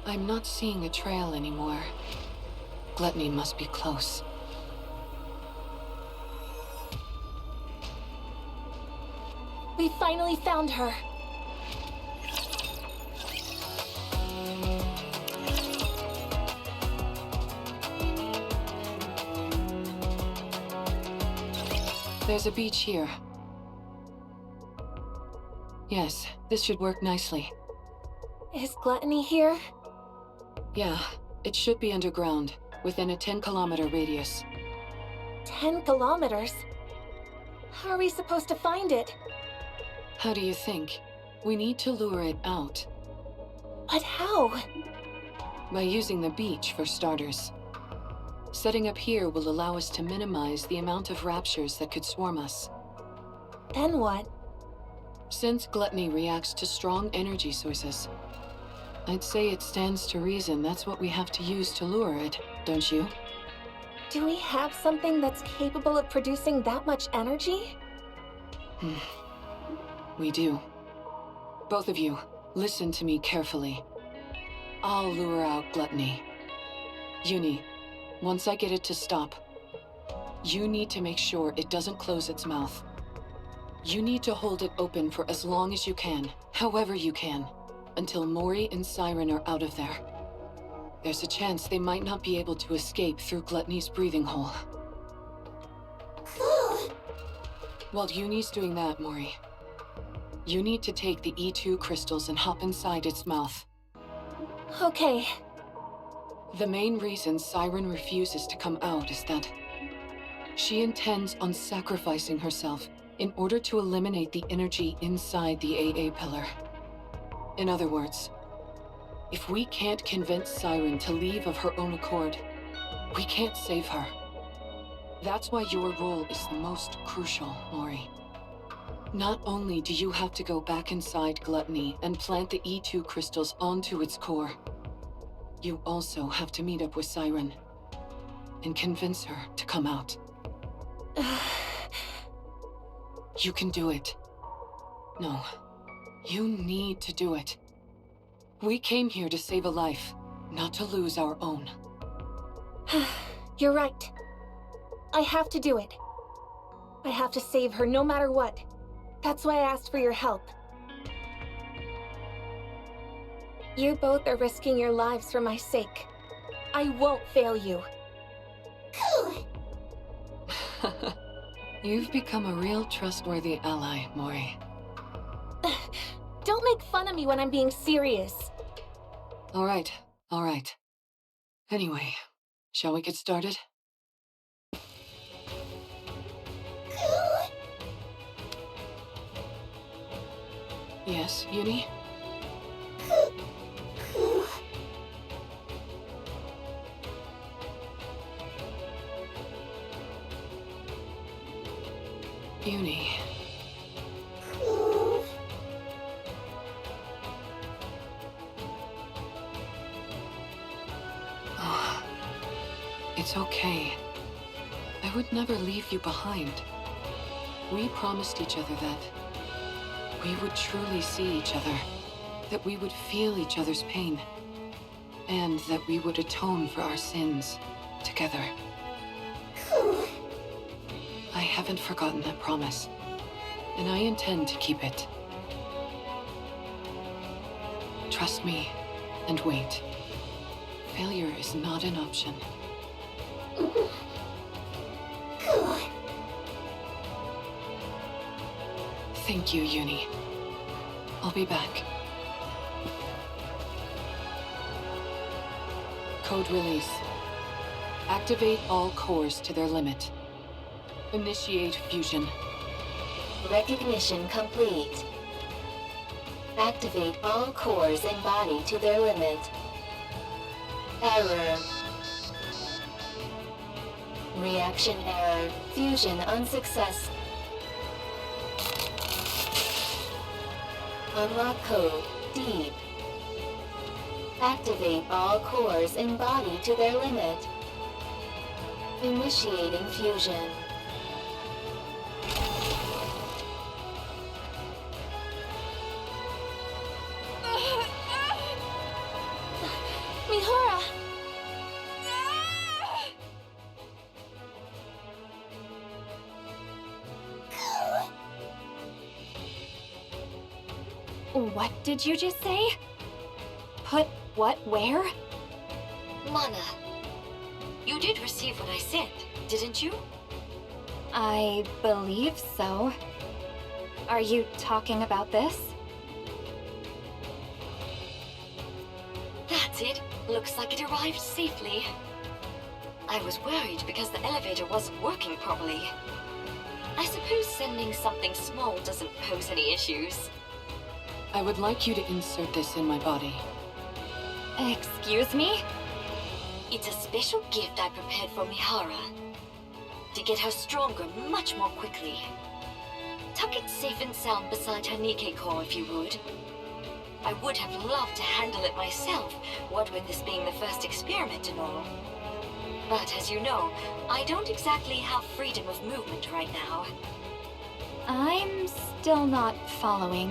I'm not seeing a trail anymore. Gluttony must be close. We finally found her. There's a beach here. Yes, this should work nicely. Is Gluttony here? Yeah, it should be underground, within a 10-kilometer radius. 10 kilometers? How are we supposed to find it? How do you think? We need to lure it out. But how? By using the beach, for starters. Setting up here will allow us to minimize the amount of raptures that could swarm us. Then what? Since Gluttony reacts to strong energy sources, I'd say it stands to reason that's what we have to use to lure it, don't you? Do we have something that's capable of producing that much energy? We do. Both of you, listen to me carefully. I'll lure out Gluttony. Uni, once I get it to stop, You need to make sure it doesn't close its mouth. You need to hold it open for as long as you can, however you can, until Mori and Siren are out of there. There's a chance they might not be able to escape through Gluttony's breathing hole. While Uni's doing that, Mori, you need to take the E2 crystals and hop inside its mouth. Okay. The main reason Siren refuses to come out is that she intends on sacrificing herself in order to eliminate the energy inside the AA pillar. In other words, if we can't convince Siren to leave of her own accord, we can't save her. That's why your role is the most crucial, Mori. Not only do you have to go back inside Gluttony and plant the E2 crystals onto its core, you also have to meet up with Siren and convince her to come out. You can do it. No, you need to do it. We came here to save a life, not to lose our own. You're right. I have to do it. I have to save her no matter what. That's why I asked for your help. You both are risking your lives for my sake. I won't fail you. You've become a real trustworthy ally, Mori. Don't make fun of me when I'm being serious. All right. Anyway, shall we get started? Yes, Uni? Uni. Oh, it's okay. I would never leave you behind. We promised each other that we would truly see each other, that we would feel each other's pain, and that we would atone for our sins together. I haven't forgotten that promise, and I intend to keep it. Trust me, and wait. Failure is not an option. Thank you, Uni. I'll be back. Code release. Activate all cores to their limit. Initiate fusion. Recognition complete. Activate all cores and body to their limit. Error. Reaction error. Fusion unsuccessful. Unlock code deep. Activate all cores and body to their limit. Initiating fusion. Mihara! What did you just say? Put what where? Mana, you did receive what I said, didn't you? I believe so. Are you talking about this? That's it. Looks like it arrived safely. I was worried because the elevator wasn't working properly. I suppose sending something small doesn't pose any issues. I would like you to insert this in my body. Excuse me? It's a special gift I prepared for Mihara. To get her stronger much more quickly. Tuck it safe and sound beside her Nikke core if you would. I would have loved to handle it myself, what with this being the first experiment and all. But as you know, I don't exactly have freedom of movement right now. I'm still not following.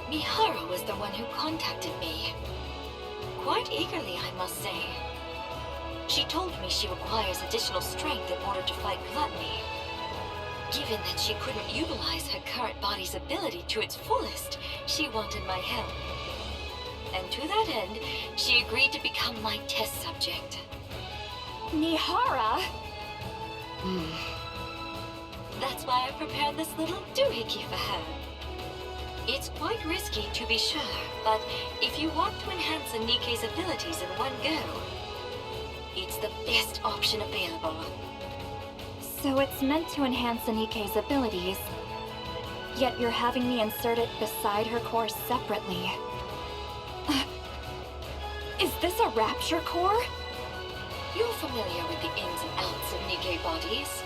Mihara was the one who contacted me. Quite eagerly, I must say. She told me she requires additional strength in order to fight gluttony. Given that she couldn't utilize her current body's ability to its fullest, she wanted my help. And to that end, she agreed to become my test subject. Mihara? That's why I prepared this little doohickey for her. It's quite risky, to be sure, but if you want to enhance a Nikke's abilities in one go, it's the best option available. So it's meant to enhance Nikke's abilities, yet you're having me insert it beside her core separately. Is this a rapture core? You're familiar with the ins and outs of Nikke bodies.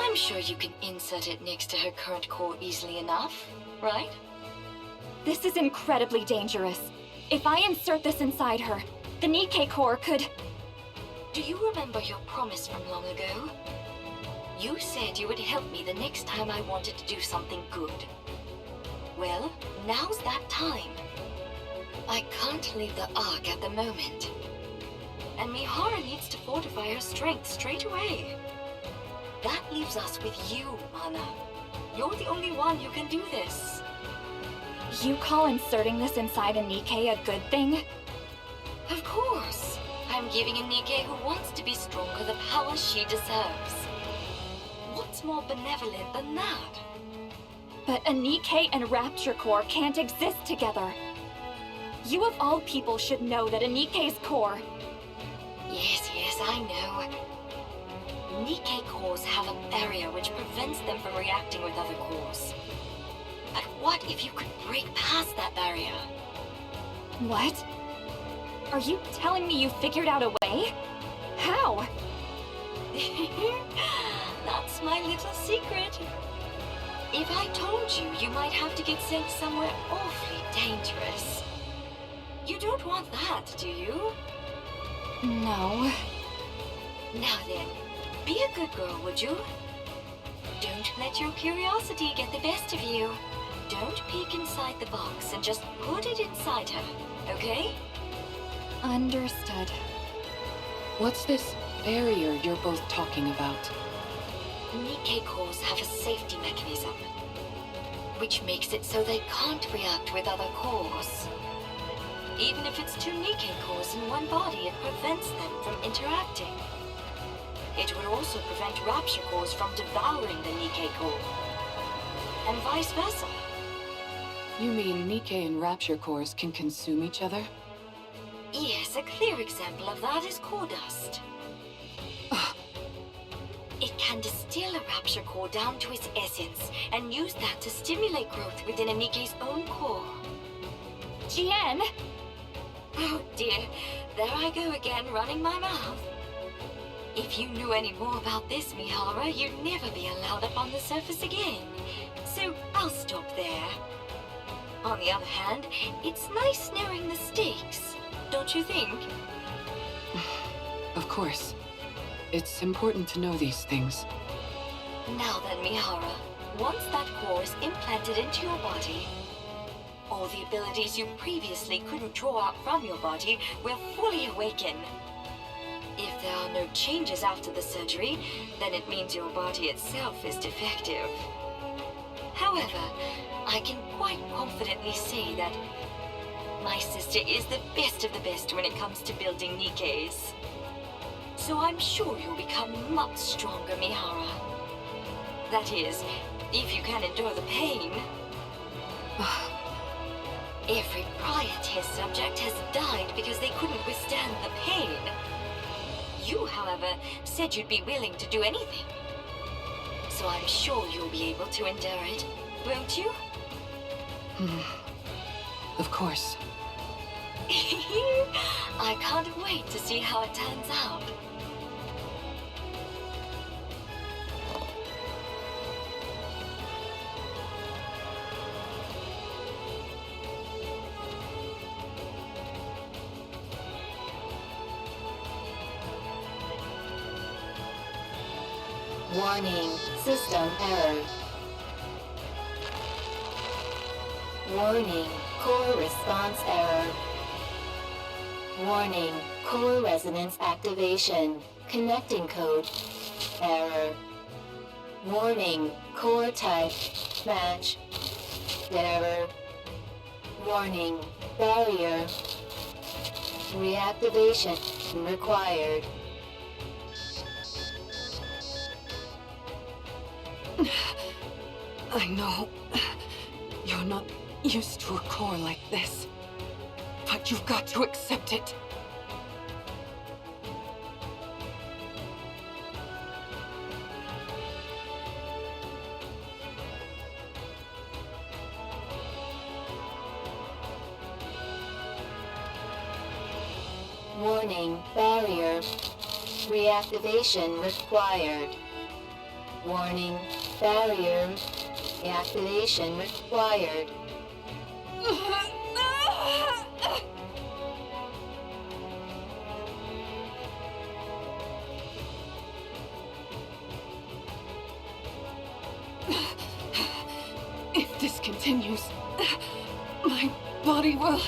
I'm sure you can insert it next to her current core easily enough, right? This is incredibly dangerous. If I insert this inside her, the Nikke core could... Do you remember your promise from long ago? You said you would help me the next time I wanted to do something good. Well, now's that time. I can't leave the Ark at the moment. And Mihara needs to fortify her strength straight away. That leaves us with you, Mana. You're the only one who can do this. You call inserting this inside a Nikke a good thing? Of course. I'm giving a Nikke who wants to be stronger the power she deserves. What's more benevolent than that? But a Nikke and Rapture Core can't exist together. You of all people should know that a Nikke's core... Yes, I know. Nikke cores have a barrier which prevents them from reacting with other cores. But what if you could break past that barrier? What? Are you telling me you figured out a way? How? That's my little secret. If I told you, you might have to get sent somewhere awfully dangerous. You don't want that, do you? No. Now then, be a good girl, would you? Don't let your curiosity get the best of you. Don't peek inside the box and just put it inside her, okay? Understood. What's this barrier you're both talking about? Nikke cores have a safety mechanism, which makes it so they can't react with other cores. Even if it's two Nikke cores in one body, it prevents them from interacting. It would also prevent Rapture cores from devouring the Nikke core, and vice versa. You mean Nikke and Rapture cores can consume each other? Yes, a clear example of that is core dust. It can distill a Rapture core down to its essence and use that to stimulate growth within a Nikke's own core. Jien! Oh dear, there I go again, running my mouth. If you knew any more about this, Mihara, you'd never be allowed up on the surface again. So I'll stop there. On the other hand, it's nice knowing the stakes, don't you think? Of course. It's important to know these things. Now then, Mihara, once that core is implanted into your body, all the abilities you previously couldn't draw out from your body will fully awaken. If there are no changes after the surgery, then it means your body itself is defective. However, I can quite confidently say that my sister is the best of the best when it comes to building Nikkes. So I'm sure you'll become much stronger, Mihara. That is, if you can endure the pain. Every prior test subject has died because they couldn't withstand the pain. You, however, said you'd be willing to do anything. So I'm sure you'll be able to endure it, won't you? Of course. I can't wait to see how it turns out. Warning, system error. Warning, core response error. Warning, core resonance activation. Connecting code. Error. Warning, core type. Match. Error. Warning, barrier. Reactivation required. I know you're not used to a core like this, but you've got to accept it. Warning, barrier. Reactivation required. Warning, barrier. Reactivation required. If this continues, my body will...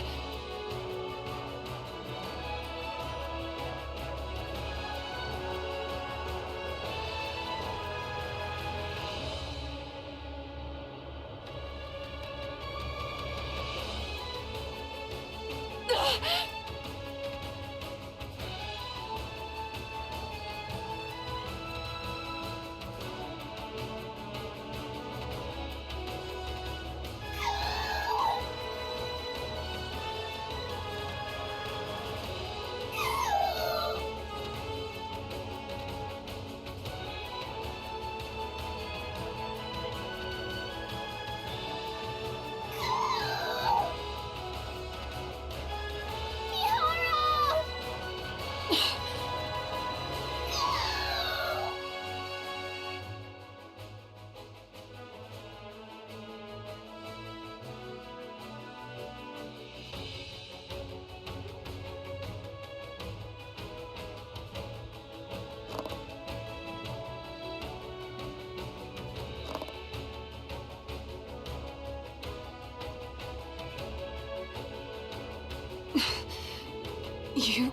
You...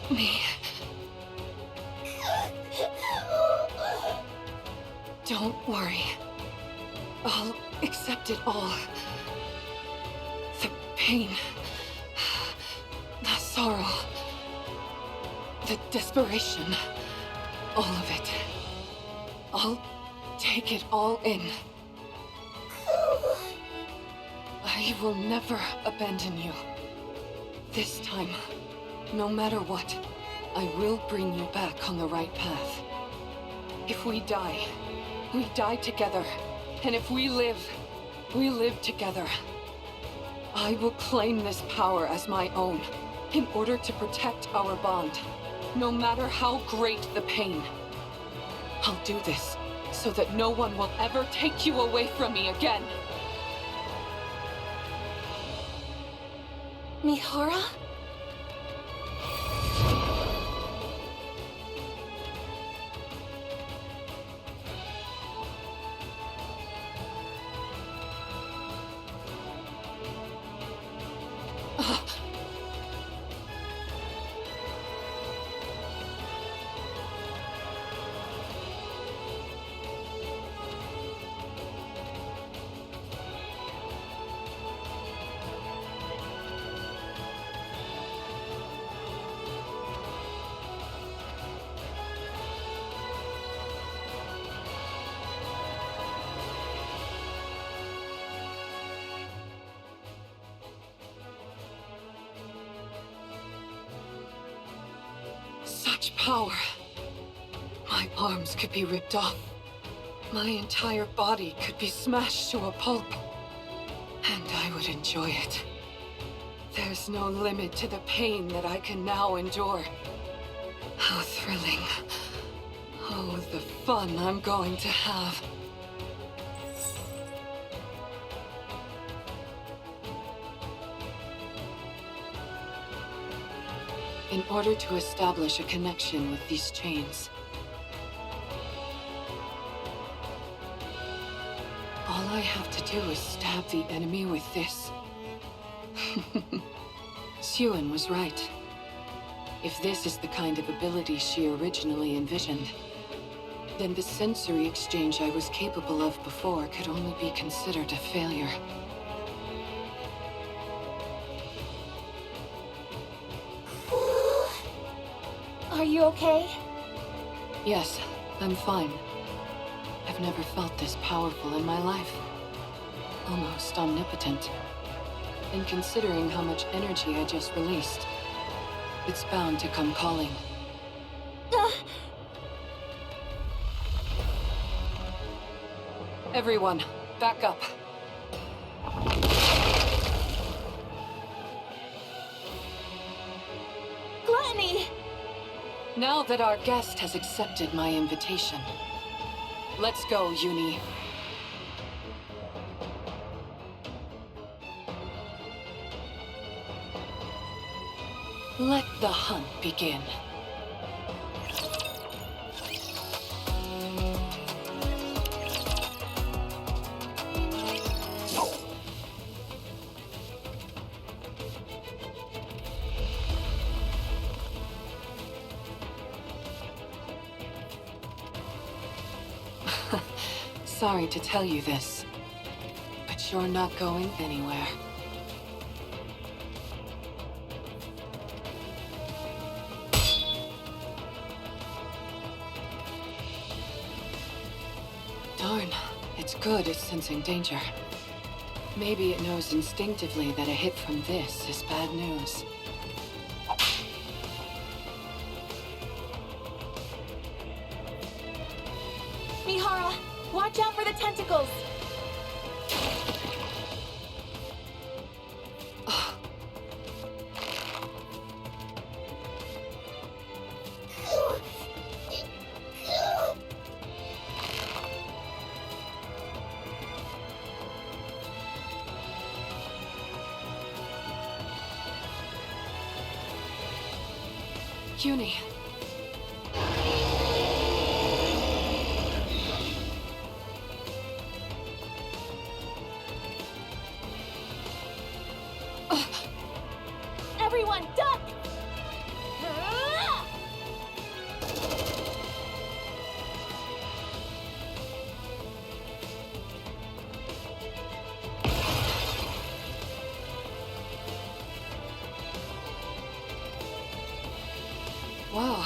me... Don't worry. I'll accept it all. The pain... the sorrow... the desperation... all of it. I'll take it all in. I will never abandon you. This time, no matter what, I will bring you back on the right path. If we die together. And if we live together. I will claim this power as my own, in order to protect our bond, no matter how great the pain. I'll do this, so that no one will ever take you away from me again. Mihara? Such power. My arms could be ripped off. My entire body could be smashed to a pulp. And I would enjoy it. There's no limit to the pain that I can now endure. How thrilling. Oh, the fun I'm going to have. In order to establish a connection with these chains, all I have to do is stab the enemy with this. Siren was right. If this is the kind of ability she originally envisioned, then the sensory exchange I was capable of before could only be considered a failure. Are you okay? Yes, I'm fine. I've never felt this powerful in my life. Almost omnipotent. And considering how much energy I just released, it's bound to come calling. Everyone, back up. Gluttony! Now that our guest has accepted my invitation, let's go, Uni. Let the hunt begin. Sorry to tell you this, but you're not going anywhere. Darn, it's good it's sensing danger. Maybe it knows instinctively that a hit from this is bad news. Mihara, watch out for the tentacles! Uni. Everyone, duck! Wow,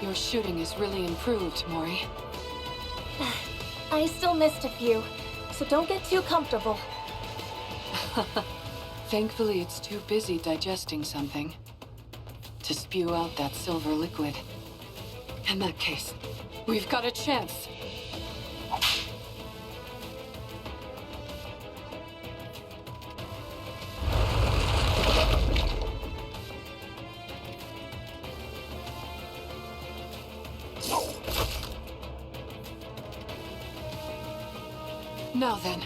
your shooting is really improved, Mori. I still missed a few, so don't get too comfortable. Thankfully, it's too busy digesting something to spew out that silver liquid. In that case, we've got a chance. Now then.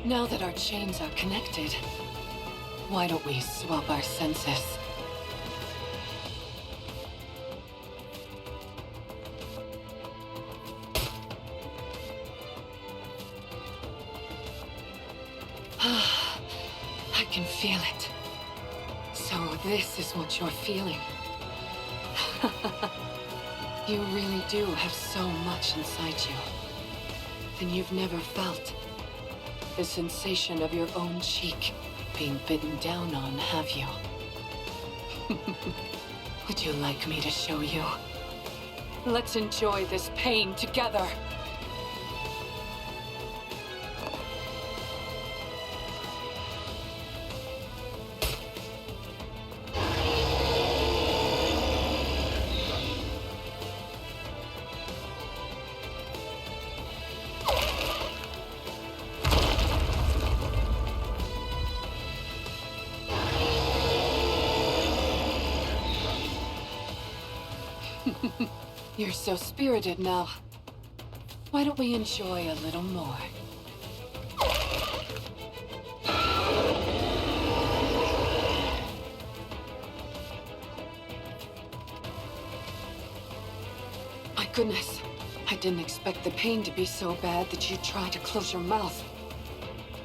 Now that our chains are connected, why don't we swap our senses? I can feel it. So this is what you're feeling. You really do have so much inside you. And you've never felt the sensation of your own cheek being bitten down on, have you? Would you like me to show you? Let's enjoy this pain together. You're so spirited now. Why don't we enjoy a little more? goodness. I didn't expect the pain to be so bad that you'd try to close your mouth.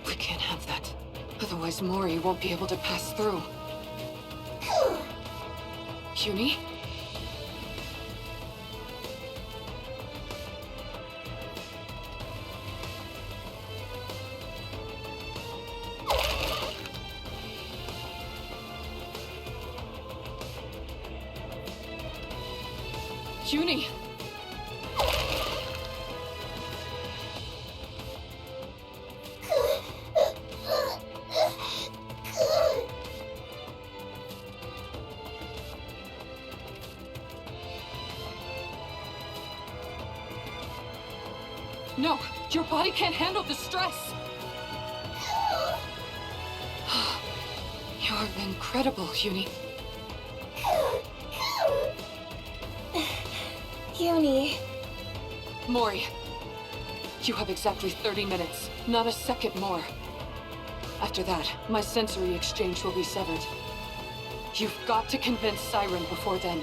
We can't have that. Otherwise Mori won't be able to pass through. Uni? Uni! No, your body can't handle the stress. You're incredible, Uni. Uni. Mori, you have exactly 30 minutes, not a second more. After that, my sensory exchange will be severed. You've got to convince Siren before then.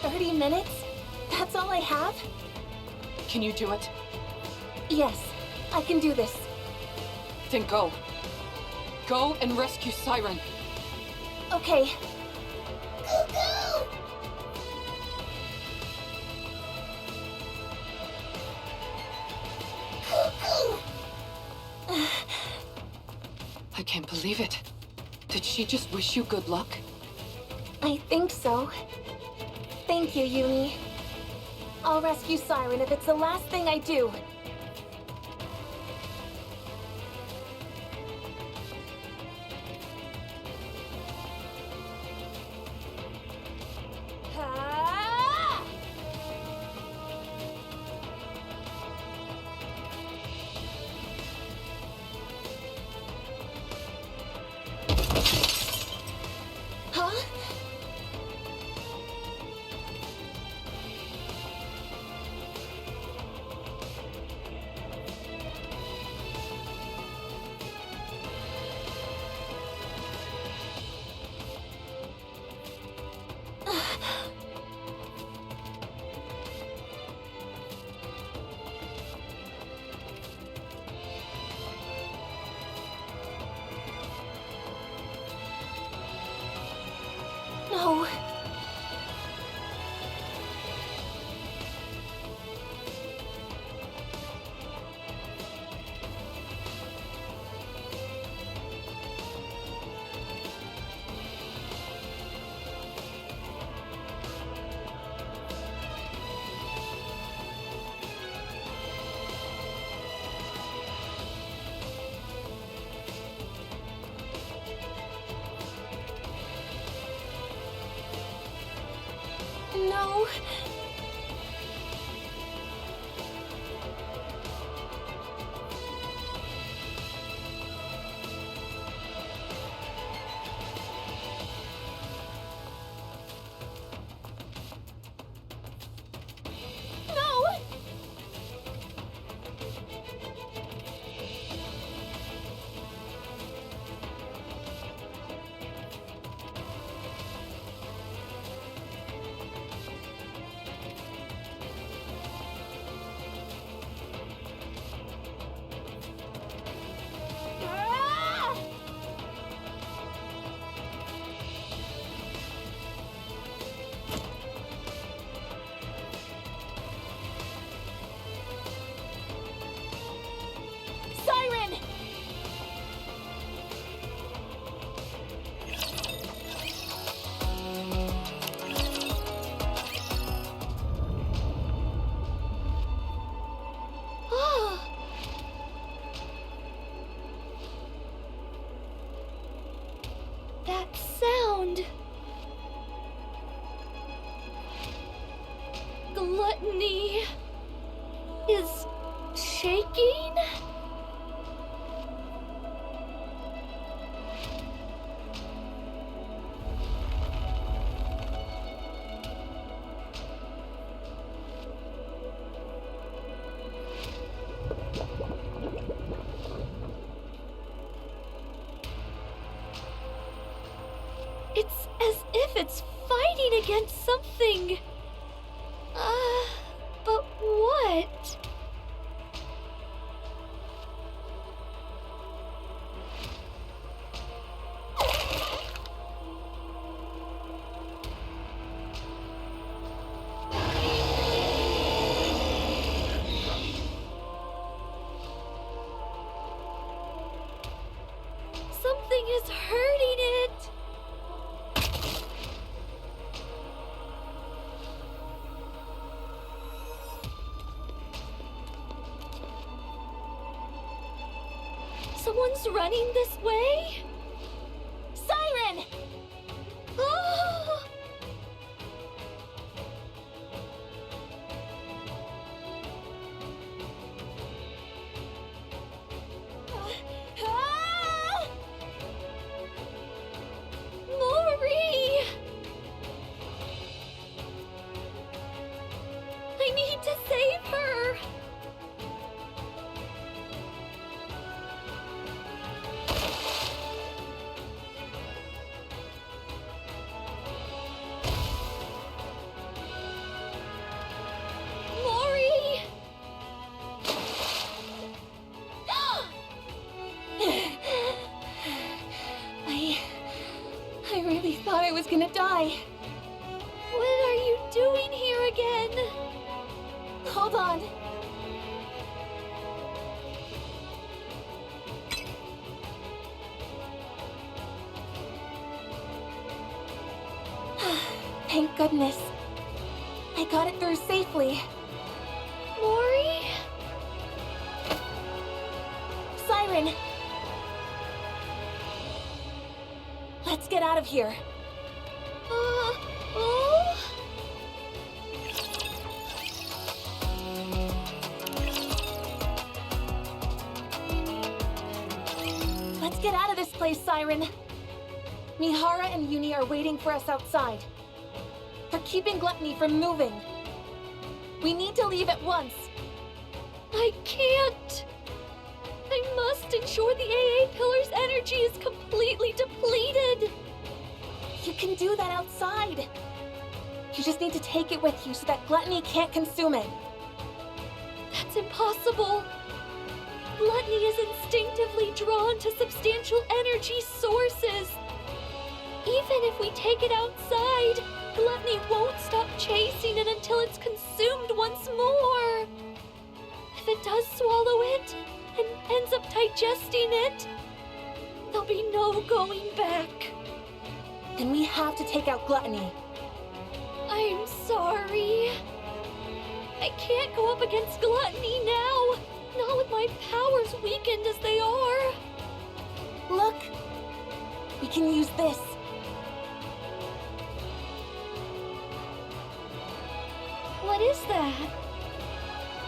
30 minutes? That's all I have? Can you do it? Yes, I can do this. Then go. Go and rescue Siren. Okay. I can't believe it. Did she just wish you good luck? I think so. Thank you, Uni. I'll rescue Siren if it's the last thing I do. Huh? No. No. No! Ah! Siren! Ah! That sound. Gluttony is shaking? It's as if it's fighting against something. What? Something is hurting it. Someone's running this way? Siren! Oh! Ah! Maury! I need to save her! Maury! I really thought I was gonna die. What are you doing here again? Hold on. Thank goodness. I got it through safely. Maury? Siren! Let's get out of here. Oh? Let's get out of this place, Siren. Mihara and Uni are waiting for us outside. They're keeping Gluttony from moving. We need to leave at once. I can't. I must ensure the AA Pillar's energy is completely depleted. You can do that outside. You just need to take it with you so that Gluttony can't consume it. That's impossible. Gluttony is instinctively drawn to substantial energy sources. Even if we take it outside, Gluttony won't stop chasing it until it's consumed once more. If it does swallow it and ends up digesting it, there'll be no going back. Then we have to take out Gluttony. I'm sorry. I can't go up against Gluttony now. Not with my powers weakened as they are. Look! We can use this. What is that?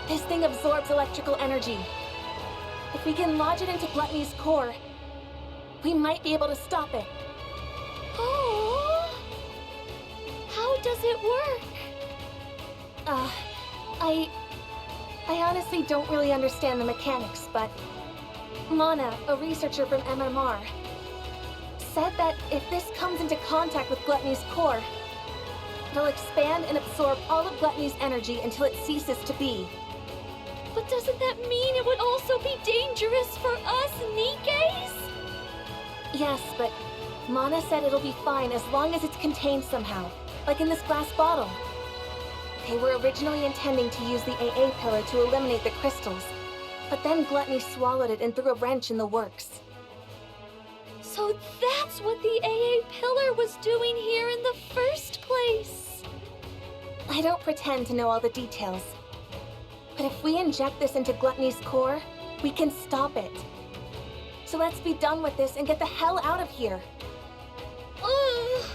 This thing absorbs electrical energy. If we can lodge it into Gluttony's core, we might be able to stop it. Oh! How does it work? I honestly don't really understand the mechanics, but Mana, a researcher from MMR, said that if this comes into contact with Gluttony's core, it'll expand and absorb all of Gluttony's energy until it ceases to be. But doesn't that mean it would also be dangerous for us Nikkes? Yes, but Mana said it'll be fine as long as it's contained somehow, like in this glass bottle. They were originally intending to use the AA pillar to eliminate the crystals, but then Gluttony swallowed it and threw a wrench in the works. So that's what the AA pillar was doing here in the first place. I don't pretend to know all the details, but if we inject this into Gluttony's core, we can stop it. So let's be done with this and get the hell out of here. Ugh.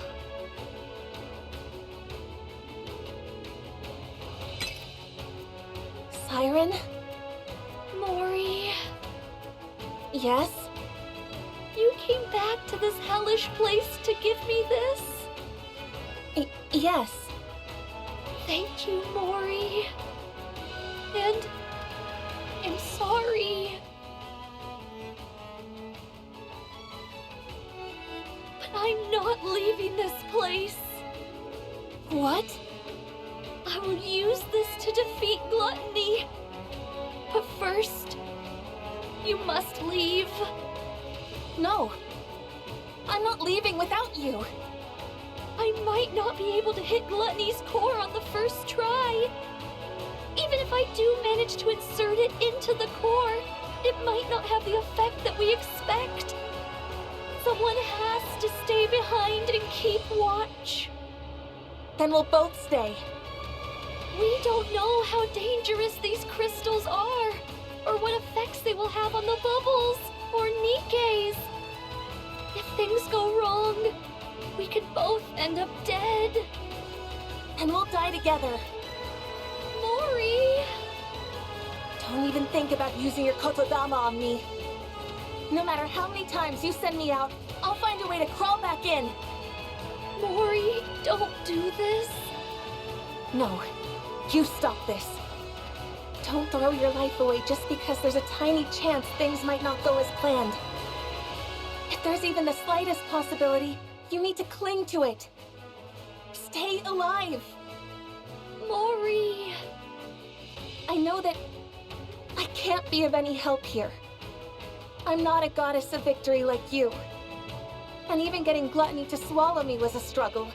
Siren? Maury, Yes? you came back to this hellish place to give me this? Yes. Thank you, Maury. And I'm sorry. But I'm not leaving this place. What? I I'll use this to defeat gluttony. But first, you must leave. No. I'm not leaving without you. I might not be able to hit gluttony's core on the first try. Even if I do manage to insert it into the core, it might not have the effect that we expect. Someone has to stay behind and keep watch. Then we'll both stay. We don't know how dangerous these crystals are, or what effects they will have on the bubbles, or Nikke's. If things go wrong, we could both end up dead. And we'll die together. Mori! Don't even think about using your kotodama on me. No matter how many times you send me out, I'll find a way to crawl back in. Mori, don't do this. No, you stop this. Don't throw your life away just because there's a tiny chance things might not go as planned. If there's even the slightest possibility, you need to cling to it. Stay alive. Mori. I know that I can't be of any help here. I'm not a goddess of victory like you. And even getting gluttony to swallow me was a struggle.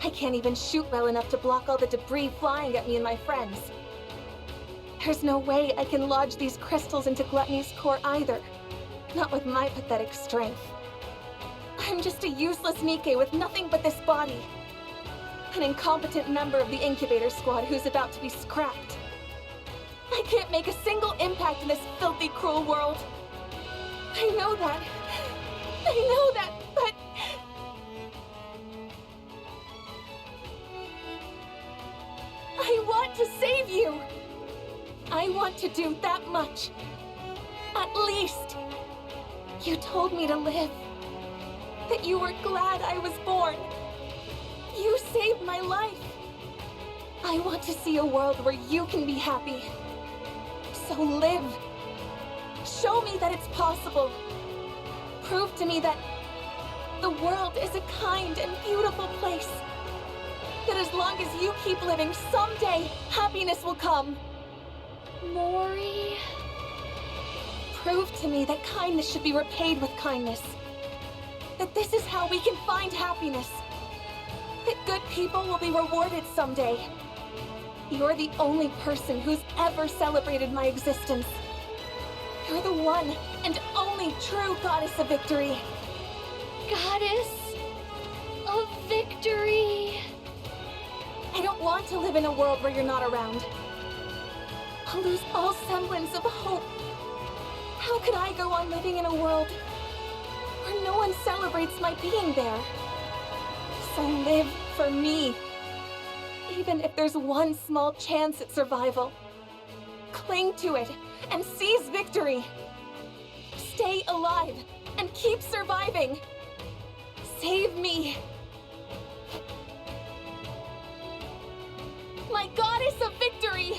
I can't even shoot well enough to block all the debris flying at me and my friends. There's no way I can lodge these crystals into gluttony's core either. Not with my pathetic strength. I'm just a useless Nikke with nothing but this body. An incompetent member of the incubator squad who's about to be scrapped. I can't make a single impact in this filthy, cruel world. I know that. I know that, but... I want to save you! I want to do that much. At least. You told me to live. That you were glad I was born. You saved my life. I want to see a world where you can be happy. So live. Show me that it's possible. Prove to me that the world is a kind and beautiful place. That as long as you keep living, someday happiness will come. Mori. Prove to me that kindness should be repaid with kindness. That this is how we can find happiness. That good people will be rewarded someday. You're the only person who's ever celebrated my existence. You're the one and only true goddess of victory. Goddess of victory. I don't want to live in a world where you're not around. I'll lose all semblance of hope. How could I go on living in a world where no one celebrates my being there? So live for me. Even if there's one small chance at survival. Cling to it and seize victory. Stay alive and keep surviving. Save me. My goddess of victory!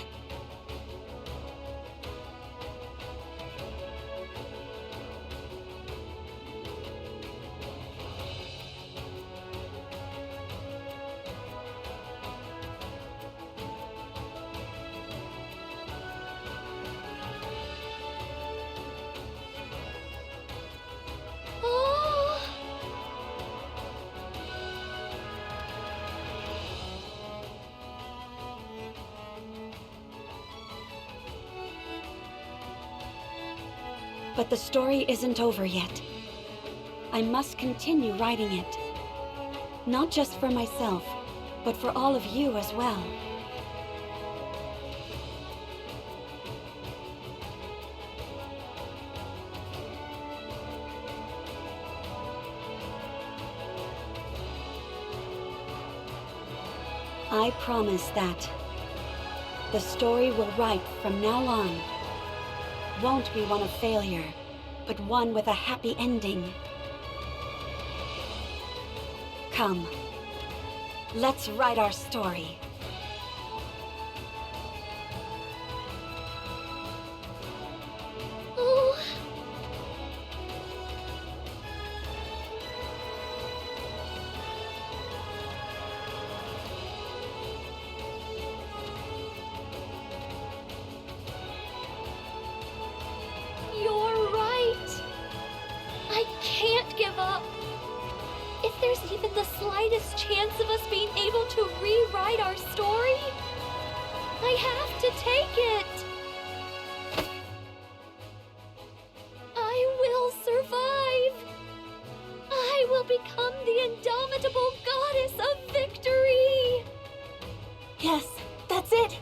But the story isn't over yet. I must continue writing it. Not just for myself, but for all of you as well. I promise that the story we'll write from now on won't be one of failure, but one with a happy ending. Come, let's write our story. Oh. there's even the slightest chance of us being able to rewrite our story, I have to take it. I will survive. I will become the indomitable goddess of victory. Yes, that's it.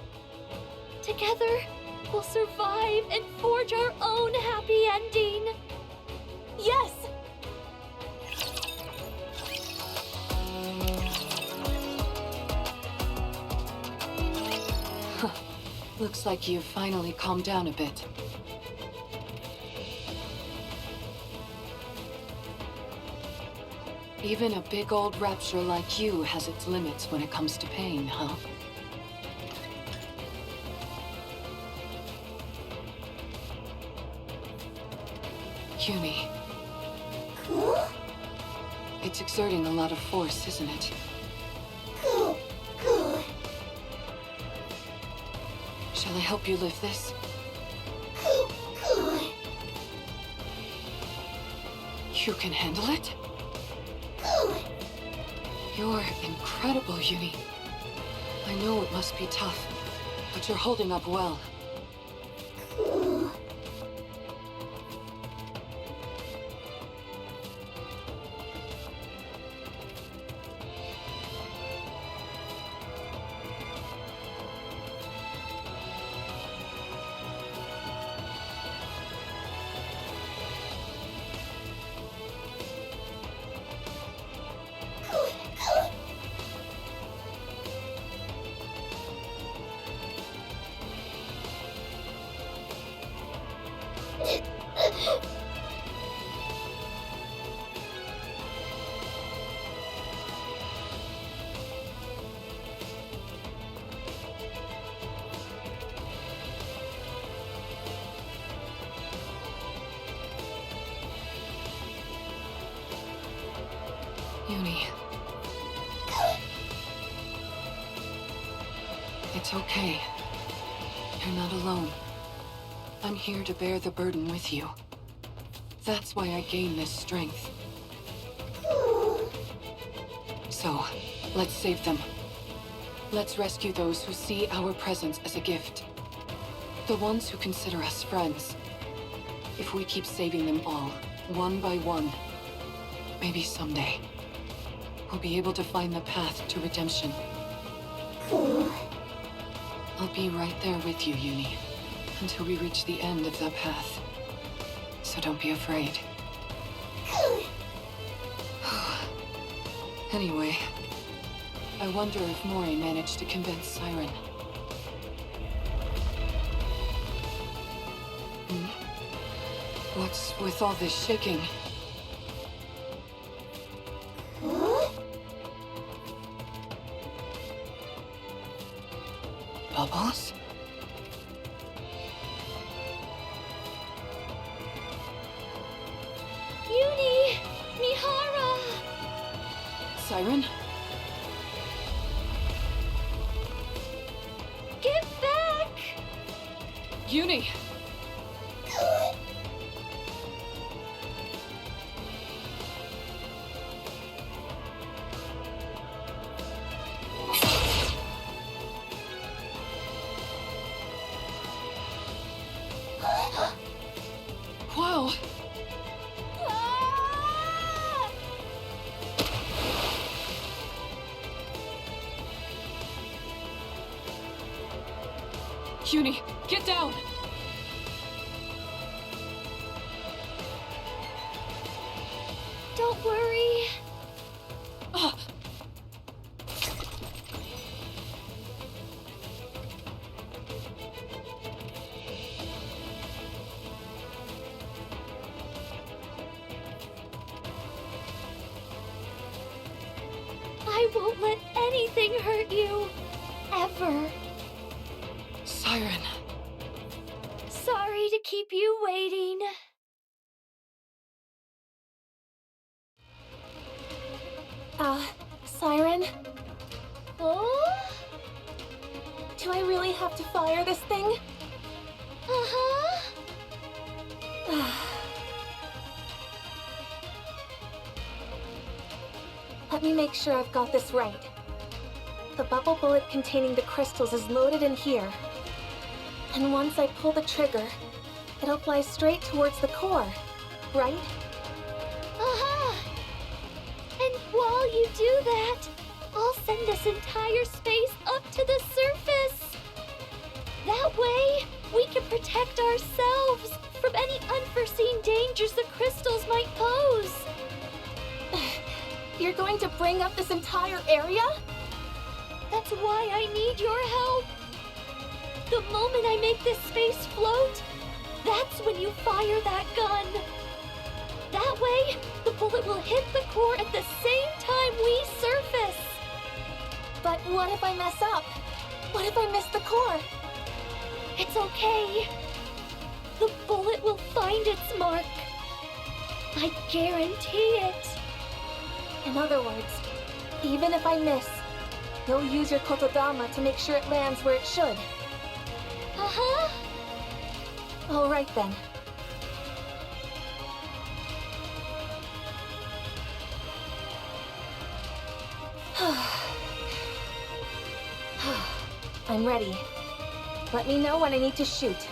Together, we'll survive and forge our own happy ending. Yes! Looks like you've finally calmed down a bit. Even a big old rapture like you has its limits when it comes to pain, huh? Uni. It's exerting a lot of force, isn't it? Shall I help you lift this? You can handle it? You're incredible, Uni. I know it must be tough, but you're holding up well. Uni. It's okay. You're not alone. I'm here to bear the burden with you. That's why I gain this strength. So, let's save them. Let's rescue those who see our presence as a gift. The ones who consider us friends. If we keep saving them all, one by one, maybe someday, we'll be able to find the path to redemption. I'll be right there with you, Uni, until we reach the end of that path. So don't be afraid. Anyway, I wonder if Mori managed to convince Siren. What's with all this shaking? Bubbles? Uni! Mihara! Siren? Get back! Uni! Wow! Uni, get down! Don't worry. Ah. I won't let anything hurt you. Ever. Siren. Sorry to keep you waiting. Siren? Oh? Do I really have to fire this thing? Uh-huh. Let me make sure I've got this right. The bubble bullet containing the crystals is loaded in here. And once I pull the trigger, it'll fly straight towards the core, right? Aha! And while you do that, I'll send this entire space up to the surface. That way, we can protect ourselves from any unforeseen dangers the crystals might pose. You're going to bring up this entire area? That's why I need your help. The moment I make this space float, that's when you fire that gun. That way, the bullet will hit the core at the same time we surface. But what if I mess up? What if I miss the core? It's okay. The bullet will find its mark. I guarantee it. In other words, even if I miss, you'll use your kotodama to make sure it lands where it should. Uh-huh. All right then. I'm ready. Let me know when I need to shoot.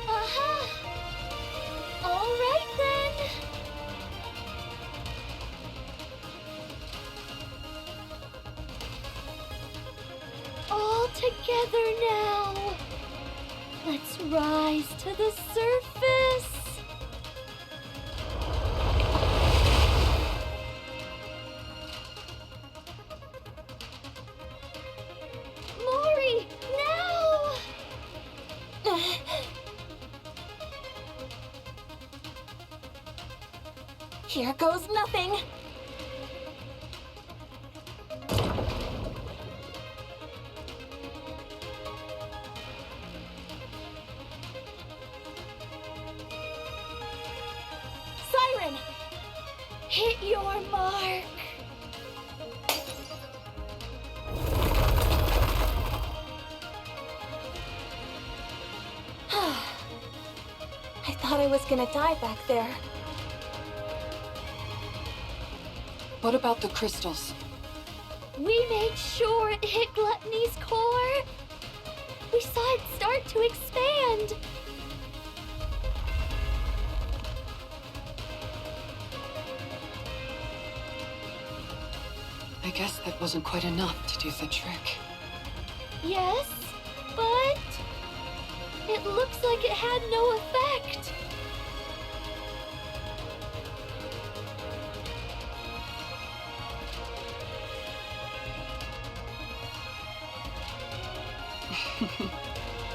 Uh-huh. All right then. All together now. Let's rise to the surface. Mori, now! Here goes nothing. Siren! Hit your mark. I thought I was gonna die back there. What about the crystals? We made sure it hit Gluttony's core. We saw it start to expand. I guess that wasn't quite enough to do the trick. Yes, but it looks like it had no effect.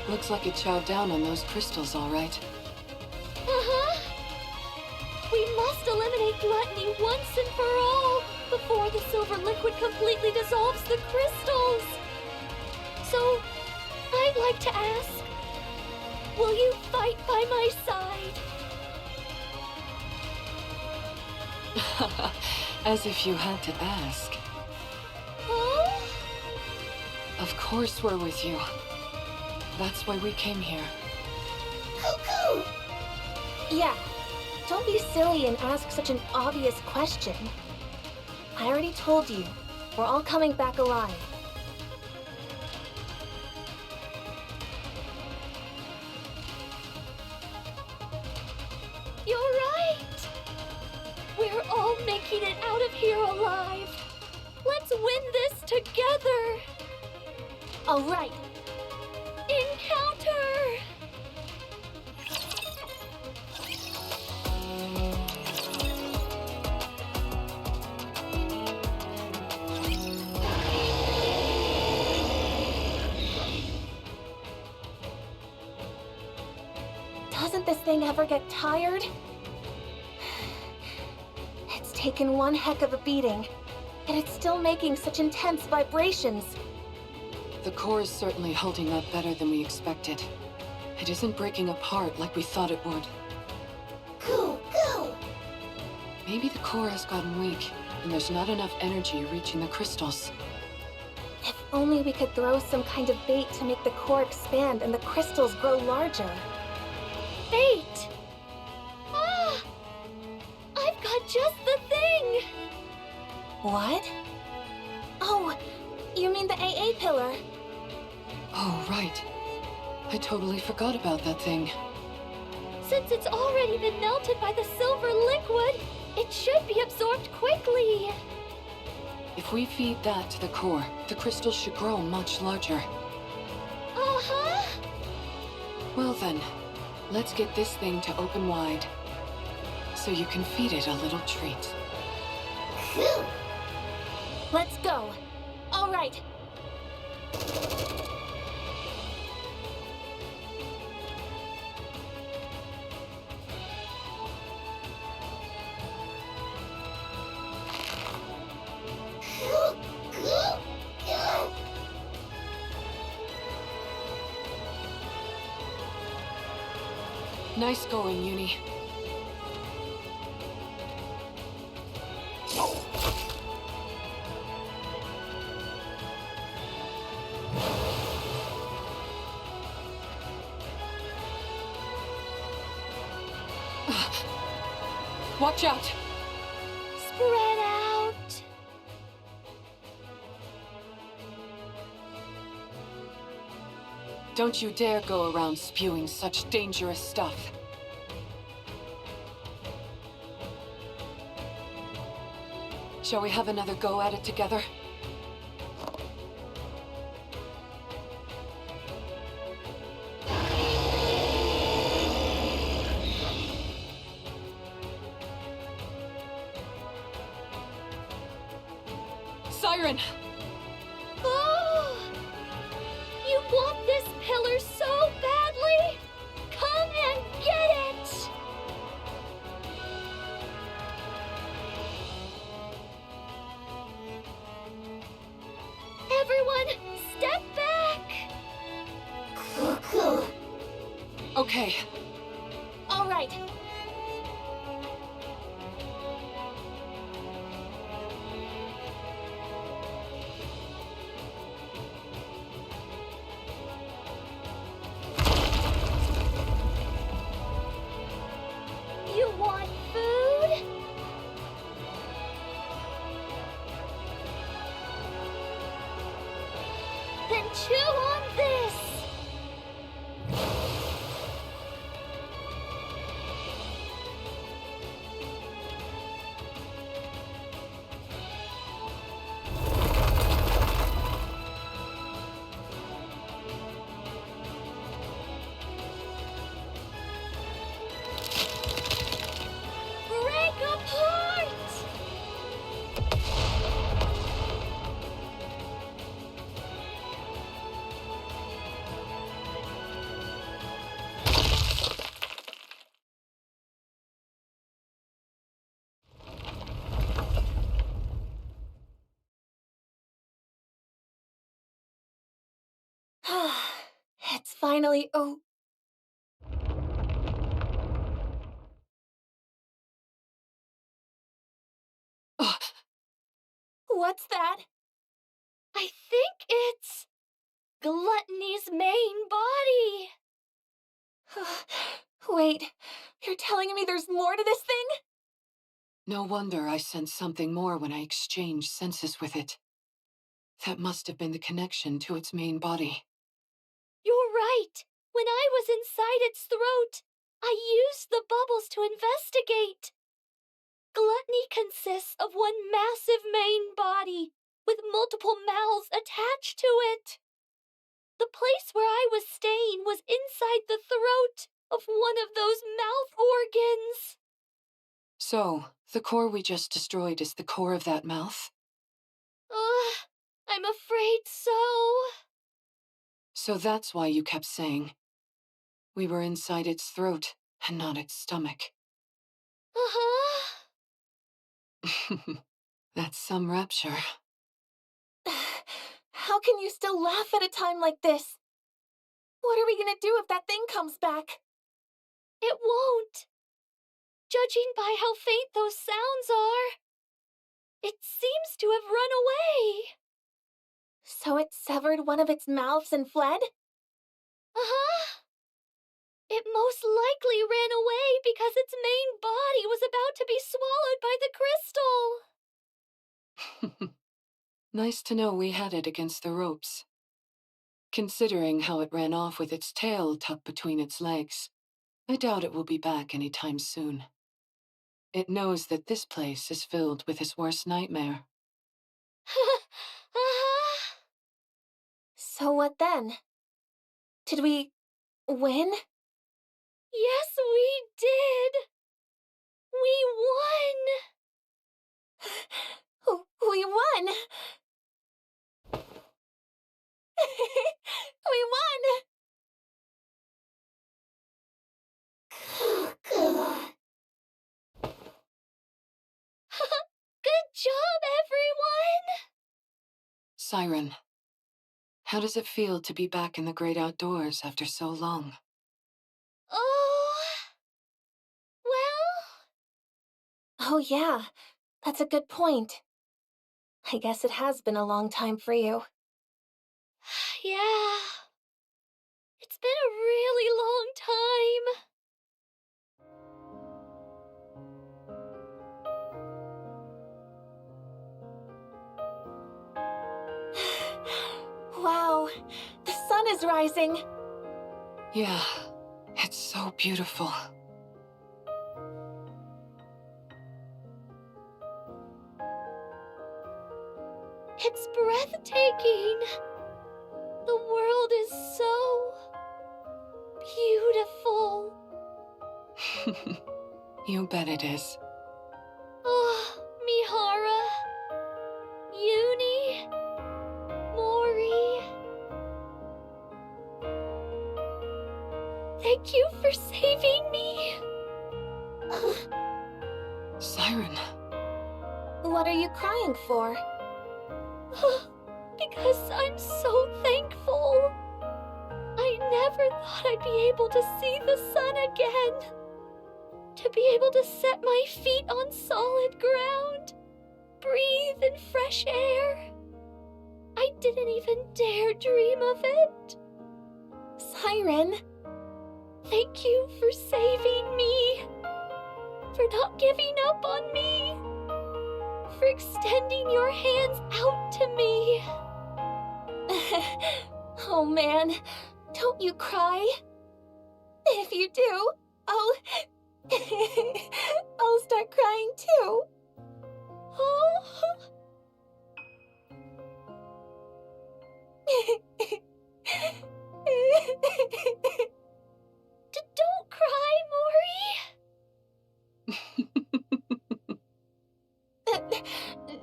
Looks like it chowed down on those crystals, all right. Uh-huh. We must eliminate Gluttony once and for all before the silver liquid completely dissolves the crystals. So, I'd like to ask, will you fight by my side? As if you had to ask. Huh? Of course we're with you. That's why we came here. Cuckoo! Yeah, don't be silly and ask such an obvious question. I already told you, we're all coming back alive. You're right! We're all making it out of here alive. Let's win this together! All right. Encounter! Doesn't this thing ever get tired? It's taken one heck of a beating, and it's still making such intense vibrations. The core is certainly holding up better than we expected. It isn't breaking apart like we thought it would. Go, go! Maybe the core has gotten weak, and there's not enough energy reaching the crystals. If only we could throw some kind of bait to make the core expand and the crystals grow larger. Bait! Ah! I've got just the thing! What? Oh, you mean the AA pillar? Oh, right. I totally forgot about that thing. Since it's already been melted by the silver liquid, it should be absorbed quickly. If we feed that to the core, the crystals should grow much larger. Uh-huh. Well then, let's get this thing to open wide, so you can feed it a little treat. Let's go. All right. Nice going, Uni. Watch out! Spread out. Don't you dare go around spewing such dangerous stuff. Shall we have another go at it together? Siren! Oh! You want this pillar so badly? Come and get it! Everyone, step back! Okay, All right. You want food? Then chew on this! Break apart! It's finally Ugh, What's that? I think it's Gluttony's main body. Wait, you're telling me there's more to this thing? no wonder I sensed something more when I exchanged senses with it. That must have been the connection to its main body. You're right. When I was inside its throat, I used the bubbles to investigate. Gluttony consists of one massive main body, with multiple mouths attached to it. The place where I was staying was inside the throat of one of those mouth organs. So, the core we just destroyed is the core of that mouth? I'm afraid so. So that's why you kept saying we were inside its throat and not its stomach. Uh-huh. That's some rapture. How can you still laugh at a time like this? What are we gonna do if that thing comes back? It won't. Judging by how faint those sounds are, it seems to have run away. So it severed one of its mouths and fled? Uh-huh. It most likely ran away because its main body was about to be swallowed by the crystal. Nice to know we had it against the ropes. Considering how it ran off with its tail tucked between its legs, I doubt it will be back anytime soon. It knows that this place is filled with his worst nightmare. So what then? Did we win? Yes, we did! We won! We won! We won! Good job, everyone! Siren, how does it feel to be back in the great outdoors after so long? Oh... well... Oh yeah, that's a good point. I guess it has been a long time for you. yeah... It's been a really long time. Wow, the sun is rising. Yeah, it's so beautiful. It's breathtaking. The world is so... beautiful. You bet it is. Oh, Mihara, Uni, Mori. Thank you for saving me. Siren. What are you crying for? Because I'm so thankful. I never thought I'd be able to see the sun again. To be able to set my feet on solid ground. Breathe in fresh air. I didn't even dare dream of it. Siren. Thank you for saving me. For not giving up on me. For extending your hands out to me. Oh man, don't you cry. If you do, I'll start crying too. Oh. Don't cry, Mori.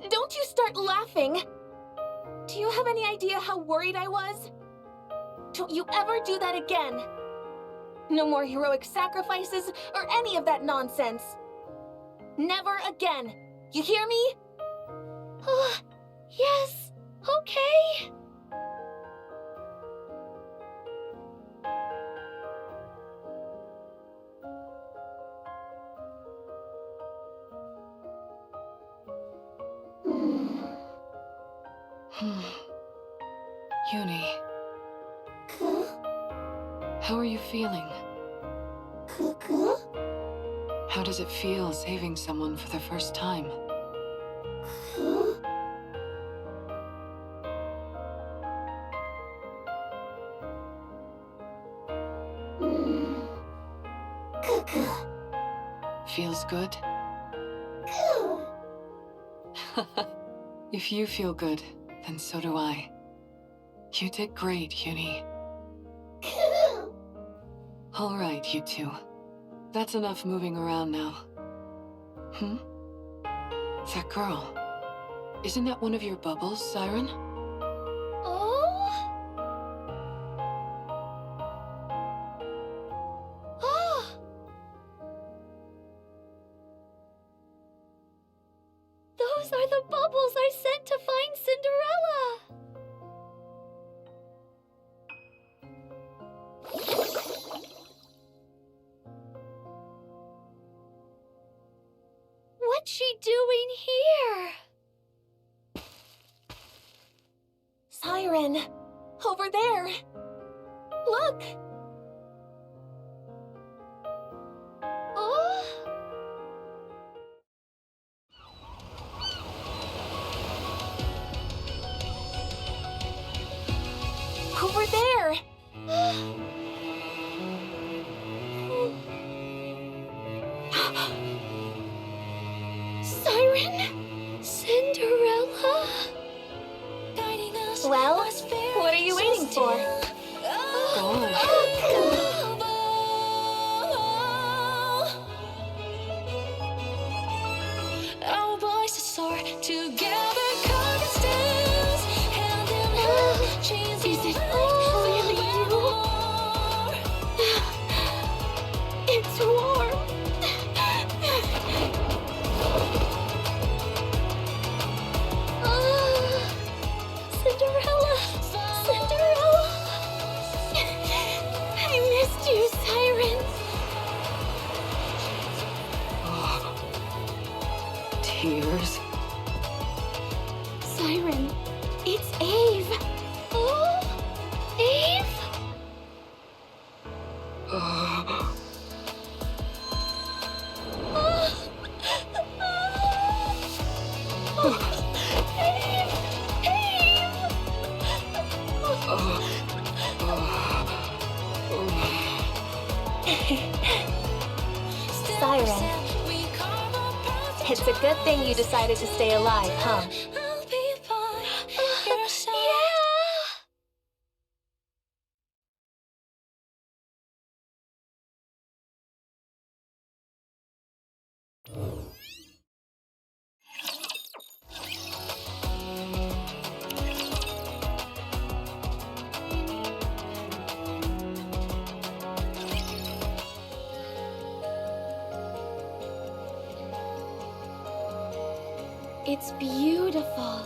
Don't you start laughing. Do you have any idea how worried I was? Don't you ever do that again. No more heroic sacrifices or any of that nonsense. Never again. You hear me? Yes, okay. Uni. How are you feeling? How does it feel saving someone for the first time? Feels good? If you feel good, then so do I. You did great, Uni. All right, you two. That's enough moving around now. That girl. Isn't that one of your bubbles, Siren? Oh? Oh! Those are the bubbles I sent to find Cinderella! What's she doing here? Siren, over there. Look. Oh? Over there! Siren? Cinderella? Well, what are you waiting for? Our voices soar together, carving stems, hand in hand, chains. Is it really you? It's warm. Cinderella! Cinderella! I missed you, Siren. Tears? Siren, it's Ave. Oh, Ave? Siren. It's a good thing you decided to stay alive, huh? It's beautiful.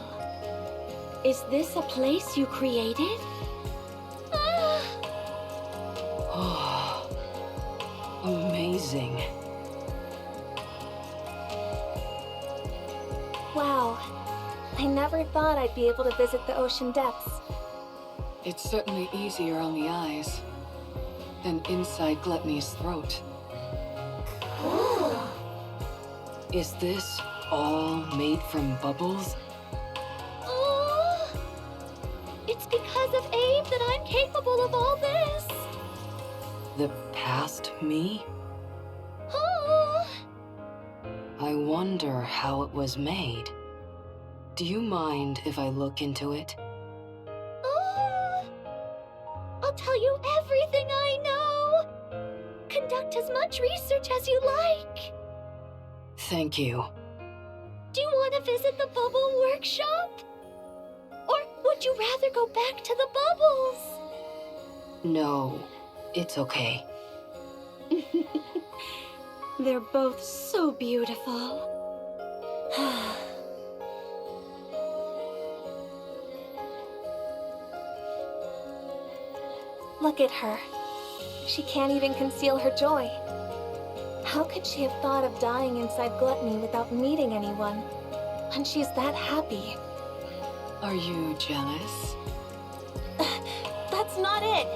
Is this a place you created? Amazing. Wow. I never thought I'd be able to visit the ocean depths. It's certainly easier on the eyes than inside Gluttony's throat. Is this all made from bubbles? Oh, it's because of Abe that I'm capable of all this. The past me? Oh, I wonder how it was made. Do you mind if I look into it? oh. I'll tell you everything I know. Conduct as much research as you like. Thank you. Do you want to visit the bubble workshop? Or would you rather go back to the bubbles? No, it's okay. They're both so beautiful. Look at her. She can't even conceal her joy. How could she have thought of dying inside Gluttony without meeting anyone? When she's that happy. Are you jealous? That's not it!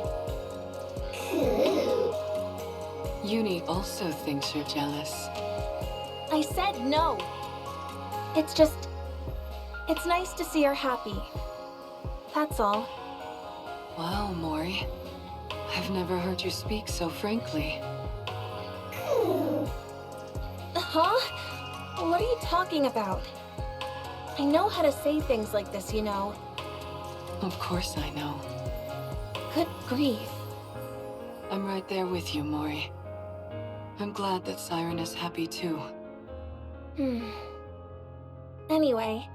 Uni also thinks you're jealous. I said no. It's just... it's nice to see her happy. That's all. Wow, Mori. I've never heard you speak so frankly. Huh? What are you talking about? I know how to say things like this, you know. Of course I know. Good grief. I'm right there with you, Mori. I'm glad that Siren is happy too. Anyway,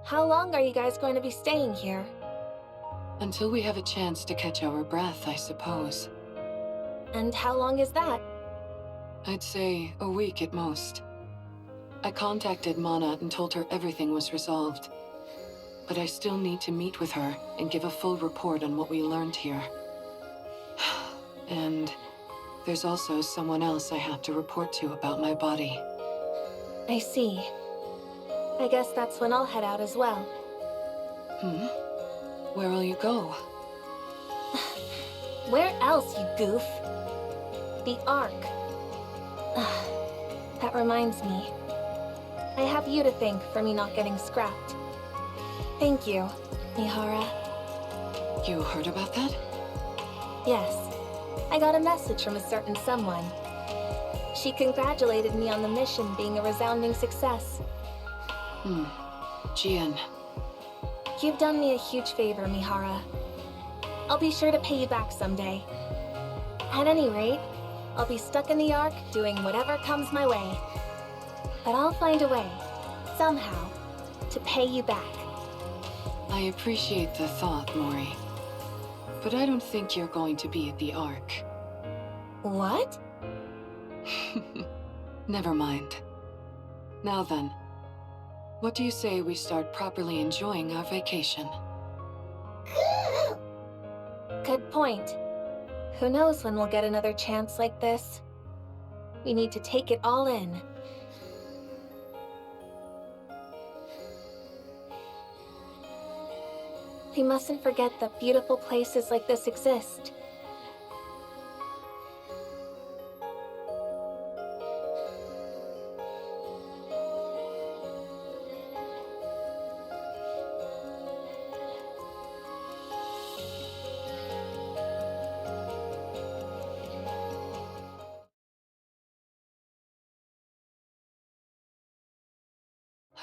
how long are you guys going to be staying here? Until we have a chance to catch our breath, I suppose. And how long is that? I'd say a week at most. I contacted Mana and told her everything was resolved. But I still need to meet with her and give a full report on what we learned here. And there's also someone else I have to report to about my body. I see. I guess that's when I'll head out as well. Where'll you go? Where else, you goof? The Ark. That reminds me. I have you to thank for me not getting scrapped. Thank you, Mihara. You heard about that? Yes. I got a message from a certain someone. She congratulated me on the mission being a resounding success. Jian. You've done me a huge favor, Mihara. I'll be sure to pay you back someday. At any rate, I'll be stuck in the Ark doing whatever comes my way. But I'll find a way, somehow, to pay you back. I appreciate the thought, Mori. But I don't think you're going to be at the Ark. What? Never mind. Now then, what do you say we start properly enjoying our vacation? Good point. Who knows when we'll get another chance like this? We need to take it all in. We mustn't forget that beautiful places like this exist.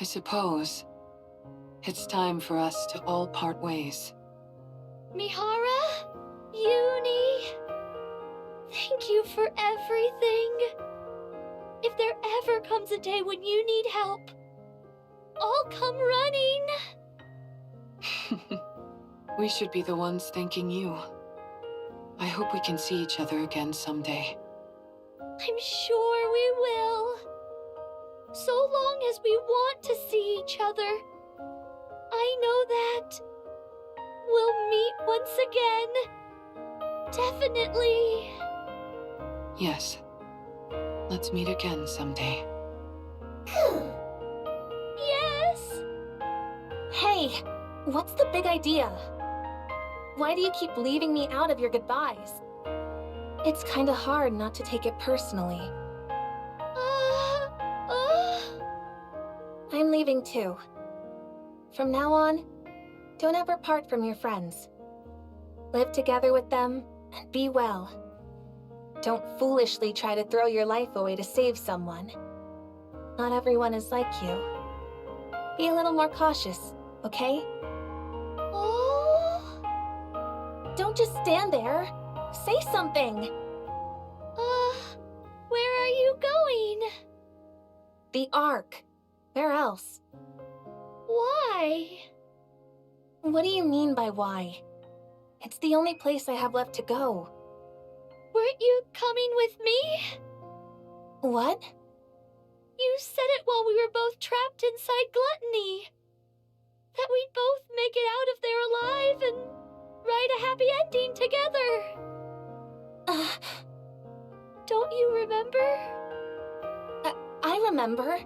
I suppose it's time for us to all part ways. Mihara? Uni? Thank you for everything. If there ever comes a day when you need help, I'll come running. We should be the ones thanking you. I hope we can see each other again someday. I'm sure we will. So long as we want to see each other. I know that we'll meet once again. Definitely. Yes. Let's meet again someday. Yes! Hey, what's the big idea? Why do you keep leaving me out of your goodbyes? It's kinda hard not to take it personally. I'm leaving too. From now on, don't ever part from your friends. Live together with them and be well. Don't foolishly try to throw your life away to save someone. Not everyone is like you. Be a little more cautious, okay? Oh? Don't just stand there. Say something. Where are you going? The Ark. Where else? Why? What do you mean by why? It's the only place I have left to go. Weren't you coming with me? What? You said it while we were both trapped inside Gluttony. That we'd both make it out of there alive and write a happy ending together. Don't you remember? I remember.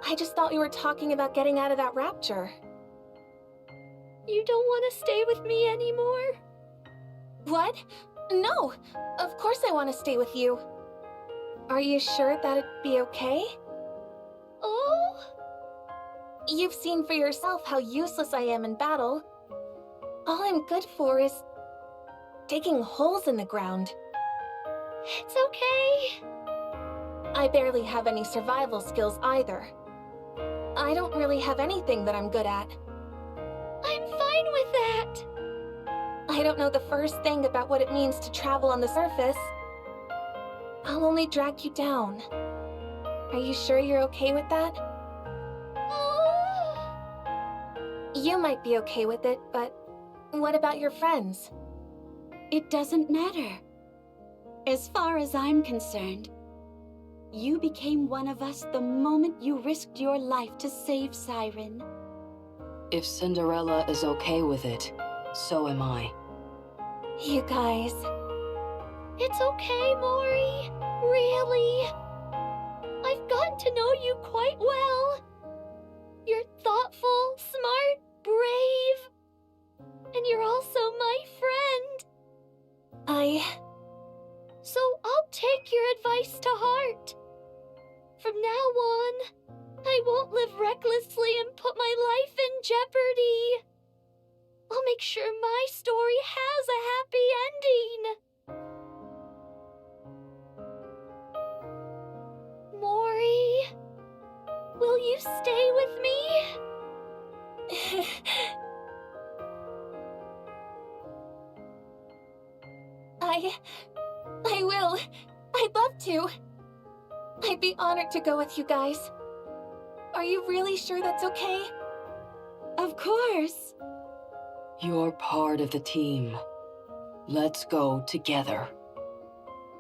I just thought we were talking about getting out of that rapture. You don't want to stay with me anymore? What? No! Of course I want to stay with you. Are you sure that'd be okay? Oh? You've seen for yourself how useless I am in battle. All I'm good for is digging holes in the ground. It's okay. I barely have any survival skills either. I don't really have anything that I'm good at. I'm fine with that. I don't know the first thing about what it means to travel on the surface. I'll only drag you down. Are you sure you're okay with that? Oh. You might be okay with it, but what about your friends? It doesn't matter. As far as I'm concerned, you became one of us the moment you risked your life to save Siren. If Cinderella is okay with it, so am I. You guys... It's okay, Mori. Really. I've gotten to know you quite well. You're thoughtful, smart, brave. And you're also my friend. So I'll take your advice to heart. From now on, I won't live recklessly and put my life in jeopardy. I'll make sure my story has a happy ending. Mori, will you stay with me? I will. I'd love to. I'd be honored to go with you guys. Are you really sure that's okay? Of course. You're part of the team. Let's go together.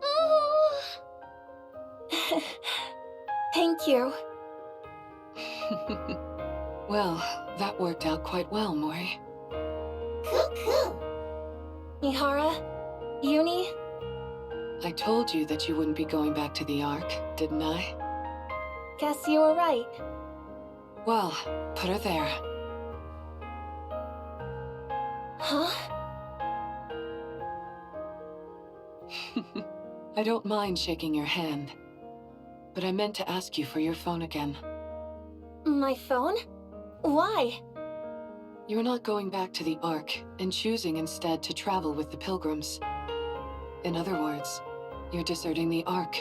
Oh. Thank you. Well, that worked out quite well, Mori. Mihara? Uni? I told you that you wouldn't be going back to the Ark, didn't I? Guess you were right. Well, put her there. Huh? I don't mind shaking your hand, but I meant to ask you for your phone again. My phone? Why? You're not going back to the Ark and choosing instead to travel with the Pilgrims. In other words, you're deserting the Ark.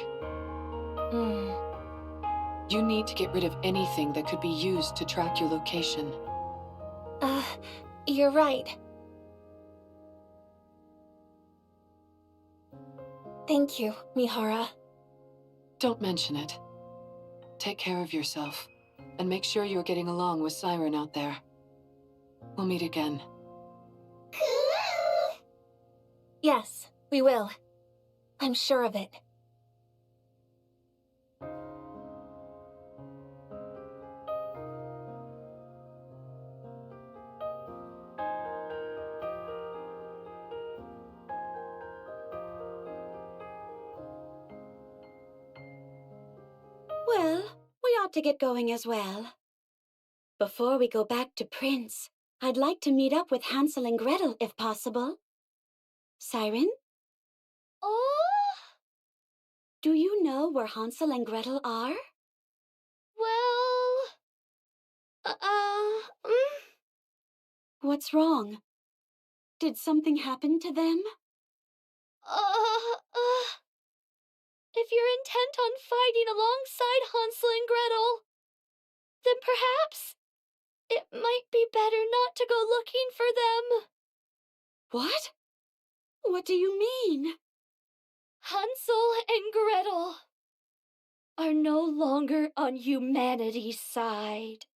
You need to get rid of anything that could be used to track your location. You're right. Thank you, Mihara. Don't mention it. Take care of yourself, and make sure you're getting along with Siren out there. We'll meet again. Yes, we will. I'm sure of it. Well, we ought to get going as well. Before we go back to Prince, I'd like to meet up with Hansel and Gretel if possible. Siren, Oh? do you know where Hansel and Gretel are? Well... What's wrong? Did something happen to them? If you're intent on fighting alongside Hansel and Gretel, then perhaps it might be better not to go looking for them. What? What do you mean? Hansel and Gretel are no longer on humanity's side.